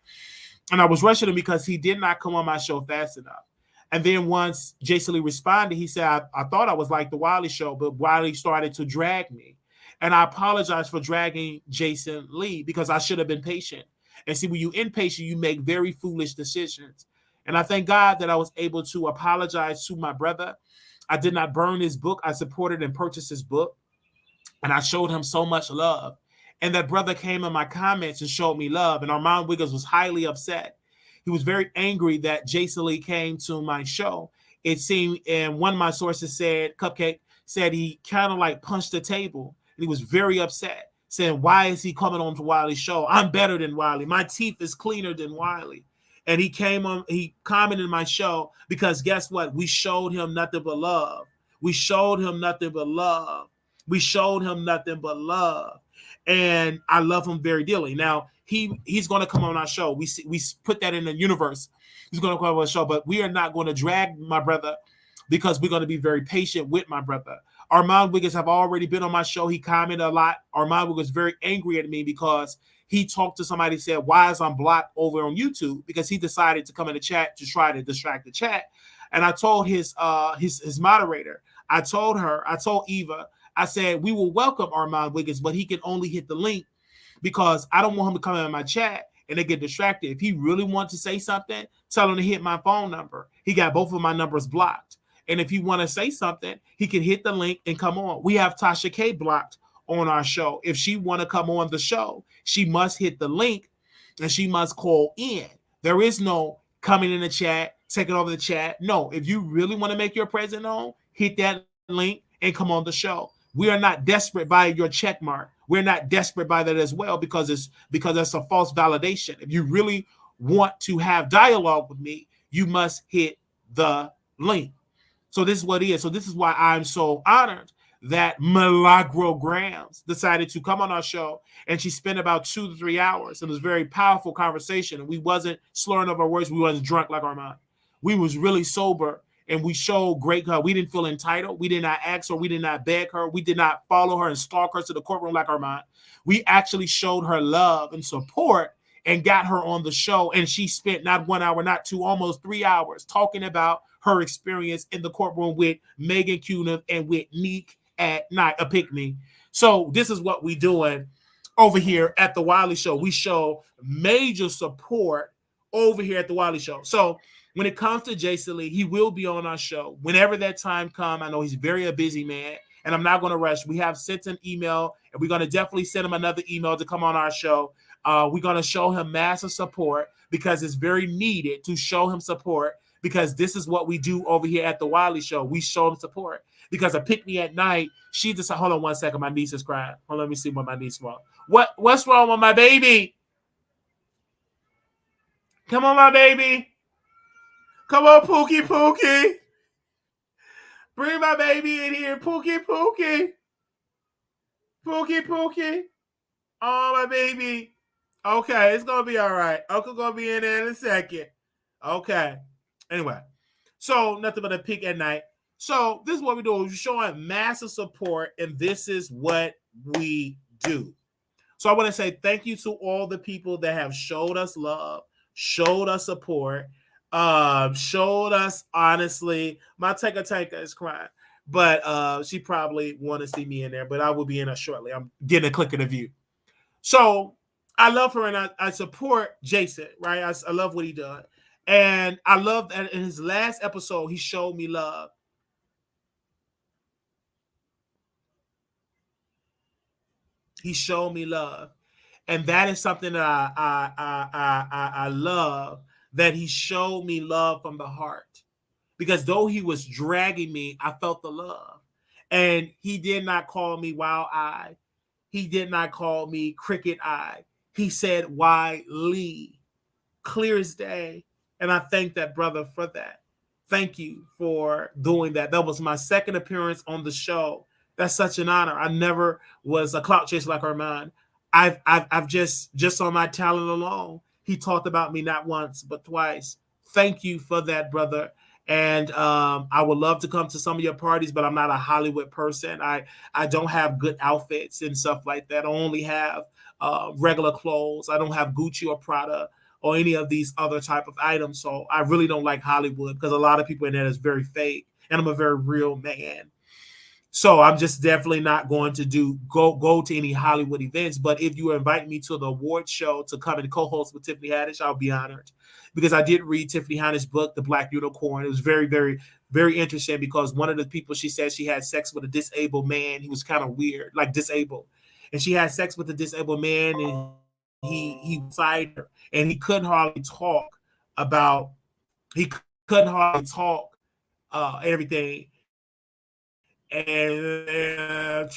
And I was rushing him because he did not come on my show fast enough. And then once Jason Lee responded, he said, I thought I was like the Wiley Show, but Wiley started to drag me. And I apologize for dragging Jason Lee because I should have been patient. And see, when you're impatient, you make very foolish decisions. And I thank God that I was able to apologize to my brother. I did not burn his book. I supported and purchased his book. And I showed him so much love. And that brother came in my comments and showed me love. And Armon Wiggins was highly upset. He was very angry that Jason Lee came to my show. It seemed, and one of my sources said, Cupcake said he kind of like punched the table. And he was very upset, saying, why is he coming on to Wiley's show? I'm better than Wiley. My teeth is cleaner than Wiley. And he came on, he commented on my show because guess what? We showed him nothing but love. We showed him nothing but love. We showed him nothing but love. And I love him very dearly. Now, he's going to come on our show. We put that in the universe. He's going to come on our show, but we are not going to drag my brother because we're going to be very patient with my brother. Armon Wiggins have already been on my show. He commented a lot. Armon was very angry at me because he talked to somebody, said, why is I'm blocked over on YouTube? Because he decided to come in the chat to try to distract the chat. And I told his moderator, I told Eva, I said, we will welcome Armon Wiggins, but he can only hit the link because I don't want him to come in my chat and they get distracted. If he really wants to say something, tell him to hit my phone number. He got both of my numbers blocked. And if you want to say something, he can hit the link and come on. We have Tasha K blocked on our show. If she want to come on the show, she must hit the link and she must call in. There is no coming in the chat, taking over the chat. No, if you really want to make your presence known, hit that link and come on the show. We are not desperate by your check mark. We're not desperate by that as well because that's a false validation. If you really want to have dialogue with me, you must hit the link. So this is what it is. So this is why I'm so honored that Milagro Grams decided to come on our show, and she spent about 2 to 3 hours. It was a very powerful conversation, and we wasn't slurring over words. We wasn't drunk like Armon. We was really sober, and we showed great her. We didn't feel entitled. We did not ask her. We did not beg her. We did not follow her and stalk her to the courtroom like Armon. We actually showed her love and support and got her on the show, and she spent not 1 hour, not 2, almost 3 hours talking about her experience in the courtroom with Megan Cuniff and with Neek at night, a pick-me. So this is what we doing over here at the Wiley Show. We show major support over here at the Wiley Show. So when it comes to Jason Lee, he will be on our show whenever that time comes. I know he's very a busy man, and I'm not going to rush. We have sent an email, and we're going to definitely send him another email to come on our show. We're going to show him massive support because it's very needed to show him support, because this is what we do over here at the Wiley Show. We show him support. Because a pick-me at night, she just, hold on 1 second, my niece is crying. Hold on, let me see what my niece wants. What's wrong with my baby? Come on, my baby. Come on, Pookie Pookie. Bring my baby in here, Pookie Pookie. Pookie Pookie. Oh, my baby. Okay, it's going to be all right. Uncle going to be in there in a second. Okay. Anyway, so nothing but a pick at night. So this is what we do. We're showing massive support, and this is what we do. So I want to say thank you to all the people that have showed us love, showed us support, showed us honestly. My Tanka is crying, but she probably want to see me in there, but I will be in there shortly. I'm getting a click of the view. So I love her and I support Jason, right? I love what he done. And I love that in his last episode, he showed me love. He showed me love. And that is something that I love, that he showed me love from the heart. Because though he was dragging me, I felt the love. And he did not call me wild eye. He did not call me cricket eye. He said, why Lee? Clear as day. And I thank that brother for that. Thank you for doing that. That was my second appearance on the show. That's such an honor. I never was a clout chaser like Armon. I've just on my talent alone, he talked about me not once but twice. Thank you for that, brother. And I would love to come to some of your parties, but I'm not a Hollywood person. I don't have good outfits and stuff like that. I only have regular clothes. I don't have Gucci or Prada or any of these other type of items. So I really don't like Hollywood because a lot of people in there is very fake, and I'm a very real man. So I'm just definitely not going to go to any Hollywood events. But if you invite me to the award show to come and co-host with Tiffany Haddish, I'll be honored. Because I did read Tiffany Haddish's book, The Black Unicorn. It was very, very, very interesting because one of the people, she said she had sex with a disabled man. He was kind of weird, like disabled. And she had sex with a disabled man, and he beside her, and he couldn't hardly talk about, he couldn't hardly talk everything. And that's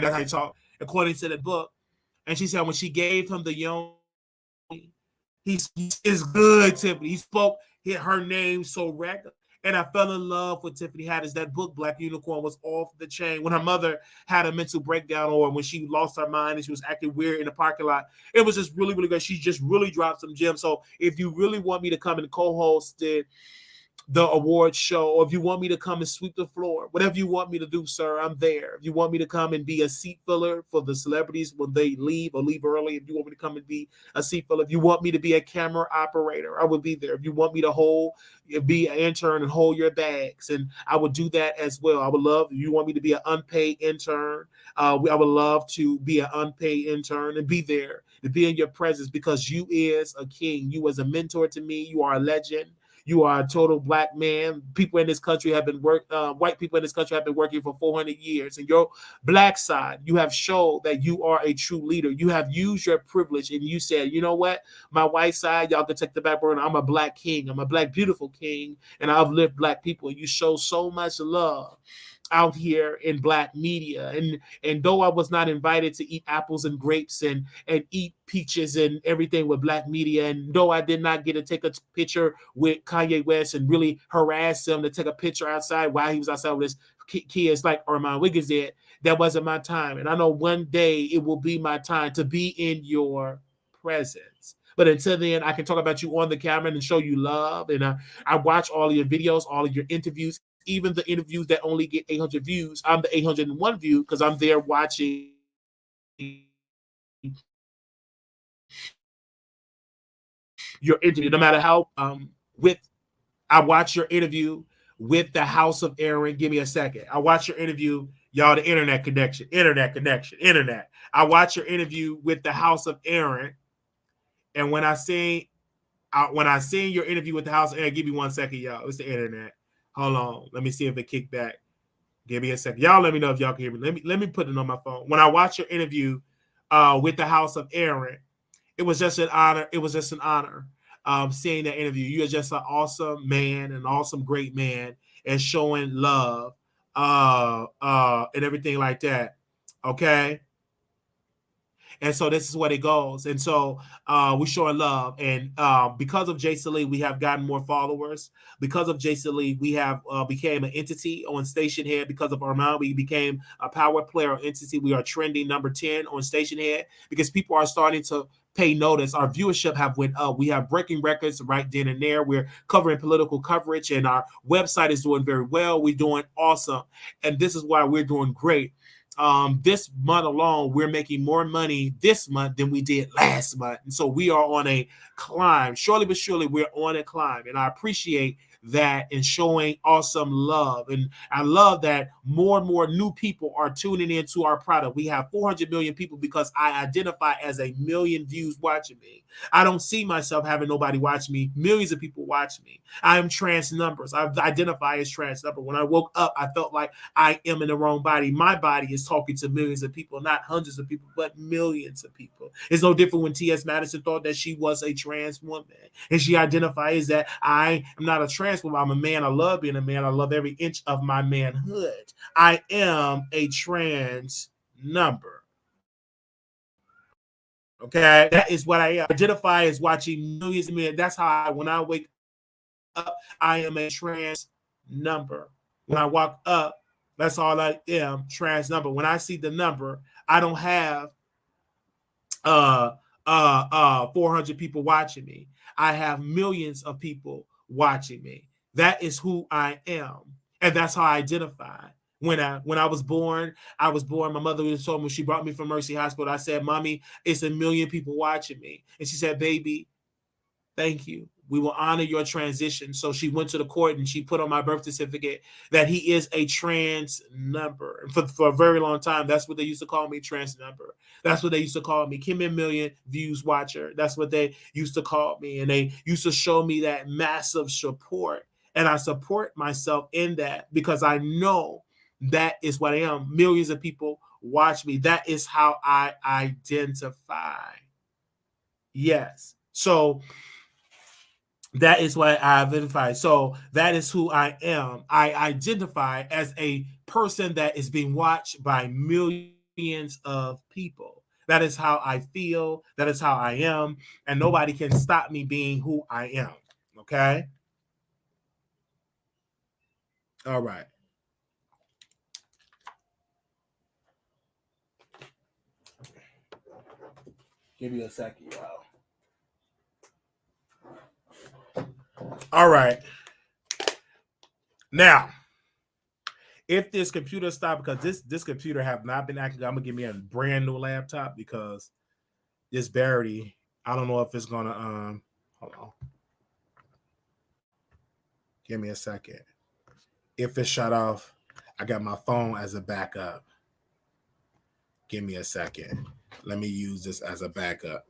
how he talk, according to the book. And she said when she gave him the young, he's good, Tiffany. He spoke her name so regular. And I fell in love with Tiffany Haddish. That book, Black Unicorn, was off the chain. When her mother had a mental breakdown or when she lost her mind and she was acting weird in the parking lot, it was just really, really good. She just really dropped some gems. So if you really want me to come and co-host the award show, or if you want me to come and sweep the floor, whatever you want me to do, sir, I'm there. If you want me to come and be a seat filler for the celebrities when they leave or leave early, if you want me to come and be a seat filler, if you want me to be a camera operator, I will be there. If you want me to be an intern and hold your bags, and I would do that as well. I would love, if you want me to be an unpaid intern, I would love to be an unpaid intern and be there, to be in your presence, because you is a king. You as a mentor to me. You are a legend. You are a total black man. People in this country have been white people in this country have been working for 400 years. And your black side, you have showed that you are a true leader. You have used your privilege and you said, you know what? My white side, y'all can take the back burner. I'm a black king. I'm a black, beautiful king. And I uplift black people. You show so much love out here in black media. And though I was not invited to eat apples and grapes and eat peaches and everything with black media, and though I did not get to take a picture with Kanye West and really harass him to take a picture outside while he was outside with his kids like Armon Wiggins did, that wasn't my time. And I know one day it will be my time to be in your presence. But until then, I can talk about you on the camera and show you love. And I watch all of your videos, all of your interviews, even the interviews that only get 800 views. I'm the 801 view because I'm there watching your interview. No matter how I watch your interview with the House of Aaron. Give me a second. I watch your interview, y'all. The internet connection. I watch your interview with the House of Aaron, and when I seen your interview with the House of Aaron, give me 1 second, y'all. It's the internet. Hold on. Let me see if it kicked back. Give me a second. Y'all let me know if y'all can hear me. Let me put it on my phone. When I watch your interview with the House of Aaron, it was just an honor. It was just an honor seeing that interview. You are just an awesome man, an awesome, great man, and showing love and everything like that. Okay? And so this is what it goes. And so we're showing love. And because of Jason Lee, we have gotten more followers. Because of Jason Lee, we have became an entity on Station Head. Because of Armon, we became a power player entity. We are trending number 10 on Station Head because people are starting to pay notice. Our viewership have went up. We have breaking records right then and there. We're covering political coverage, and our website is doing very well. We're doing awesome. And this is why we're doing great. this month alone, we're making more money this month than we did last month. And so we are on a climb. Surely but surely, we're on a climb. And I appreciate that and showing awesome love. And I love that more and more new people are tuning into our product. We have 400 million people because I identify as a million views watching me. I don't see myself having nobody watch me. Millions of people watch me. I am trans numbers. I identify as trans number. When I woke up, I felt like I am in the wrong body. My body is talking to millions of people, not hundreds of people, but millions of people. It's no different when T.S. Madison thought that she was a trans woman. And she identifies that I am not a trans woman. I'm a man. I love being a man. I love every inch of my manhood. I am a trans number. Okay, that is what I identify as watching millions of men. That's how when I wake up, I am a trans number. When I walk up, that's all I am, trans number. When I see the number, I don't have 400 people watching me. I have millions of people watching me. That is who I am, and that's how I identify. When I was born, my mother told me, she brought me from Mercy Hospital. I said, Mommy, it's a million people watching me. And she said, baby, thank you. We will honor your transition. So she went to the court and she put on my birth certificate that he is a trans number. And for a very long time, that's what they used to call me, trans number. That's what they used to call me, Kim in Million Views Watcher. That's what they used to call me. And they used to show me that massive support. And I support myself in that because I know that is what I am. Millions of people watch me. That is how I identify. Yes. So that is what I identify. So that is who I am. I identify as a person that is being watched by millions of people. That is how I feel. That is how I am. And nobody can stop me being who I am. Okay? All right. Give me a second, y'all. All right. Now, if this computer stopped, because this computer have not been active, I'm gonna give me a brand new laptop because this battery, I don't know if it's gonna hold on. Give me a second. If it's shut off, I got my phone as a backup. Give me a second. Let me use this as a backup.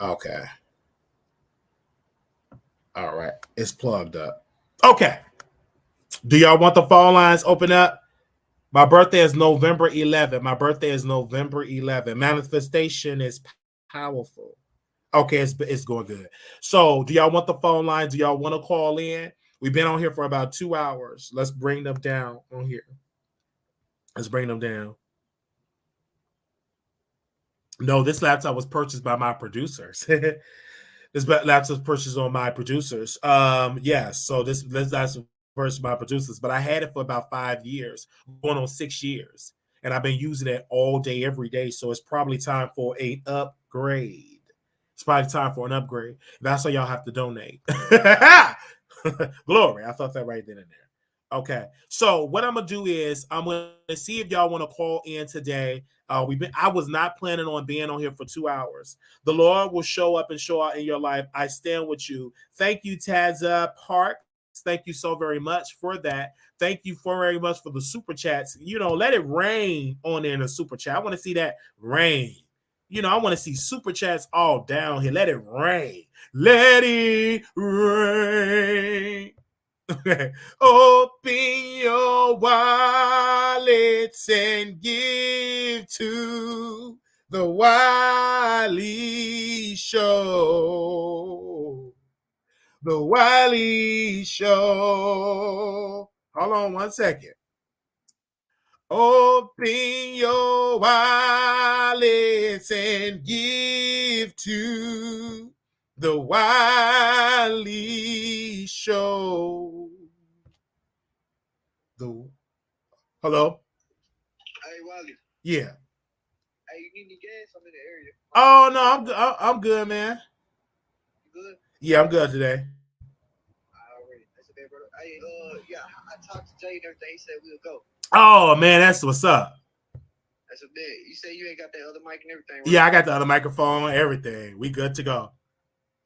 Okay. All right. It's plugged up. Okay. Do y'all want the phone lines open up? My birthday is November 11th. My birthday is November 11th. Manifestation is powerful. Okay, it's going good. So, do y'all want the phone lines? Do y'all want to call in? We've been on here for about 2 hours. Let's bring them down on here. Let's bring them down. No, this laptop was purchased by my producers. This laptop was purchased on my producers. Yes. So this laptop purchased by my producers, but I had it for about 5 years, going on 6 years, and I've been using it all day, every day. So it's probably time for an upgrade. It's probably time for an upgrade. That's why y'all have to donate. Glory. I thought that right then and there. Okay. So what I'm gonna do is I'm gonna see if y'all want to call in today. I was not planning on being on here for 2 hours. The Lord will show up and show out in your life. I stand with you. Thank you, Tazza Park. Thank you so very much for that. Thank you very much for the super chats. Let it rain on in the super chat. I want to see that rain. I want to see super chats all down here. Let it rain. Let it rain. Open your wallets and give to the Wiley Show. The Wiley Show. Hold on one second. Open your wallets and give to the Wiley Show. Hello? Hey, Wiley. Yeah. Hey, you need any gas? I'm in the area. Oh no, I'm good, man. You good? Yeah, I'm good today. Already. That's okay, brother. Hey, yeah, I talked to Jay and everything. He said we'll go. Oh man, that's what's up. That's a bit. You say you ain't got that other mic and everything, right? Yeah, I got the other microphone, everything. We good to go.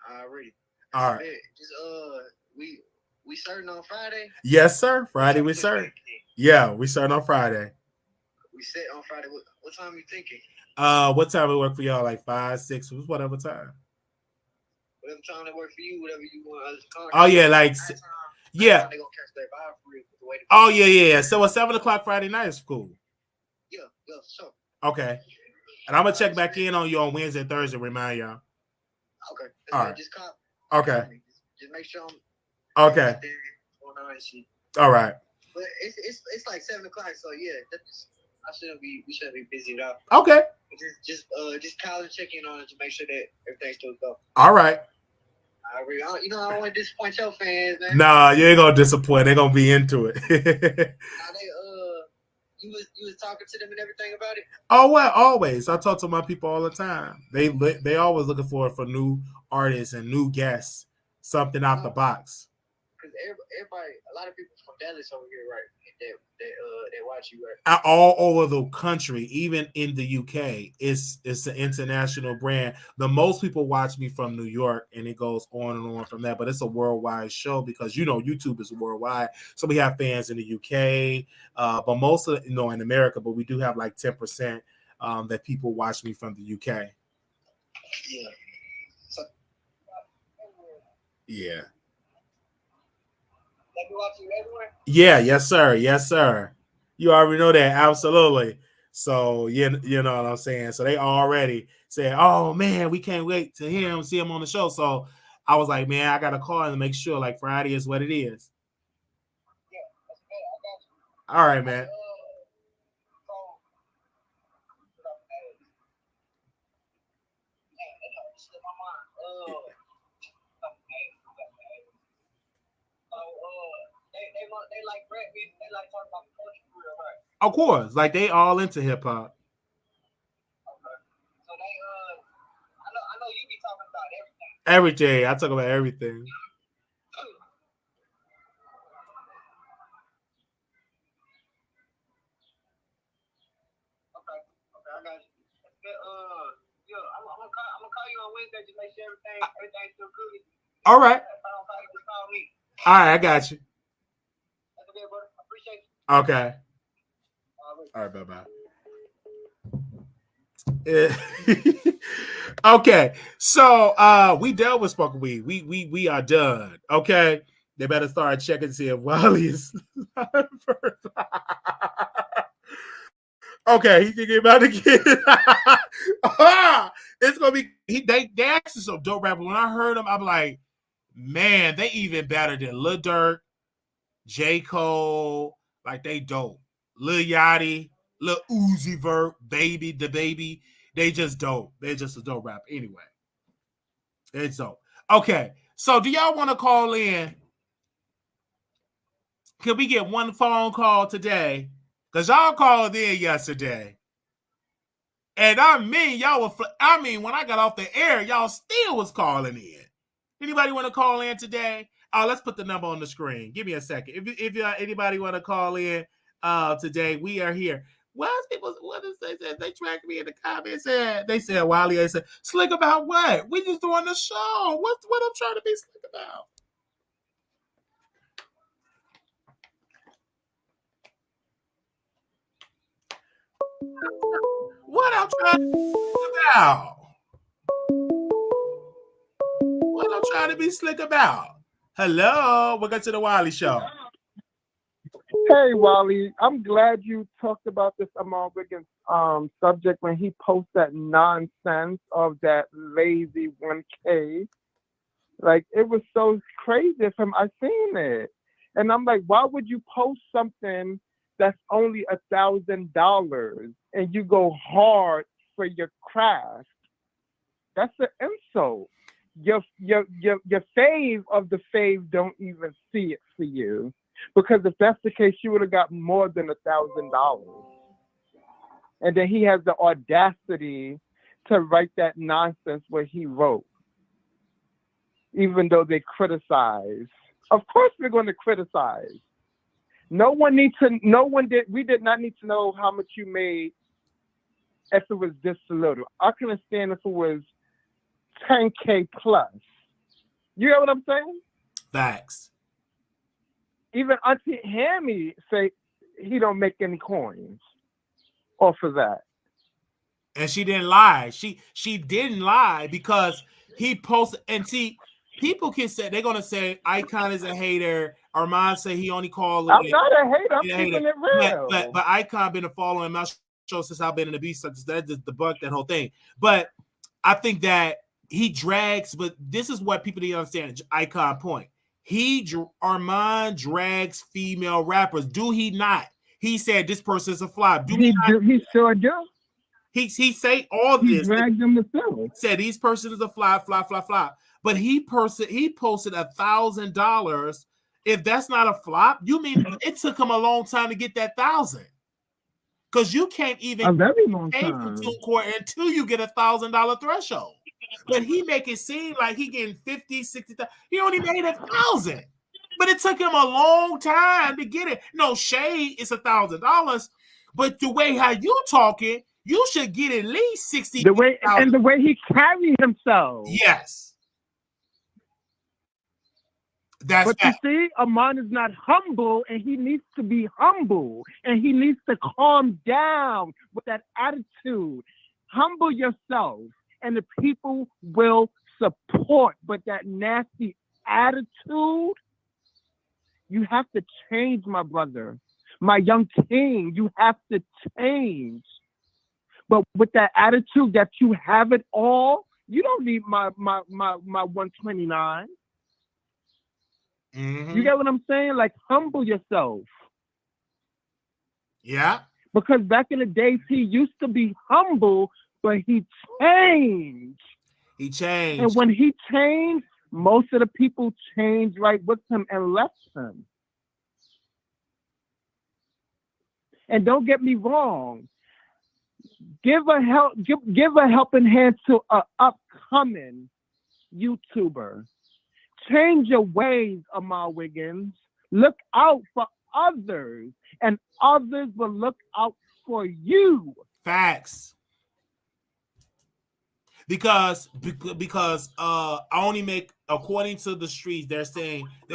Already. All right. Just we starting on Friday? Yes, sir. Friday we start. Yeah, we start on Friday. We set on Friday. What time are you thinking? What time it work for y'all? Like 5, 6, whatever time. Whatever time that work for you, whatever you want. Oh yeah, like yeah. They gonna catch that vibe for you. Oh yeah. So at 7 o'clock Friday night is cool. Yeah, sure. Okay. And I'm gonna check back in on you on Wednesday and Thursday. Remind y'all. Okay. All right. Just call. Okay. Just make sure I'm. Okay. All right. But it's like 7 o'clock, so yeah, we shouldn't be busy at all. Okay. Just call and check in on it to make sure that everything's still go. All right. I don't want to disappoint your fans, man. Nah, you ain't gonna disappoint. They're gonna be into it. You was talking to them and everything about it? Oh well, always. I talk to my people all the time. They always looking for new artists and new guests, something out the box. Because everybody, a lot of people from Dallas over here, right? They watch you, right? All over the country, even in the UK, it's an international brand. The most people watch me from New York, and it goes on and on from that. But it's a worldwide show because YouTube is worldwide. So we have fans in the UK, but most of in America. But we do have like 10% that people watch me from the UK. Yeah. Yeah. Let me watch you everywhere? Yeah, yes, sir. You already know that, absolutely. So you know what I'm saying. So they already said, "Oh man, we can't wait to see him on the show." So I was like, "Man, I got to call and make sure like Friday is what it is." Yeah, that's good. I got you. All right, man. They like rap music. They like talking about culture, right? Of course, like they all into hip hop. Okay. So I know you be talking about everything. Everything. I talk about everything. Okay, I got you. I'm gonna call you on Wednesday to make sure everything's still good. All right. If I don't call you, just call me. All right, I got you. That's okay, brother. I appreciate you. Okay. All right, bye-bye. Okay, so we done with spoken weed. We are done. Okay, they better start checking to see if Wiley is first. Okay, he can get about to get. It's gonna be. They actually some dope rapper. When I heard them, I'm like, man, they even better than Lil Durk, J. Cole. Like they dope. Lil Yachty, Lil Uzi Vert, Baby, the Baby. They just dope. They're just a dope rapper. Anyway, it's dope. Okay, so do y'all want to call in? Can we get one phone call today? Because y'all called in yesterday. And y'all were, when I got off the air, y'all still was calling in. Anybody want to call in today? Let's put the number on the screen. Give me a second. If anybody want to call in today, we are here. What is they said? They tracked me in the comments. They said Wiley. They said slick about what? We just doing the show. What I'm trying to be slick about? What I'm trying to be slick about? What I'm trying to be slick about? Hello, welcome to the Wiley Show. Hey, Wiley, I'm glad you talked about this Armon Wiggins subject when he posted that nonsense of that lazy 1K. Like, it was so crazy of him. I seen it. And I'm like, why would you post something that's only $1,000 and you go hard for your craft? That's an insult. Your fave of the fave don't even see it for you. Because if that's the case, you would have got more than $1,000. And then he has the audacity to write that nonsense where he wrote, even though they criticize. Of course, we're going to criticize. No one needs to. No one did. We did not need to know how much you made if it was this little. I can understand if it was 10K plus. You know what I'm saying? Facts. Even Auntie Hammy say he don't make any coins off of that. And she didn't lie. She didn't lie because he posted. And see, people can say they're gonna say Icon is a hater. Armon say he only called. I'm not a hater. I'm keeping it real. But Icon been following my show since I've been in the beast. So that just debunked that whole thing. But I think that he drags. But this is what people need to understand. Icon point. Armon drags female rappers. Do he not? He said this person is a flop. He sure do. He say all he this. He dragged them to film. Said these person is a flop. But he posted $1,000. If that's not a flop, you mean it took him a long time to get that 1,000? Because you can't even a very long pay time for TuneCore until you get $1,000 threshold. But he make it seem like he getting 50, 60,000. He only made 1,000. But it took him a long time to get it. No shade, it's $1,000. But the way how you talking, you should get at least 60. The way he carried himself. Yes. But you see, Armon is not humble, and he needs to be humble, and he needs to calm down with that attitude. Humble yourself, and the people will support. But that nasty attitude, you have to change, my brother. My young king, you have to change. But with that attitude that you have it all, you don't need my 129. Mm-hmm. You get what I'm saying? Like, humble yourself. Yeah. Because back in the days, he used to be humble, but he changed. He changed. And when he changed, most of the people changed right with him and left him. And don't get me wrong. Give a helping hand to an upcoming YouTuber. Change your ways, Armon Wiggins. Look out for others, and others will look out for you. Facts. Because I only make, according to the streets, they're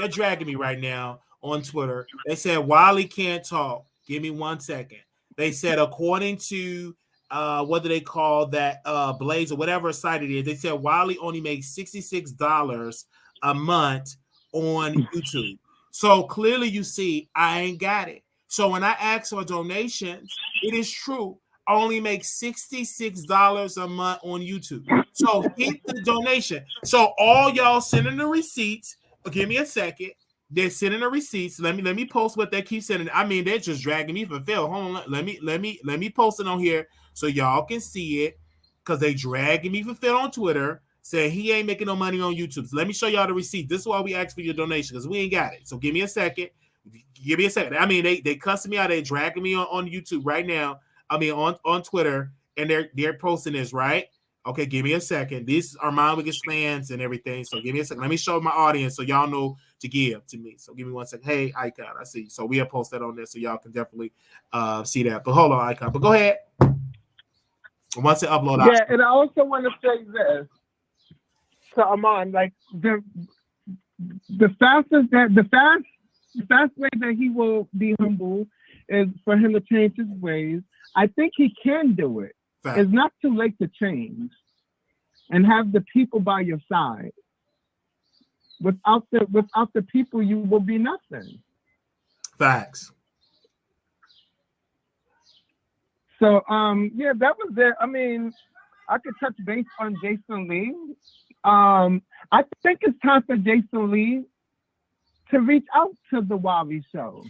dragging me right now on Twitter. They said Wiley can't talk. Give me 1 second. They said according to what do they call that Blaze or whatever site it is, they said Wiley only makes $66 a month on YouTube. So clearly you see I ain't got it. So when I ask for donations, it is true. I only make $66 a month on YouTube. So hit the donation. So all y'all sending the receipts. Give me a second. They're sending the receipts. Let me post what they keep sending. I mean, they're just dragging me for Phil. Hold on. Let me post it on here so y'all can see it. Because they dragging me for Phil on Twitter. Saying he ain't making no money on YouTube. So let me show y'all the receipt. This is why we asked for your donation, because we ain't got it. So give me a second. Give me a second. I mean, they cussing me out. They dragging me on YouTube right now. I mean, on Twitter, and they're posting this, right? Okay, give me a second. These are Armon Wiggins fans and everything. So give me a second. Let me show my audience so y'all know to give to me. So give me 1 second. Hey, Icon, I see. So we'll post that on there so y'all can definitely see that. But hold on, Icon. But go ahead. Once it upload, yeah, and I also want to say this to Armon, like the fast way that he will be humble is for him to change his ways. I think he can do it. Fact. It's not too late to change and have the people by your side. Without the people, you will be nothing. Facts. So yeah, that was it. I mean, I could touch base on Jason Lee. I think it's time for Jason Lee to reach out to the Wiley Show.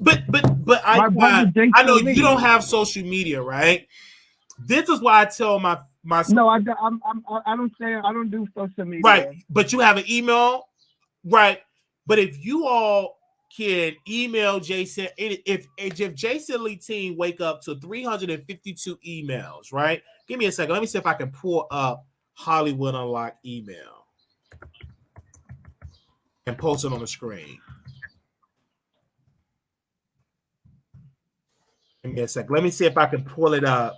But I know you don't have social media, right? This is why I tell my no, I don't do social media. Right, but you have an email, right? But if you all can email Jason, if Jason Lee team wake up to 352 emails, right? Give me a second. Let me see if I can pull up Hollywood Unlocked email and post it on the screen. me a sec. Let me see if I can pull it up.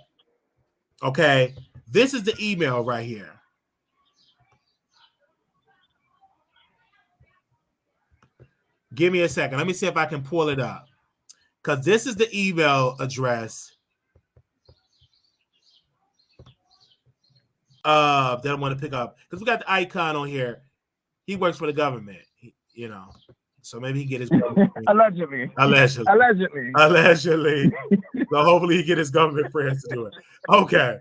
Okay. This is the email right here. Give me a second. Let me see if I can pull it up. Because this is the email address that I want to pick up. Because we got the icon on here. He works for the government, So maybe he get his Allegedly. So hopefully he get his government friends to do it. Okay.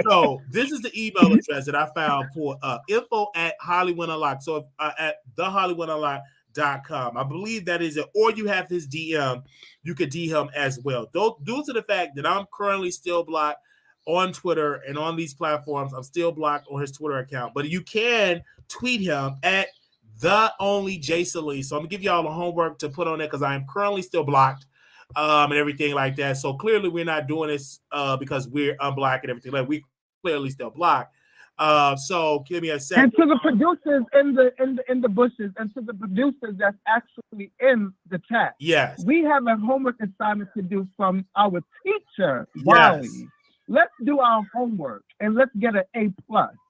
So this is the email address that I found for info@HollywoodUnlocked. So at thehollywoodunlocked.com. I believe that is it. Or you have his DM. You could DM him as well. Due to the fact that I'm currently still blocked on Twitter and on these platforms, I'm still blocked on his Twitter account. But you can tweet him at the only Jason Lee. So I'm gonna give y'all the homework to put on there because I am currently still blocked and everything like that. So clearly we're not doing this because we're unblocked and everything. Like we clearly still blocked. So give me a second. And to the producers in the bushes, and to the producers that's actually in the chat. Yes. We have a homework assignment to do from our teacher, Wiley. Yes. Let's do our homework and let's get an A+.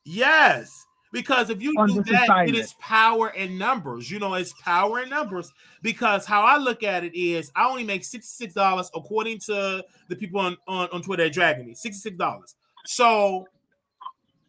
Yes. Because if you do that, assignment. It is power in numbers. It's power in numbers. Because how I look at it is I only make $66 according to the people on Twitter that dragging me. $66. So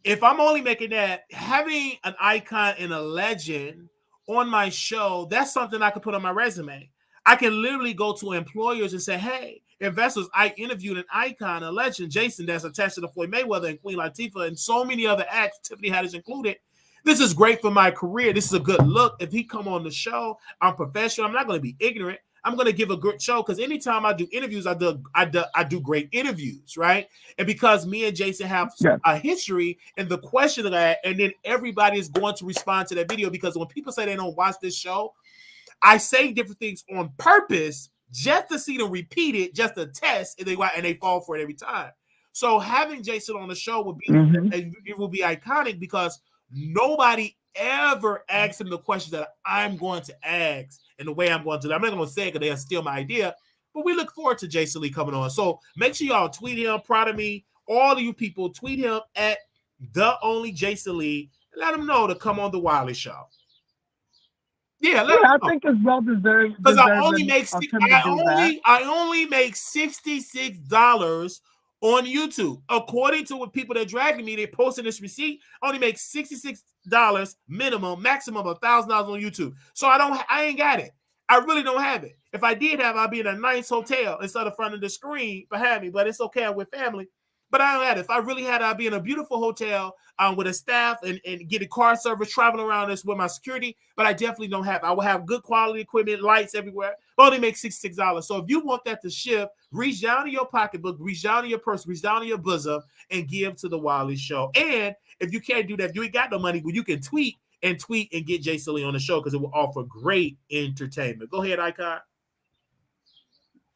if I'm only making that, having an icon and a legend on my show, that's something I could put on my resume. I can literally go to employers and say, hey, investors, I interviewed an icon, a legend, Jason, that's attached to the Floyd Mayweather and Queen Latifah and so many other acts, Tiffany Haddish included. This is great for my career. This is a good look. If he come on the show, I'm professional. I'm not going to be ignorant. I'm going to give a good show because anytime I do interviews, I do great interviews, right? And because me and Jason have a history and the question of that, and then everybody is going to respond to that video because when people say they don't watch this show, I say different things on purpose just to see them repeat it, just to test, and they fall for it every time. So having Jason on the show would be it will be iconic because nobody ever asks him the questions that I'm going to ask and the way I'm going to. I'm not going to say it because they'll steal my idea, but we look forward to Jason Lee coming on. So make sure y'all tweet him, proud of me. All of you people, tweet him at the only Jason Lee and let him know to come on the Wiley Show. Yeah, I think it's well deserved. Because I only make $66 on YouTube. According to what people that are dragging me, they posted this receipt. I only make $66 minimum, maximum of $1,000 on YouTube. So I ain't got it. I really don't have it. If I did have it, I'd be in a nice hotel instead of front of the screen behind me. But it's okay, I'm with family. But I don't have it. If I really had it, I'd be in a beautiful hotel with a staff and get a car service, traveling around this with my security. But I definitely don't have it. I will have good quality equipment, lights everywhere. But only make $66. So if you want that to shift, reach down to your pocketbook, reach down to your purse, reach down to your bosom, and give to the Wiley Show. And if you can't do that, if you ain't got no money, well, you can tweet and get Jason Lee on the show because it will offer great entertainment. Go ahead, Icon.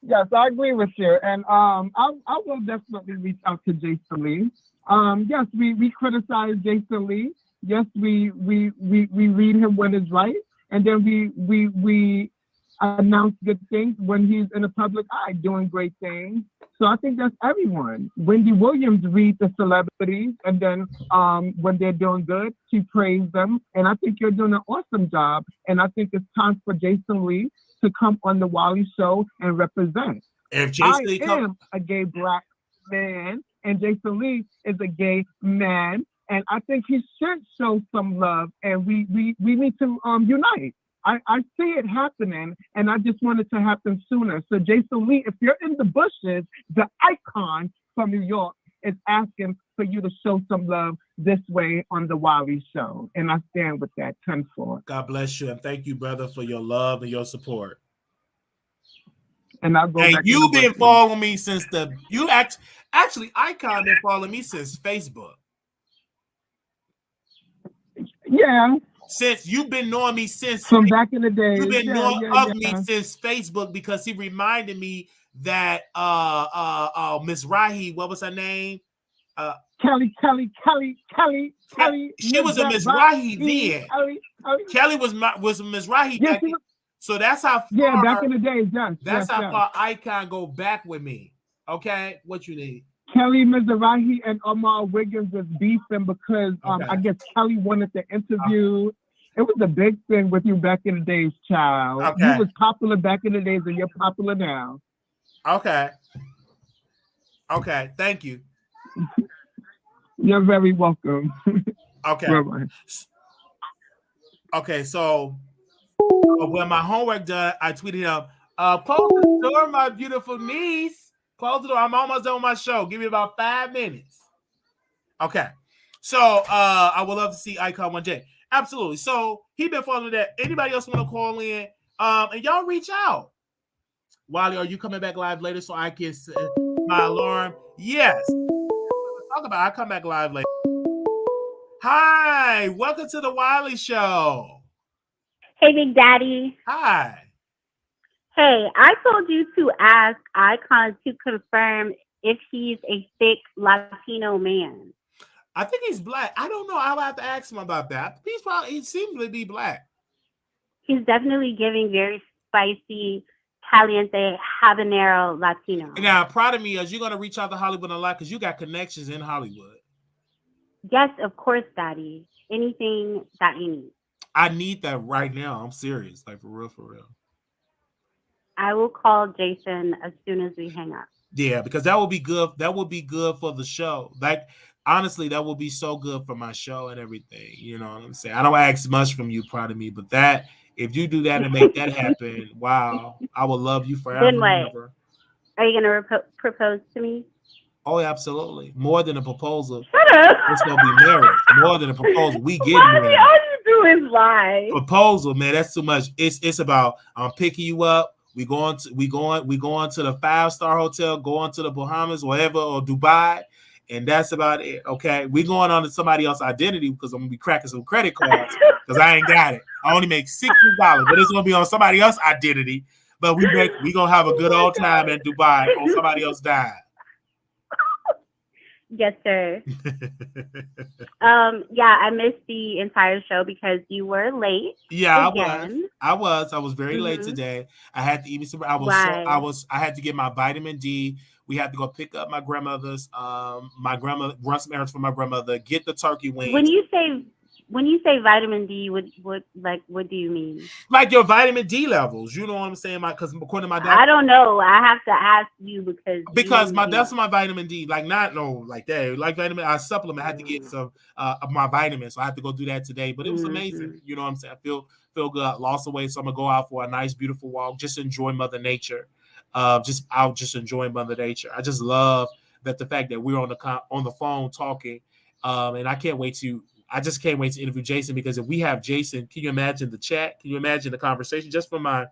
Yes, I agree with you, and I will definitely reach out to Jason Lee. Yes, we criticize Jason Lee. Yes, we read him when it's right, and then we announce good things when he's in the public eye doing great things. So I think that's everyone. Wendy Williams reads the celebrities, and then when they're doing good, she praised them, and I think you're doing an awesome job. And I think it's time for Jason Lee to come on the Wiley Show and represent. If Jason I am a gay Black man, and Jason Lee is a gay man, and I think he should show some love, and we need to unite. I see it happening, and I just want it to happen sooner. So Jason Lee, if you're in the bushes, the icon from New York is asking for you to show some love this way on the Wiley Show. And I stand with that 10-4. God bless you. And thank you, brother, for your love and your support. And I'll go back. And you've been following me since actually Icon been following me since Facebook. Yeah. Since you've been knowing me since from back in the day. You've been knowing of me since Facebook because he reminded me that Miss Rahi, what was her name? Kelly. She was a Miss Rahi then. Kelly was Miss Rahi. Yes, so that's how far, back in the day, that's how far Icon go back with me. Okay, what you need? Kelly Mizrahi and Armon Wiggins is beefing because Okay. I guess Kelly wanted to interview. It was a big thing with you back in the days, child. Okay. You was popular back in the days and you're popular now. Okay. Okay, thank you. You're very welcome. Okay. Bye-bye. Okay, so when my homework done, I tweeted him, close the door, my beautiful niece. Close the door. I'm almost done with my show. Give me about 5 minutes. Okay. So I would love to see Icon one day. Absolutely. So he been following that. Anybody else want to call in? And y'all reach out. Wiley, are you coming back live later so I can set my alarm? Yes. Talk about I come back live later. Hi, welcome to the Wiley Show. Hey, Big Daddy. Hi. Hey, I told you to ask Icon to confirm if he's a thick Latino man. I think he's black. I don't know. I'll have to ask him about that. He seems to be black. He's definitely giving very spicy, caliente, habanero Latino. Now, proud of me as you're going to reach out to Hollywood a lot because you got connections in Hollywood. Yes, of course, Daddy. Anything that you need. I need that right now. I'm serious. Like, for real, for real. I will call Jason as soon as we hang up. Yeah, because that will be good. That will be good for the show. Like, honestly, that will be so good for my show and everything. You know what I'm saying? I don't ask much from you, proud of me, but that, if you do that and make that happen, wow, I will love you forever. Then what? Forever. Are you going to propose to me? Oh, absolutely. More than a proposal. Shut up. It's going to be marriage. More than a proposal. We get married. All you do is lie. Proposal, man, that's too much. It's about I'm picking you up. We going to the 5-star hotel, going to the Bahamas, whatever, or Dubai, and that's about it. Okay, we going on to somebody else's identity because I'm gonna be cracking some credit cards because I ain't got it. I only make $60, but it's gonna be on somebody else's identity. But we gonna have a good old time in Dubai on somebody else's dime. Yes, sir. Yeah, I missed the entire show because you were late. Yeah, again. I was very late today. I had to eat me some. I had to get my vitamin D. We had to go pick up my grandmother's. My grandmother run some errands for my grandmother. Get the turkey wings. When you say vitamin D, what do you mean? Like your vitamin D levels. You know what I'm saying? Because according to my doctor, I don't know. I have to ask you because that's my vitamin D. Like like that. Like vitamin, I supplement. I had to get some of my vitamins, so I had to go do that today. But it was amazing. You know what I'm saying? I feel good. I lost weight, so I'm gonna go out for a nice, beautiful walk. Just enjoy Mother Nature. Just enjoying Mother Nature. I just love that the fact that we're on the phone talking, and I just can't wait to interview Jason because if we have Jason, can you imagine the chat? Can you imagine the conversation? Just for my, you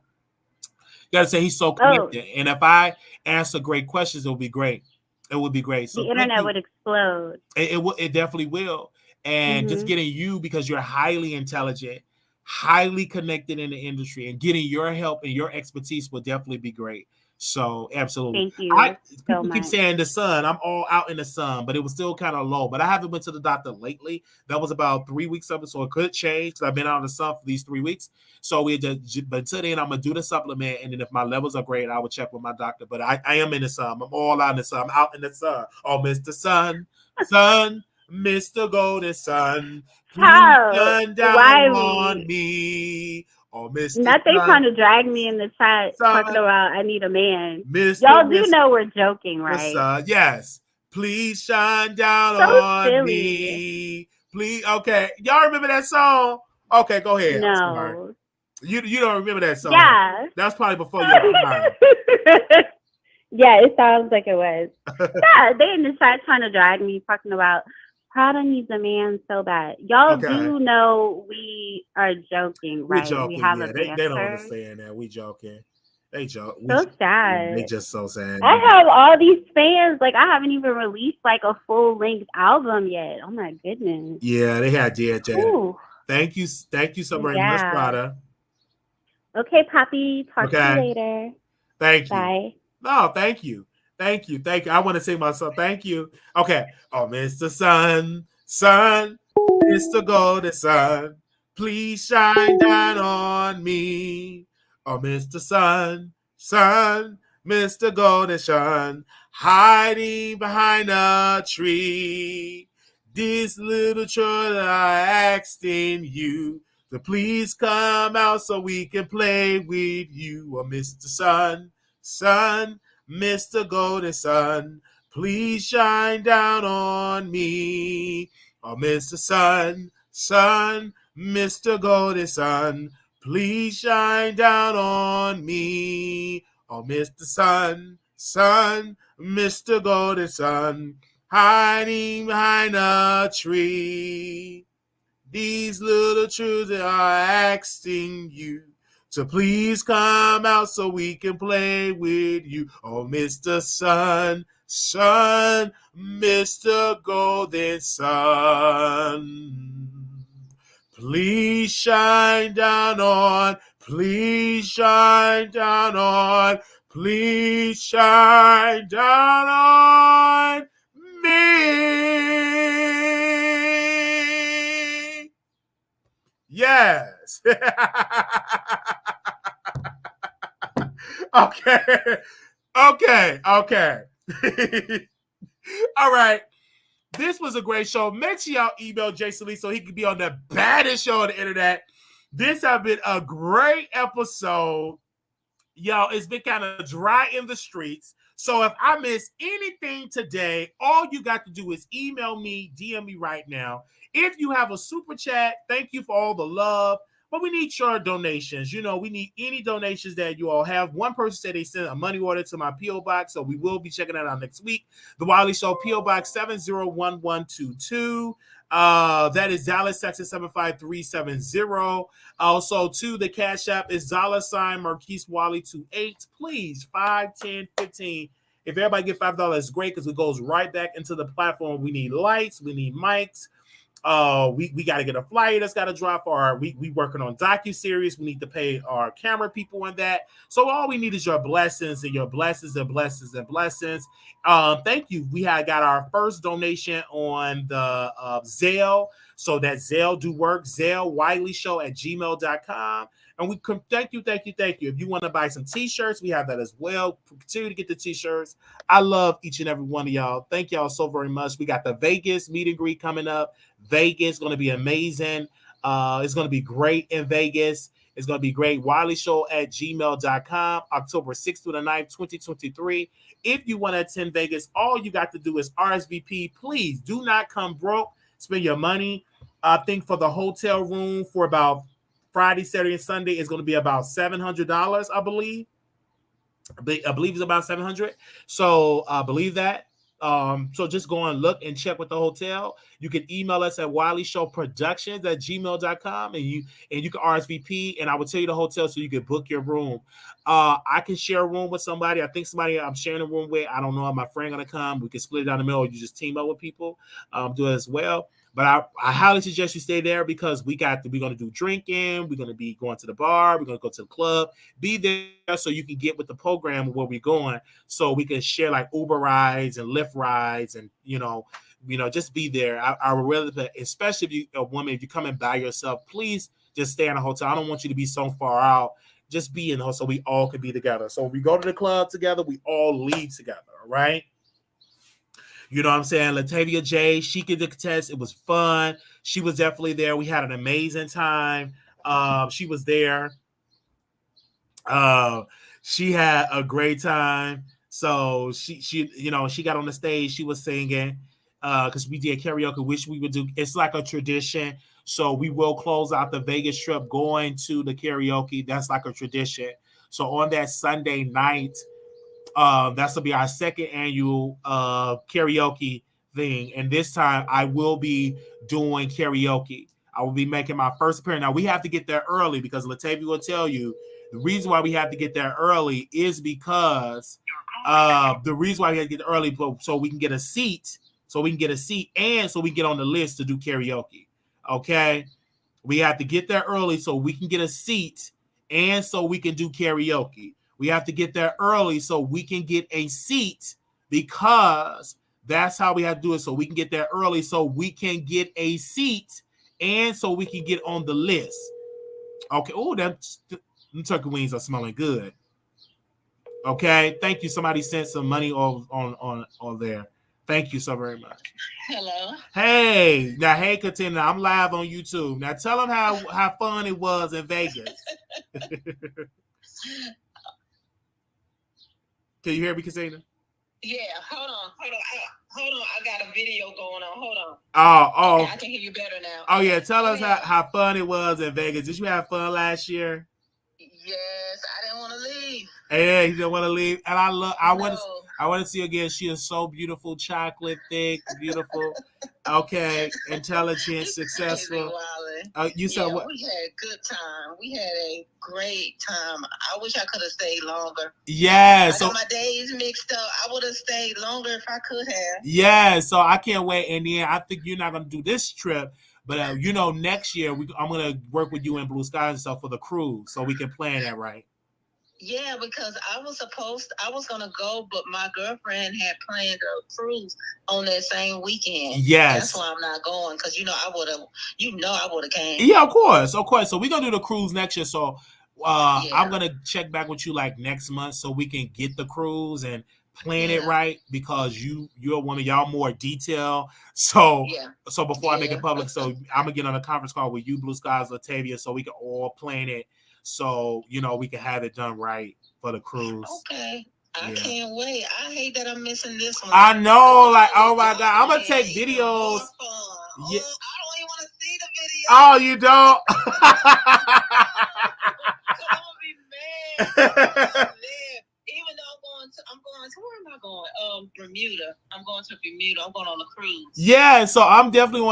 gotta say he's so connected. And if I answer great questions, it will be great. It would be great. So the internet would explode. It definitely will. And just getting you because you're highly intelligent, highly connected in the industry, and getting your help and your expertise will definitely be great. So absolutely. Thank you. People keep saying the sun. I'm all out in the sun, but it was still kind of low. But I haven't been to the doctor lately. That was about 3 weeks of it, so it could change because I've been out in the sun for these 3 weeks. So but until then, I'm gonna do the supplement, and then if my levels are great, I will check with my doctor. But I am in the sun. I'm all out in the sun. I'm out in the sun. Oh, Mr. Sun, Mr. Golden Sun, please shine down on me. Oh, Mr. Not they trying to drag me in the chat talking about I need a man. Y'all do know we're joking, right? Yes. Please shine down on me. Please. Okay. Y'all remember that song? Okay, go ahead. No. You don't remember that song? Yeah. That's probably before your time. Yeah, it sounds like it was. Yeah, they in the chat trying to drag me talking about Prada needs a man so bad. Y'all do know we are joking, right? We joking. We have a banter. They don't understand that. We joking. They joke. So sad. They just so sad. I have all these fans. Like, I haven't even released like a full length album yet. Oh my goodness. Yeah, they had DHA. Thank you so very much, Prada. Okay, Poppy. Talk to you later. Thank you. Bye. No, thank you. Thank you. I want to say myself. Thank you. Okay. Oh, Mr. Sun, Mr. Golden Sun, please shine down on me. Oh, Mr. Sun, Mr. Golden Sun, hiding behind a tree. This little children are asking you to please come out so we can play with you. Oh, Mr. Sun, Sun, Mr. Golden Sun, please shine down on me. Oh, Mr. Sun, Sun, Mr. Golden Sun, please shine down on me. Oh, Mr. Sun, Sun, Mr. Golden Sun, hiding behind a tree. These little children are asking you to please come out so we can play with you. Oh, Mr. Sun, Sun, Mr. Golden Sun, please shine down on, please shine down on, please shine down on me. Yes. Okay. All right. This was a great show. Make sure y'all email Jason Lee so he can be on the baddest show on the internet. This has been a great episode. Y'all, it's been kind of dry in the streets. So if I miss anything today, all you got to do is email me, DM me right now. If you have a super chat, thank you for all the love. But we need your donations. You know, we need any donations that you all have. One person said they sent a money order to my P.O. Box, so we will be checking that out next week. The Wiley Show, P.O. Box 701122. That is Dallas, Texas 75370. Also, to the Cash App is $ Marquise Wiley 28. Please, 5, 10, 15. If everybody get $5, it's great because it goes right back into the platform. We need lights, we need mics. We got to get a flyer that's got to drop. We working on docuseries. We need to pay our camera people on that. So all we need is your blessings and your blessings and blessings and blessings. Thank you. We had got our first donation on the Zelle. So that Zelle do work. Zelle WileyShow@gmail.com. And we thank you. If you want to buy some t-shirts, we have that as well. Continue to get the t-shirts. I love each and every one of y'all. Thank y'all so very much. We got the Vegas meet and greet coming up. Vegas going to be amazing. It's going to be great in Vegas. It's going to be great. WileyShow@gmail.com, October 6th through the 9th, 2023. If you want to attend Vegas, all you got to do is RSVP. Please do not come broke. Spend your money. I think for the hotel room for about Friday, Saturday, and Sunday is going to be about $700, I believe. I believe it's about $700. So I believe that. So just go and look and check with the hotel. You can email us at WileyShowProductions@gmail.com and you can RSVP and I will tell you the hotel so you can book your room. I can share a room with somebody. I think somebody I'm sharing a room with. I don't know if my friend gonna come. We can split it down the middle. Or you just team up with people. Do it as well. But I highly suggest you stay there because we're going to do drinking. We're going to be going to the bar. We're going to go to the club. Be there so you can get with the program where we're going so we can share like Uber rides and Lyft rides and, just be there. I would rather, especially if you're a woman, if you're coming by yourself, please just stay in a hotel. I don't want you to be so far out. Just be in the hotel so we all can be together. So when we go to the club together, we all leave together, all right? You know what I'm saying? Latavia J, she could contest. It was fun. She was definitely there. We had an amazing time. She was there. She had a great time. So she got on the stage. She was singing because we did karaoke, which we would do. It's like a tradition. So we will close out the Vegas trip going to the karaoke. That's like a tradition. So on that Sunday night, that's gonna be our second annual karaoke thing, and this time I will be doing karaoke. I will be making my first appearance. Now we have to get there early because Latavia will tell you the reason why we have to get there early is because so we can get a seat, and so we get on the list to do karaoke. Okay, we have to get there early so we can get a seat, and so we can do karaoke. We have to get there early so we can get a seat because that's how we have to do it. So we can get there early so we can get a seat and so we can get on the list. Okay. Oh, them turkey wings are smelling good. Okay, thank you. Somebody sent some money on there. Thank you so very much. Hello. Hey, now hey, Katina, I'm live on YouTube. Now tell them how fun it was in Vegas. Can you hear me, Katina? Yeah, hold on. I got a video going on. Hold on. Oh. Okay, I can hear you better now. Oh yeah, tell us how fun it was in Vegas. Did you have fun last year? Yes, I didn't want to leave. Yeah, you didn't want to leave, and I want to see you again. She is so beautiful, chocolate thick, beautiful. Okay, intelligent, successful. You said what? We had a good time. We had a great time. I wish I could have stayed longer. Yeah, I got my days mixed up. I would have stayed longer if I could have. Yeah, so I can't wait. And then I think you're not going to do this trip, but next year I'm going to work with you in Blue Sky and stuff for the cruise, so we can plan that right. Yeah, because I was going to go, but my girlfriend had planned a cruise on that same weekend. Yes. That's why I'm not going, because I would have came. Yeah, of course. So we're going to do the cruise next year. So I'm going to check back with you like next month so we can get the cruise and plan it right, because you're a woman, y'all more detail. So before I make it public, so I'm going to get on a conference call with you, Blue Skies, Latavia, so we can all plan it. So, we can have it done right for the cruise. Okay. I can't wait. I hate that I'm missing this one. I know, like, oh my God. I'm going to take videos. Yeah. I don't even want to see the video. Oh, you don't? I'm going to be mad. Even though I'm going to, where am I going? Bermuda. I'm going to Bermuda. I'm going on a cruise. Yeah, so I'm definitely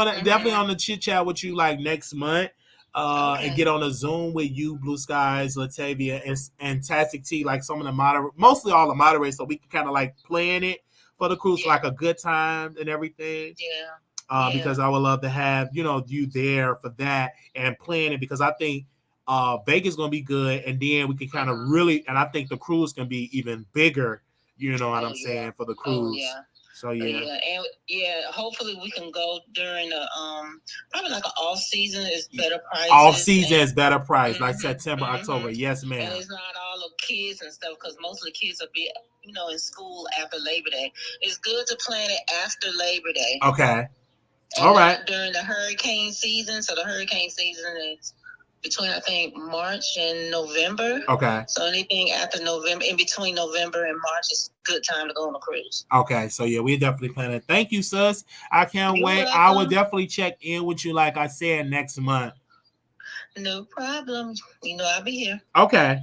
on the chit chat with you like next month. And get on a Zoom with you, Blue Skies, Latavia, and Tastic T, like some of the mostly all the moderators, so we can kind of like plan it for the cruise, like a good time and everything. Yeah. Because I would love to have you there for that and plan it, because I think Vegas is gonna be good, and then we can kind of really, and I think the cruise can be even bigger. You know what I'm saying, for the cruise. Oh, yeah. So and hopefully we can go during the probably like an off season is better prices. Off season is better price, like September, October. Yes, ma'am. And it's not all the kids and stuff, because most of the kids will be in school after Labor Day. It's good to plan it after Labor Day. Okay. And all right. During the hurricane season, so the hurricane season is between, I think, March and November. Okay. So anything after November, in between November and March, is a good time to go on a cruise. Okay, so we definitely plan it. Thank you, sis. I can't wait. Welcome. I will definitely check in with you, like I said, next month. No problem. I'll be here. Okay.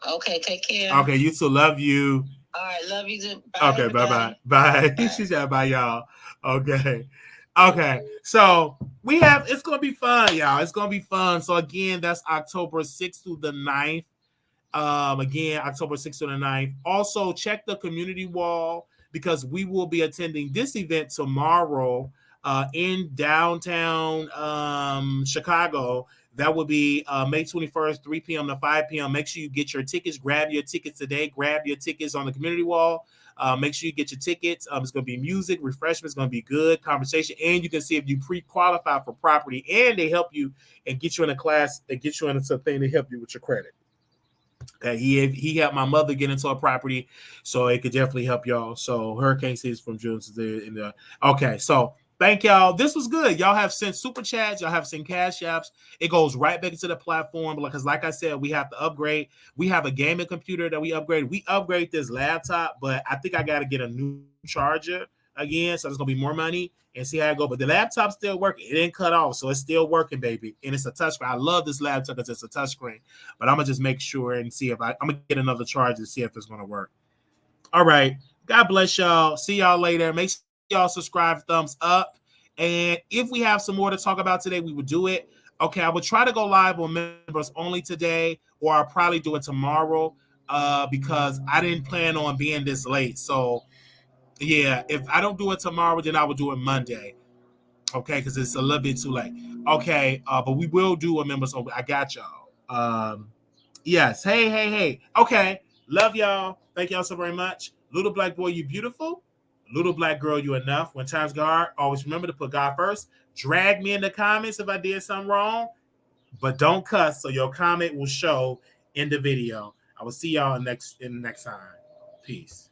Okay, take care. Okay, you too. Love you. All right, love you too. Bye, okay, bye-bye. Bye. She said bye, y'all. Okay, so it's going to be fun, y'all. It's going to be fun. So, again, that's October 6th through the 9th. Again, October 6th to the 9th. Also, check the community wall, because we will be attending this event tomorrow in downtown Chicago. That will be May 21st, 3 p.m. to 5 p.m. Make sure you get your tickets. Grab your tickets today. Grab your tickets on the community wall. Make sure you get your tickets. It's going to be music, refreshments, going to be good, conversation, and you can see if you pre-qualify for property, and they help you and get you in a class and get you into something to help you with your credit. Okay, he helped my mother get into a property, so it could definitely help y'all. So hurricane season from June to the okay. So thank y'all. This was good. Y'all have sent super chats. Y'all have sent cash apps. It goes right back into the platform, because like I said, we have to upgrade. We have a gaming computer that we upgraded. We upgrade this laptop, but I think I got to get a new charger again, so there's gonna be more money, and see how it go. But the laptop's still working. It didn't cut off, so it's still working, baby. And it's a touchscreen. I love this laptop because it's a touchscreen. But I'm gonna just make sure and see if I'm gonna get another charger to see if it's gonna work. All right. God bless y'all. See y'all later. Make sure y'all subscribe, thumbs up. And if we have some more to talk about today, we will do it. Okay, I will try to go live on members only today, or I'll probably do it tomorrow because I didn't plan on being this late. So yeah, if I don't do it tomorrow, then I will do it Monday. Okay, because it's a little bit too late. Okay, but we will do a members only. I got y'all. Yes. Hey. Okay. Love y'all. Thank y'all so very much. Little black boy, you beautiful. Little black girl, you enough. When times go hard, always remember to put God first. Drag me in the comments if I did something wrong, but don't cuss, so your comment will show in the video. I will see y'all next time. Peace.